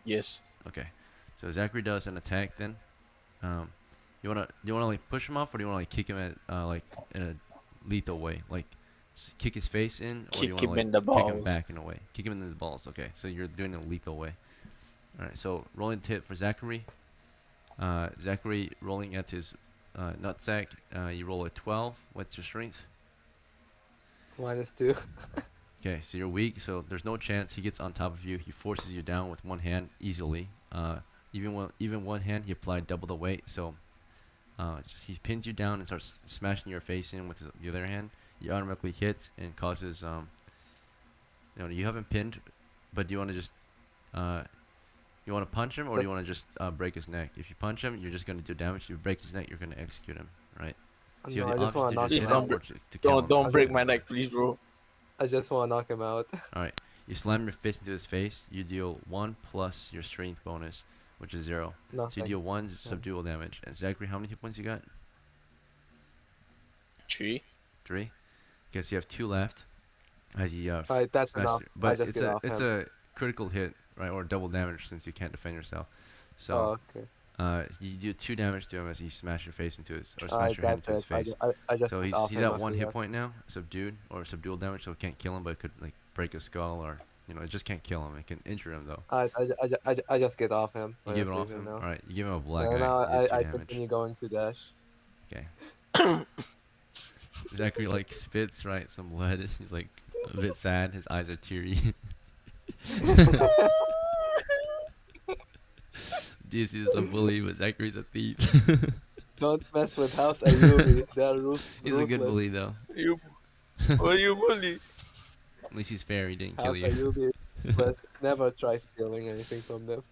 Yes. Okay. So Zachary does an attack then. Um, do you wanna like push him off, or do you wanna like kick him at like in a lethal way, like kick his face in, or do you Kick wanna him like in the kick him balls. back in a way, kick him in his balls? Okay, so you're doing it a lethal way. All right, so rolling the hit for Zachary. Zachary rolling at his nutsack. You roll a 12. What's your strength? -2. Okay, so you're weak, so there's no chance he gets on top of you. He forces you down with one hand easily. Even one hand, he applied double the weight, so he pins you down and starts smashing your face in with the other hand. You automatically hit and causes you haven't pinned, but do you want to just uh, you want to punch him, or do you Just want to just break his neck? If you punch him, you're just gonna do damage. If you break his neck, you're gonna execute him, right? So you no, have I the just option want to to knock just Please him hit don't him out. or break. to kill Don't him. don't I break just my neck, please, bro. I just want to knock him out. All right, you slam your fist into his face. You deal 1 plus your strength bonus, which is 0. So you Nothing. deal 1 Yeah. subdual damage. And Zachary, how many hit points you got? 3. 3. Guess you have 2 left. As you Alright, that's smash enough. through. I But just get off it's him. a critical hit, right, or double damage since you can't defend yourself. So Oh, okay. you do 2 damage to him as you smash your face into his, or smash Alright, your head that's into his it. face. I just So get he's off he's him at 1 after hit that. point now, subdued or subdual damage. So it can't kill him, but it could like break his skull, or it just can't kill him. It can injure him though. I just get off him. You I give it just leave off him him. now. All right, you give him a black And eye. now You did 2 I damage. continue going to Dash. Okay. Zachary like spits right some blood. He's like a bit sad. His eyes are teary. DC is a bully, but Zachary's a thief. Don't mess with House Ayubi. They are He's a good bully ruthless. though. You, oh, you bully. At least he's fair. He didn't kill House you. Ayubi is ruthless. Never try stealing anything from them.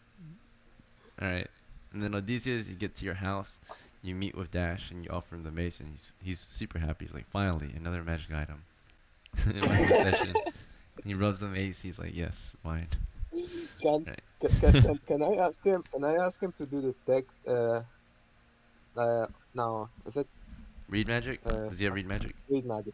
All right. And then Odysseus, you get to your house, you meet with Dash, and you offer him the mace, and he's super happy. He's like, finally, another magic item in my possession. He rubs the mace. He's like, yes, mine. Can, Right. can I ask him? Can I ask him to do the tech? No, is it Read magic? uh Does he have read magic? read magic?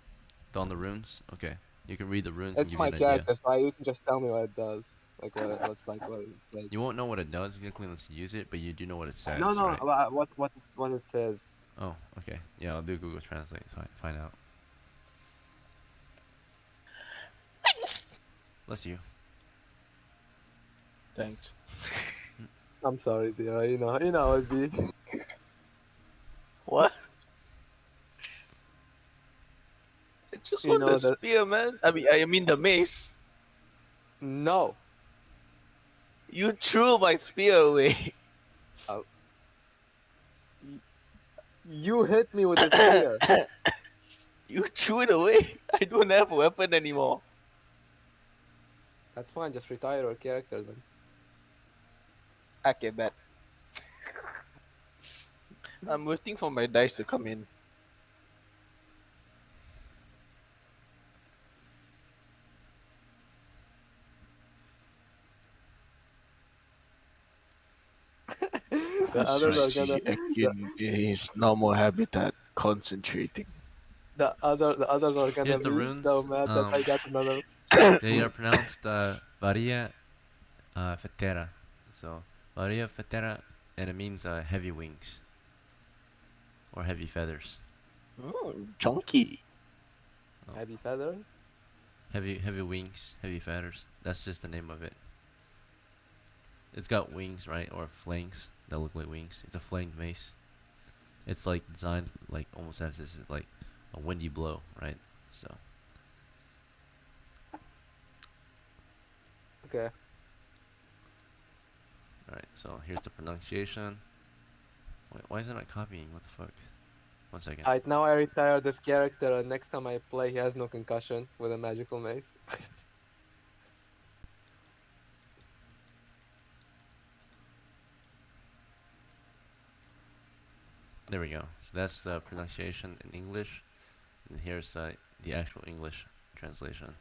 On the runes? Okay. You can read the runes and It's give you my an idea. character, so you can just tell me what it does. Like what it says. You won't know what it does exactly unless you use it, but you do know what it says, No, right? what it says. Oh, okay. Yeah, I'll do Google Translate so I can find out. Bless you. Thanks. I'm sorry, Zero. You know how it be. What? I just You want know the that. spear, man. I mean the mace. No. You threw my spear away. You hit me with a spear. You threw it away. I don't have a weapon anymore. That's fine. Just retire your character then. Okay, bet. I'm waiting for my dice to come in. The others are Strategy gonna. action is normal habitat concentrating. The others are gonna Here's the be runes. so mad that I got another. They are pronounced Varia Fetera. So, Varia Fetera, and it means heavy wings. Or heavy feathers. Chunky. Heavy feathers. Heavy wings, heavy feathers. That's just the name of it. It's got wings, right? Or flanks that look like wings. It's a flanged mace. It's like designed like almost as this like a windy blow, right? So Okay. alright, so here's the pronunciation. Wait, why is it not copying? What the fuck? 1 second. Alright, now I retire this character, and next time I play, he has no concussion with a magical mace. There we go. So that's the pronunciation in English. And here's the actual English translation.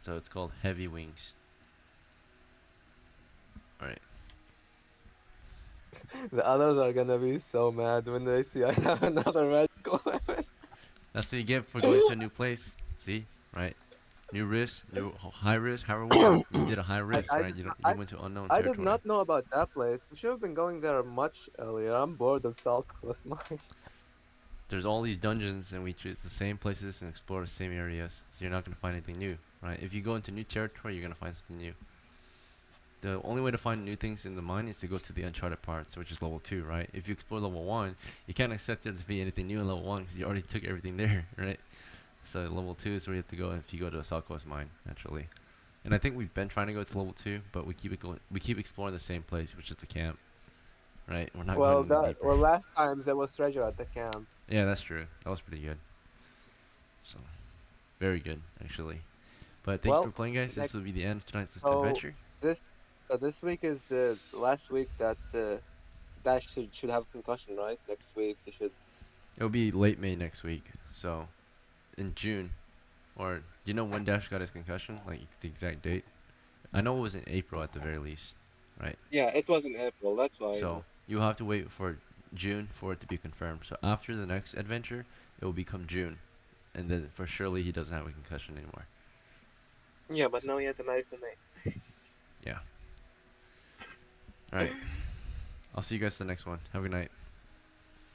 So it's called heavy wings. Alright. The others are gonna be so mad when they see I have another magical weapon. That's what you get for going to a new place. See? Right? New risk, new high risk, however we want. You did a high risk, I right? did You not, don't, you went to unknown I did territory. not know about that place. We should have been going there much earlier. I'm bored of South Coast Mines. There's all these dungeons and we choose the same places and explore the same areas. So you're not gonna find anything new, right? If you go into new territory, you're gonna find something new. The only way to find new things in the mine is to go to the uncharted parts, which is level 2, right? If you explore level 1, you can't expect there to be anything new in level 1 because you already took everything there, right? So level 2 is where you have to go if you go to a South Coast mine, naturally. And I think we've been trying to go to level 2, but we keep exploring the same place, which is the camp, right? We're not going any deeper. Last times there was treasure at the camp. Yeah, that's true. That was pretty good. So, very good, actually. But thank you Well, for playing, guys. This next, will be the end of tonight's so adventure. this this week is the last week that Dash should have concussion, right? Next week he should. It'll be late May next week. So, in June, or do you know when Dash got his concussion? Like the exact date? I know it was in April at the very least, right? Yeah, it was in April. That's why. So you'll have to wait for June for it to be confirmed. So after the next adventure, it will become June, and then for surely he doesn't have a concussion anymore. Yeah, but now he has a magical mace. Yeah. All right. I'll see you guys the next one. Have a good night.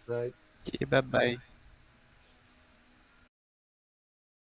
Right. Okay, bye bye.